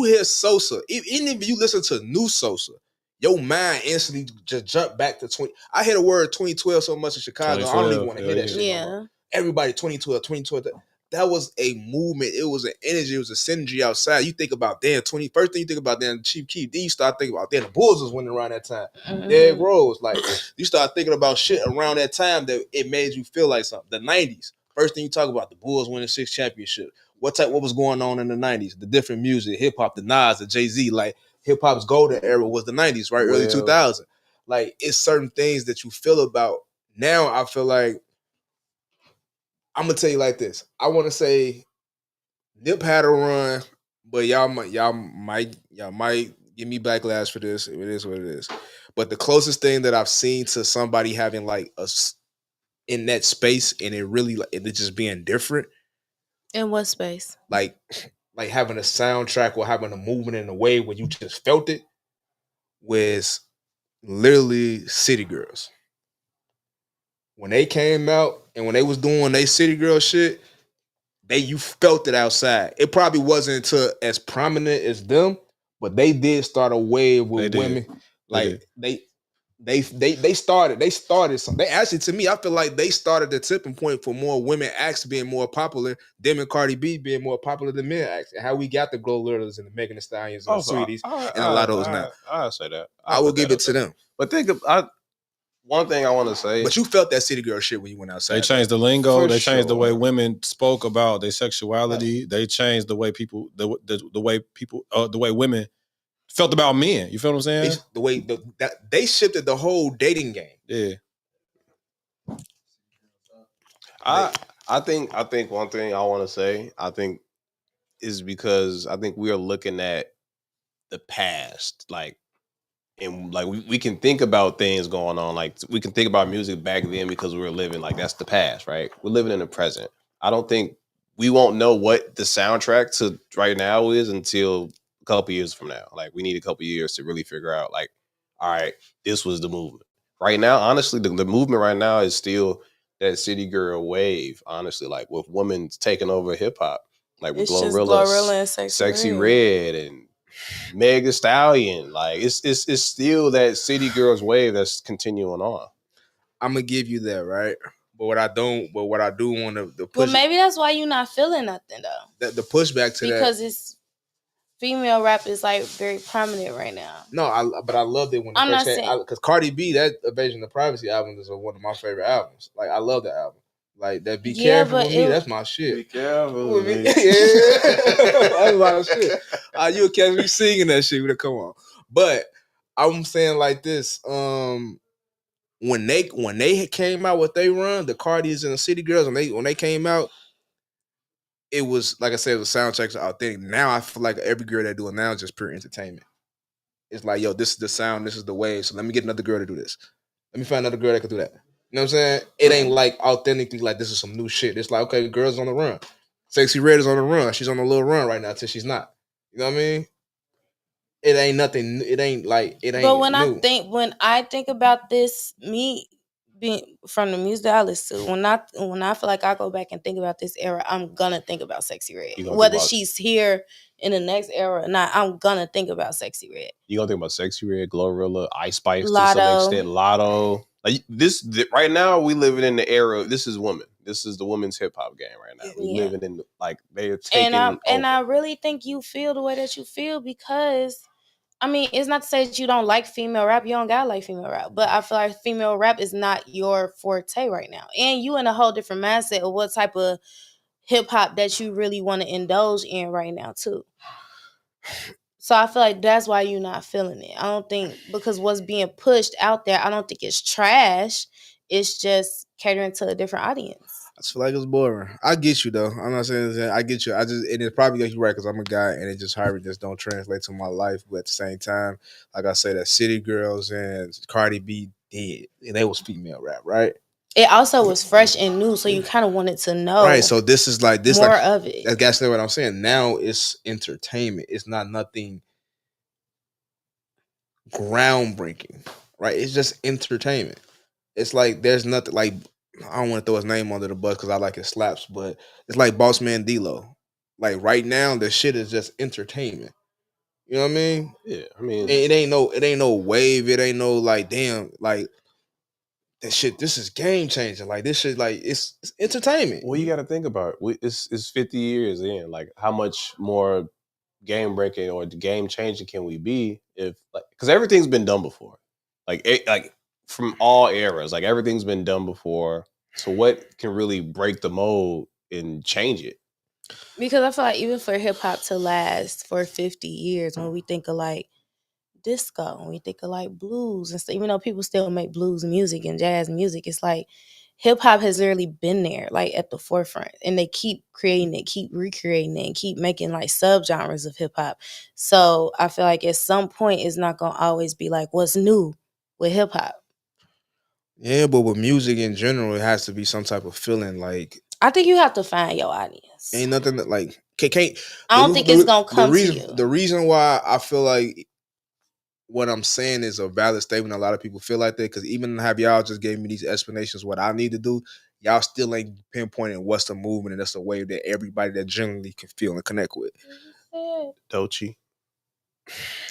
hear Sosa, even if you listen to new Sosa, your mind instantly just jump back to 20. I hear the word 2012 so much in Chicago, I don't even want to hear that shit. Yeah. Everybody 2012. That was a movement. It was an energy. It was a synergy outside. You think about first thing you think about Chief Keef. Then you start thinking about the Bulls was winning around that time. Derrick Rose. Like you start thinking about shit around that time that it made you feel like something. The 90s. First thing you talk about, the Bulls winning 6 championships. What was going on in the 90s? The different music, hip hop, the Nas, the Jay-Z. Like hip hop's golden era was the 90s, right? Early 2000s. Like it's certain things that you feel about. Now I feel like I'm gonna tell you like this. I want to say Nip had a run, but y'all might give me backlash for this. It is what it is. But the closest thing that I've seen to somebody having like us in that space and it really it just being different. In what space? Like having a soundtrack or having a movement in a way where you just felt it was literally City Girls. When they came out and when they was doing they City Girl shit, you felt it outside. It probably wasn't as prominent as them, but they did start a wave with women. Like They started some. They actually, to me, I feel like they started the tipping point for more women acts being more popular. Them and Cardi B being more popular than men acts. And how we got the Glorilla's and the Megan Thee Stallions and the Sweeties and a lot of those now. I say that. I will give it to them. But one thing I want to say. But you felt that city girl shit when you went outside. They changed the lingo. They changed the way sure. women spoke about their sexuality. They changed the way people, the way women felt about men. You feel what I'm saying? The way that they shifted the whole dating game. Yeah. I think one thing I want to say, I think, is because I think we are looking at the past, like, and like we can think about things going on, like we can think about music back then because we were living, like, that's the past, right? We're living in the present. I don't think we won't know what the soundtrack to right now is until a couple years from now. Like, we need a couple years to really figure out, like, all right, this was the movement. Right now, honestly, the movement right now is still that city girl wave, honestly, like with women taking over hip hop, like with Glorilla and Sexy Red and Meg Thee Stallion. Like, it's still that city girls wave that's continuing on. I'm gonna give you that, right? But what I do want to push. Well, maybe that's why you're not feeling nothing though. The pushback to because it's female rap is like very prominent right now. No, but I loved it when I'm not saying because Cardi B, that Invasion of Privacy album is one of my favorite albums. Like, I love that album. Like, that Be Careful with Me, that's my shit. Be careful with me. Yeah, that's my shit. You'll catch me singing that shit. Come on. But I'm saying like this. When they came out with they run, the Cardis and the City Girls, when they came out, it was, like I said, the soundtracks are authentic. Now I feel like every girl that do it now is just pure entertainment. It's like, yo, this is the sound, this is the wave. So let me get another girl to do this. Let me find another girl that can do that. You know what I'm saying? It ain't like authentically like this is some new shit. It's like, okay, girls on the run. Sexy Red is on the run. She's on a little run right now till she's not. You know what I mean? It ain't nothing. It ain't like it ain't. But when new. when I think about this, me being from the music that I listen to, when I feel like I go back and think about this era, I'm gonna think about Sexy Red. Whether she's here in the next era or not, I'm gonna think about Sexy Red. You gonna think about Sexy Red, Glorilla, Ice Spice, Lotto. To some extent, Lotto. Like this right now, we living in the era. This is women. This is the women's hip hop game right now. We living in, like, they're taking. And I really think you feel the way that you feel because, I mean, it's not to say that you don't like female rap. You don't gotta like female rap. But I feel like female rap is not your forte right now. And you in a whole different mindset of what type of hip hop that you really want to indulge in right now too. So I feel like that's why you're not feeling it. I don't think, because what's being pushed out there, I don't think it's trash. It's just catering to a different audience. I just feel like it's boring. I get you though. I'm not saying that. I get you. And it's probably like you're right because I'm a guy and it just hardly just don't translate to my life. But at the same time, like I say, that City Girls and Cardi B did, and they was female rap, right? It also was fresh and new, so you kind of wanted to know. Right. So this is like this more of it. That's what I'm saying. Now it's entertainment. It's not nothing groundbreaking, right? It's just entertainment. It's like there's nothing like, I don't want to throw his name under the bus because I like his slaps, but it's like Boss Man D-Lo. Like right now, the shit is just entertainment. You know what I mean? Yeah, I mean, it ain't no wave. It ain't no like, damn, like that shit. This is game changing. Like this shit, like it's entertainment. Well, you got to think about it. It's 50 years in. Like, how much more game breaking or game changing can we be if, like, because everything's been done before, like from all eras, like everything's been done before. So what can really break the mold and change it? Because I feel like even for hip hop to last for 50 years, when we think of like disco, when we think of like blues and stuff, even though people still make blues music and jazz music, it's like hip hop has literally been there, like at the forefront, and they keep creating it, keep recreating it, and keep making like subgenres of hip hop. So I feel like at some point it's not gonna always be like what's new with hip hop. Yeah, but with music in general, it has to be some type of feeling. Like, I think you have to find your audience. Ain't nothing that like can't. I don't think it's gonna come to you. The reason why I feel like what I'm saying is a valid statement. A lot of people feel like that because even have y'all just gave me these explanations what I need to do, y'all still ain't pinpointing what's the movement and that's the wave that everybody that generally can feel and connect with. Doechii.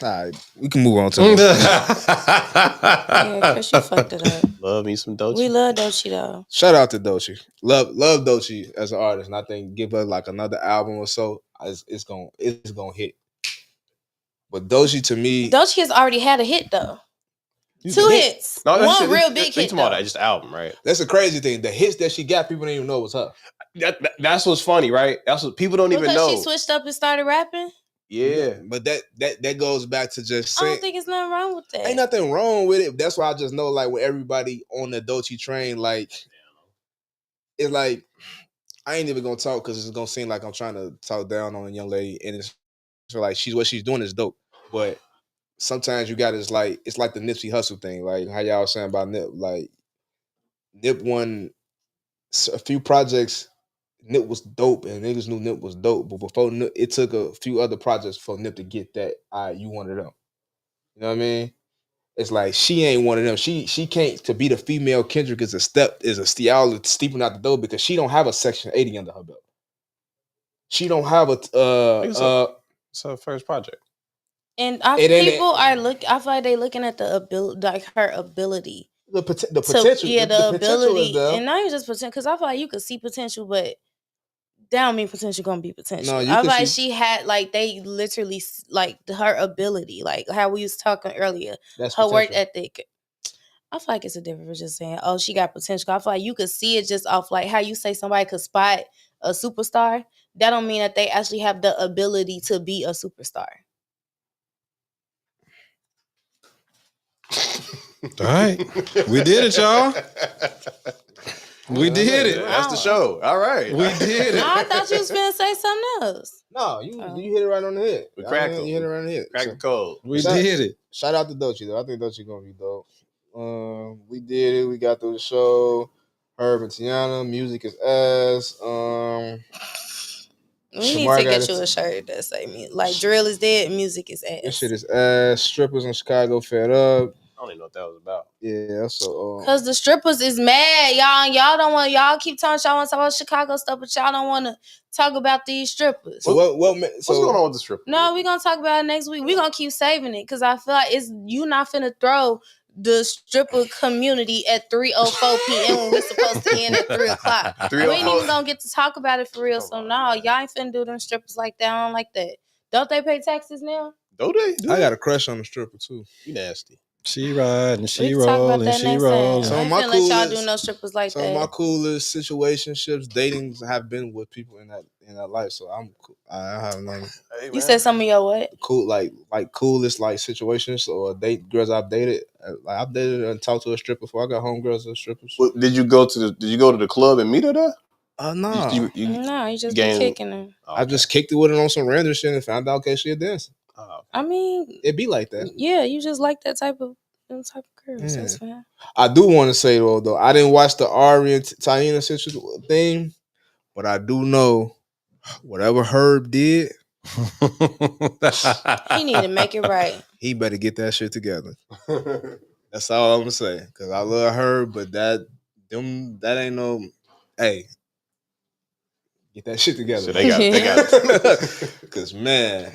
All right, we can move on to this. Yeah, Chris, you fucked it up. Love me some Dolce. We love Dolce though. Shout out to Dolce. Love Dolce as an artist, and I think give her like another album or so. It's gonna hit. But Dolce to me, Dolce has already had a hit though. You 2 hit. hits. No, One real big hit. Talking about that, just album, right? That's the crazy thing. The hits that she got, people didn't even know was her. That's what's funny, right? That's what people don't even know. Because she switched up and started rapping. Yeah, but that goes back to just saying. I don't think it's nothing wrong with that. Ain't nothing wrong with it. That's why I just know, like, with everybody on the Dolce train, like, it's like I ain't even gonna talk because it's gonna seem like I'm trying to talk down on a young lady, and it's so like what she's doing is dope. But sometimes you got it's like the Nipsey Hussle thing, like how y'all saying about Nip. Like Nip won a few projects. Nip was dope, and niggas knew Nip was dope. But before Nip, it took a few other projects for Nip to get that. You one of them. You know what I mean? It's like she ain't one of them. She can't to be the female Kendrick is a steal steeping out the door because she don't have a Section 80 under her belt. She don't have it's her first project. And I feel like they looking at the ability, like her ability. The potential. Yeah, the ability. Potential and not even just potential, because I feel like you could see potential, but that don't mean potential gonna be potential. No, I feel like she had, like, they literally, like, her ability, like how we was talking earlier. That's her potential. work ethic. I feel like it's a difference from just saying, oh, she got potential. I feel like you could see it just off, like, how you say somebody could spot a superstar. That don't mean that they actually have the ability to be a superstar. All right. We did it, y'all. We did it. That's the show. All right. We did it. I thought you was finna say something else. No, you hit it right on the head. We cracked it. You hit it right on the head. Crack the code. We did it. Shout out to Dolce though. I think Dolce gonna be dope. We did it. We got through the show. Herb and Tiana, music is ass. We need to get you a shirt that say me like drill is dead, music is ass. This shit is ass. Strippers in Chicago fed up. I don't even know what that was about. Yeah, so because the strippers is mad, y'all don't want, y'all keep telling y'all want to talk about Chicago stuff, but y'all don't want to talk about these strippers. So what's going on with the strippers? No, we're gonna talk about it next week. We're gonna keep saving it because I feel like you not finna throw the stripper community at 3:04 p.m. when we're supposed to end at 3 o'clock. We ain't even gonna get to talk about it for real. So no, y'all ain't finna do them strippers like that. I don't like that. Don't they pay taxes now? Don't they? I got a crush on the stripper too. You nasty. She ride and she roll and she roll. So I ain't finna let y'all do no strippers like that. Some of my coolest situationships, datings have been with people in that life. So I'm cool. I have none. Hey, you said some of your what? Cool, like coolest like situations or girls I've dated. Like I've dated and talked to a stripper before. I got homegirls that strippers. Well, did you go to the club and meet her there? No. No, you just be kicking her. Oh, okay. I just kicked it with her on some random shit and found out okay she a dancer. I mean, it be like that. Yeah, you just like that type of girls. That's fine. I do want to say though, I didn't watch the Ari and Taina thing, but I do know whatever Herb did, he need to make it right. He better get that shit together. That's all I'm gonna say. Cause I love Herb, but that ain't no. Hey, get that shit together. So they got it. Cause man.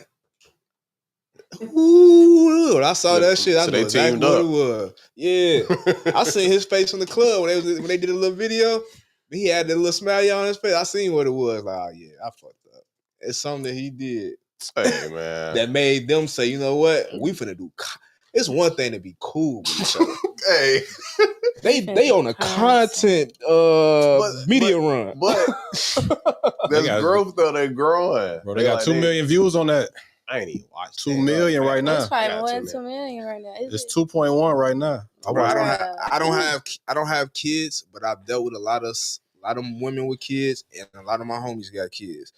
Ooh, when I saw that shit, I knew exactly what it was. Yeah, I seen his face in the club when they did a little video. He had that little smile on his face. I seen what it was. Like, oh yeah, I fucked up. It's something that he did. Hey man, that made them say, you know what, we finna do. It's one thing to be cool with each other. Hey, they on a content media run, but there's growth though. They're growing. Bro, they got 2 million views on that. I ain't even watched 2 million right now. It's probably more than 2 million right now. It's 2.1 right now. I don't have kids, but I've dealt with a lot of women with kids, and a lot of my homies got kids,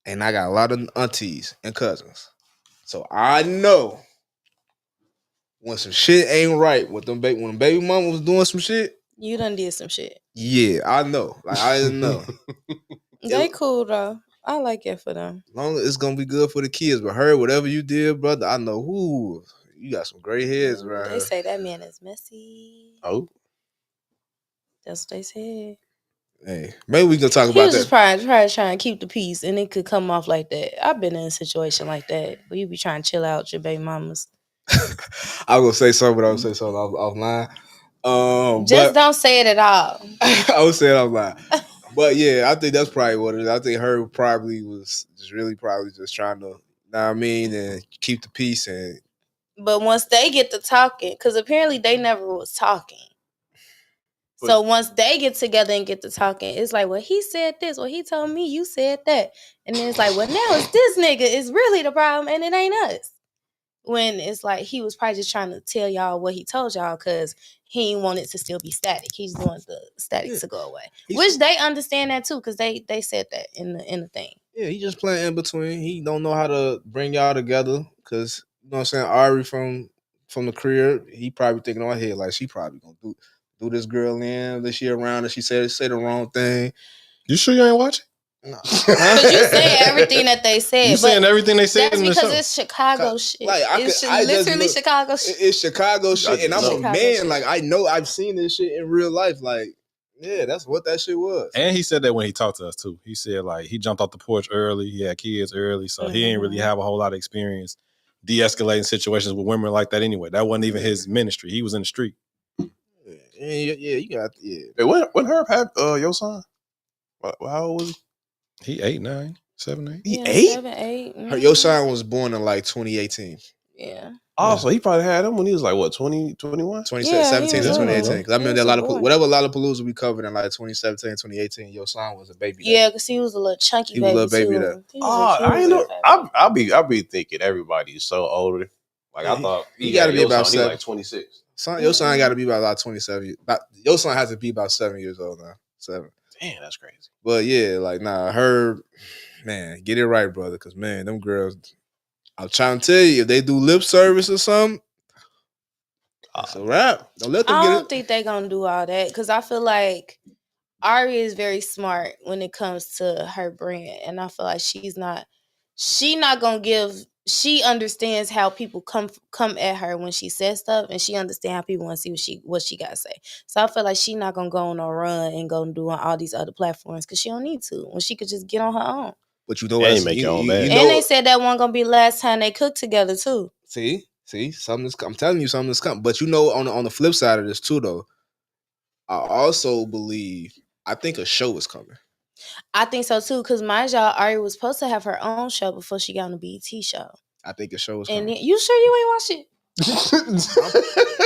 and I got a lot of aunties and cousins. So I know when some shit ain't right, when baby mama was doing some shit, you done did some shit. Yeah, I know. Like I know. They cool though. I like it for them. Long as it's gonna be good for the kids. But her, whatever you did, brother, I know who you got some gray hairs around. They say that man is messy. Oh, that's what they said. Hey, maybe we can talk He about was just that. probably trying to keep the peace, and it could come off like that. I've been in a situation like that where you be trying to chill out with your baby mamas. I was gonna say something, but I was gonna say something offline. Just But don't say it at all. I was saying offline. But yeah, I think that's probably what it is. I think her probably was just really probably just trying to, know what I mean, and keep the peace. And But once they get to talking, because apparently they never was talking. So once they get together and get to talking, it's like, well, he said this, well, he told me you said that. And then it's like, well, now it's this nigga is really the problem and it ain't us. When it's like he was probably just trying to tell y'all what he told y'all because he didn't want it to still be static. He just wanted the static to go away. Which they understand that too, because they said that in the thing. Yeah, he just playing in between. He don't know how to bring y'all together because you know what I'm saying. Ari from the career, he probably thinking on her head like she probably gonna do this girl in this year around, and she say the wrong thing. You sure you ain't watching? No, because you saying everything that they said. You saying everything they said that's in the because show. it's Chicago shit. Like It's literally Chicago shit. It's Chicago shit, and I'm a Chicago man. shit. Like I know I've seen this shit in real life. Like yeah, that's what that shit was. And he said that when he talked to us too. He said like he jumped off the porch early. He had kids early, so he didn't really have a whole lot of experience de-escalating situations with women like that anyway. That wasn't even his ministry. He was in the street. Yeah, you got Hey, when Herb had your son, how old was he? He 8, 9, 7, 8. He 8? 7, 8. Your son was born in like 2018. Yeah. Oh, so he probably had him when he was like what, 20, 21? 2017 to Yeah, 2018. Because I remember was that whatever Lollapalooza we covered in like 2017, 2018, your son was a baby. Yeah, because he was a little chunky He was a baby little baby too. there. I ain't know. I'll be thinking everybody's so older. Like I thought he got to be about son, 7. He like 26. Your son got to be about 27. Your son has to be about 7 years old now. 7. Damn, that's crazy. But yeah, like Herb, man, get it right, brother. Because man, them girls, I'm trying to tell you, if they do lip service or something, it's a wrap. Don't let them I get don't it. think they're gonna do all that because I feel like Ari is very smart when it comes to her brand, and I feel like she not gonna give. She understands how people come at her when she says stuff, and she understands how people want to see what she got to say. So I feel like she not gonna go on a run and go and do on all these other platforms because she don't need to when she could just get on her own. But you know what? And make your own bag. And they said that wasn't gonna be the last time they cooked together too. See, I'm telling you, something is coming. But you know, on the flip side of this too, though, I also believe I think a show is coming. I think so too, because mind y'all, Ari was supposed to have her own show before she got on the BET show. I think a show is And coming. then, you sure you ain't watch it?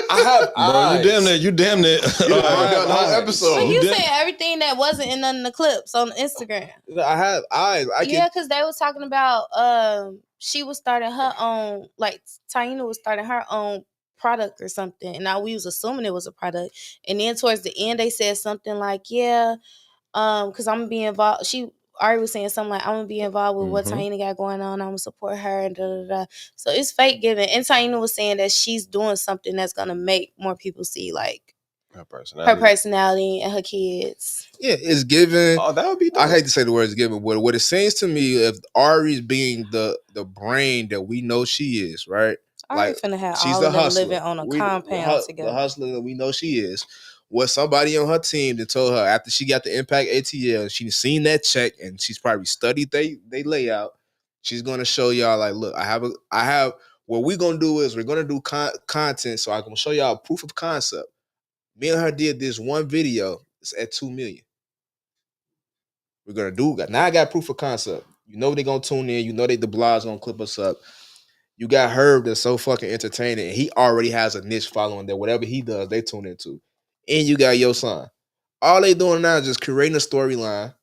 I have eyes. Bro, you damn near. You done the whole episode. But you saying everything that wasn't in none of the clips on Instagram. I have eyes. Yeah, because they was talking about she was starting her own, like Taina was starting her own product or something. And now we was assuming it was a product. And then towards the end they said something like, yeah, because I'm gonna be involved. Ari was saying something like, I'm gonna be involved with what Taina got going on. I'm gonna support her and da da da. So it's fake giving. And Taina was saying that she's doing something that's gonna make more people see like her personality and her kids. Yeah, it's given. Oh, that would be dope. I hate to say the words given, but what it seems to me, if Ari's being the brain that we know she is, right? Ari finna have she's all the of them hustler. living on a compound together. The hustler that we know she is. Was somebody on her team that told her after she got the Impact ATL, she's seen that check and she's probably studied they layout. She's gonna show y'all like, look, I have. What we're gonna do is we're gonna do content. So I'm gonna show y'all proof of concept. Me and her did this one video. It's at 2 million. We're gonna do now. I got proof of concept. You know they're gonna tune in. You know the blogs gonna clip us up. You got Herb that's so fucking entertaining, and he already has a niche following that whatever he does, they tune into. And you got your son. All they doing now is just creating a storyline,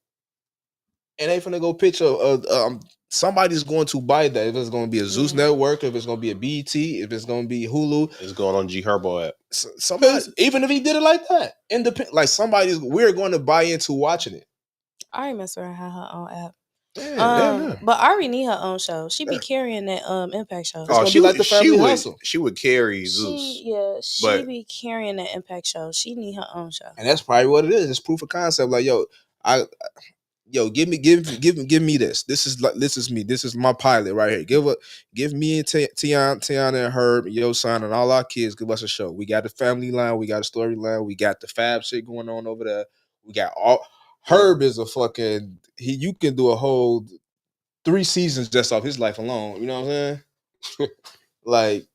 and they finna go pitch somebody's going to buy that. If it's gonna be a Zeus Network, if it's gonna be a BET, if it's gonna be Hulu, it's going on G Herbo app. Somebody, even if he did it like that, independent, like we're going to buy into watching it. Ari mess around have her own app. Yeah. But Ari need her own show. She be carrying that Impact show. Oh, she like the family hustle. She would carry Zeus. She be carrying that Impact show. She need her own show. And that's probably what it is. It's proof of concept. Like, give me this. This is me. This is my pilot right here. Give me and Tiana and Herb, your son, and all our kids. Give us a show. We got the family line. We got a storyline. We got the fab shit going on over there. We got Herb is a fucking you can do a whole 3 seasons just off his life alone. You know what I'm saying? Like,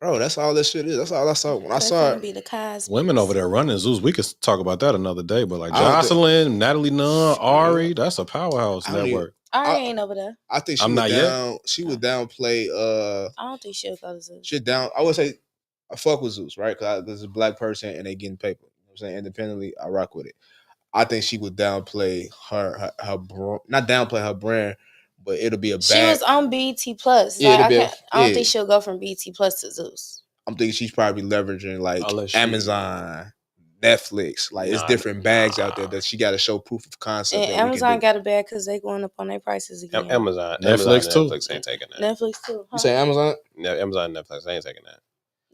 bro, that's all this shit is. That's all I saw when I saw it. Be the Cosby's. Women over there running Zeus. We could talk about that another day, but like I don't Jocelyn, Natalie Nunn, Ari, that's a powerhouse I don't network. Ari ain't over there. I think I'm she not would yet. down. She would downplay. I don't think she'll go to Zeus. Shit down. I would say I fuck with Zeus, right? Because this is a black person and they getting paper. You know what I'm saying? Independently, I rock with it. I think she would downplay her not downplay her brand, but it'll be a bad. She was on BT Plus. Yeah, Like, it'll I don't think she'll go from BT Plus to Zeus. I'm thinking she's probably leveraging like Unless she- Amazon, Netflix. Like it's different bags out there that she got to show proof of concept. And that we can Amazon do. got a bag because they going up on their prices again. Amazon, Netflix too. Netflix ain't taking that. Netflix too. Huh? You say Amazon? Amazon, Netflix ain't taking that.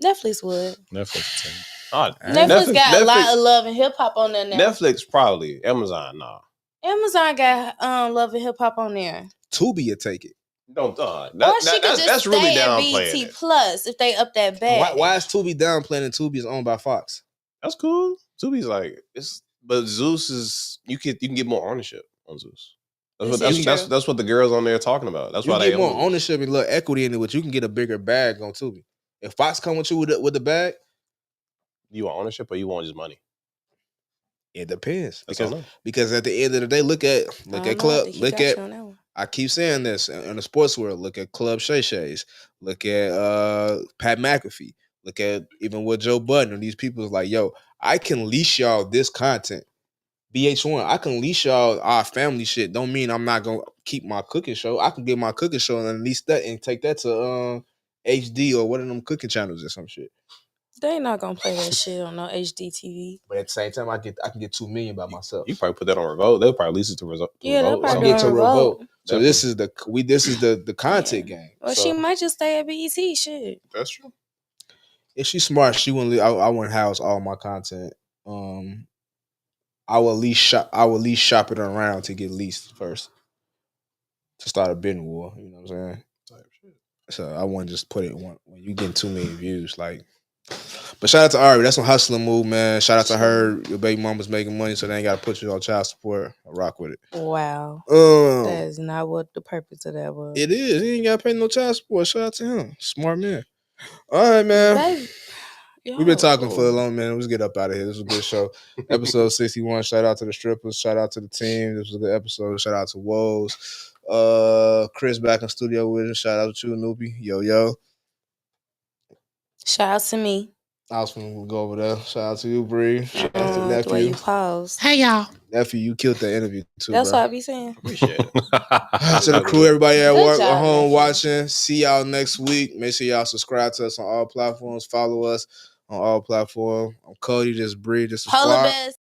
Netflix would. Netflix. Oh, Netflix got a lot of love and hip hop on there now. Netflix probably. Amazon, nah. Amazon got love and hip hop on there. Tubi will take it. Don't Or she could just that's really stay at downplaying BT it. Plus if they up that bag. Why is Tubi downplaying and Tubi is owned by Fox? That's cool. Tubi's like but Zeus is you can get more ownership on Zeus. That's what the girls on there are talking about. That's why you they get more ownership and little equity in it, which you can get a bigger bag on Tubi. If Fox come with you with the bag, you want ownership or you want just money? It depends That's because at the end of the day, look at club. I keep saying this in the sports world. Look at Club Shay Shays. Look at Pat McAfee. Look at even with Joe Budden. These people is like, yo, I can leash y'all this content. BH1, I can leash y'all our family shit. Don't mean I'm not gonna keep my cooking show. I can get my cooking show and lease that and take that to HD or one of them cooking channels or some shit. They not gonna play that shit on no HD TV. But at the same time, I can get $2 million by myself. You probably put that on Revolt. They'll probably lease it to Revolt. Yeah, they'll probably get to Revolt. So Definitely. this is the content game. Well, so, she might just stay at BET. Shit. That's true. If she's smart, she wouldn't. I wouldn't house all my content. I will at least shop it around to get leased first to start a bidding war. You know what I'm saying? So I wouldn't just put it when you get 2 million views, like. But shout out to Ari. That's some hustling move, man. Shout out to her. Your baby mama's making money, so they ain't got to put you on child support. I rock with it. Wow. That is not what the purpose of that was. It is. He ain't got to pay no child support. Shout out to him. Smart man. All right, man. We've been talking for a long minute. Let's get up out of here. This was a good show. Episode 61. Shout out to the strippers. Shout out to the team. This was a good episode. Shout out to Woes. Chris back in studio with us. Shout out to you, Noopy. Yo. Shout out to me. I was gonna go over there. Shout out to you, Bree. Shout out to The nephew. way you paused. Hey y'all. Nephew, you killed that interview too. That's bro. what I be saying. Appreciate it. To the crew, everybody at Good work, job, at home nephew. watching. See y'all next week. Make sure y'all subscribe to us on all platforms. Follow us on all platforms. I'm Cody. This is Bree. This is Polar Squad. Bears.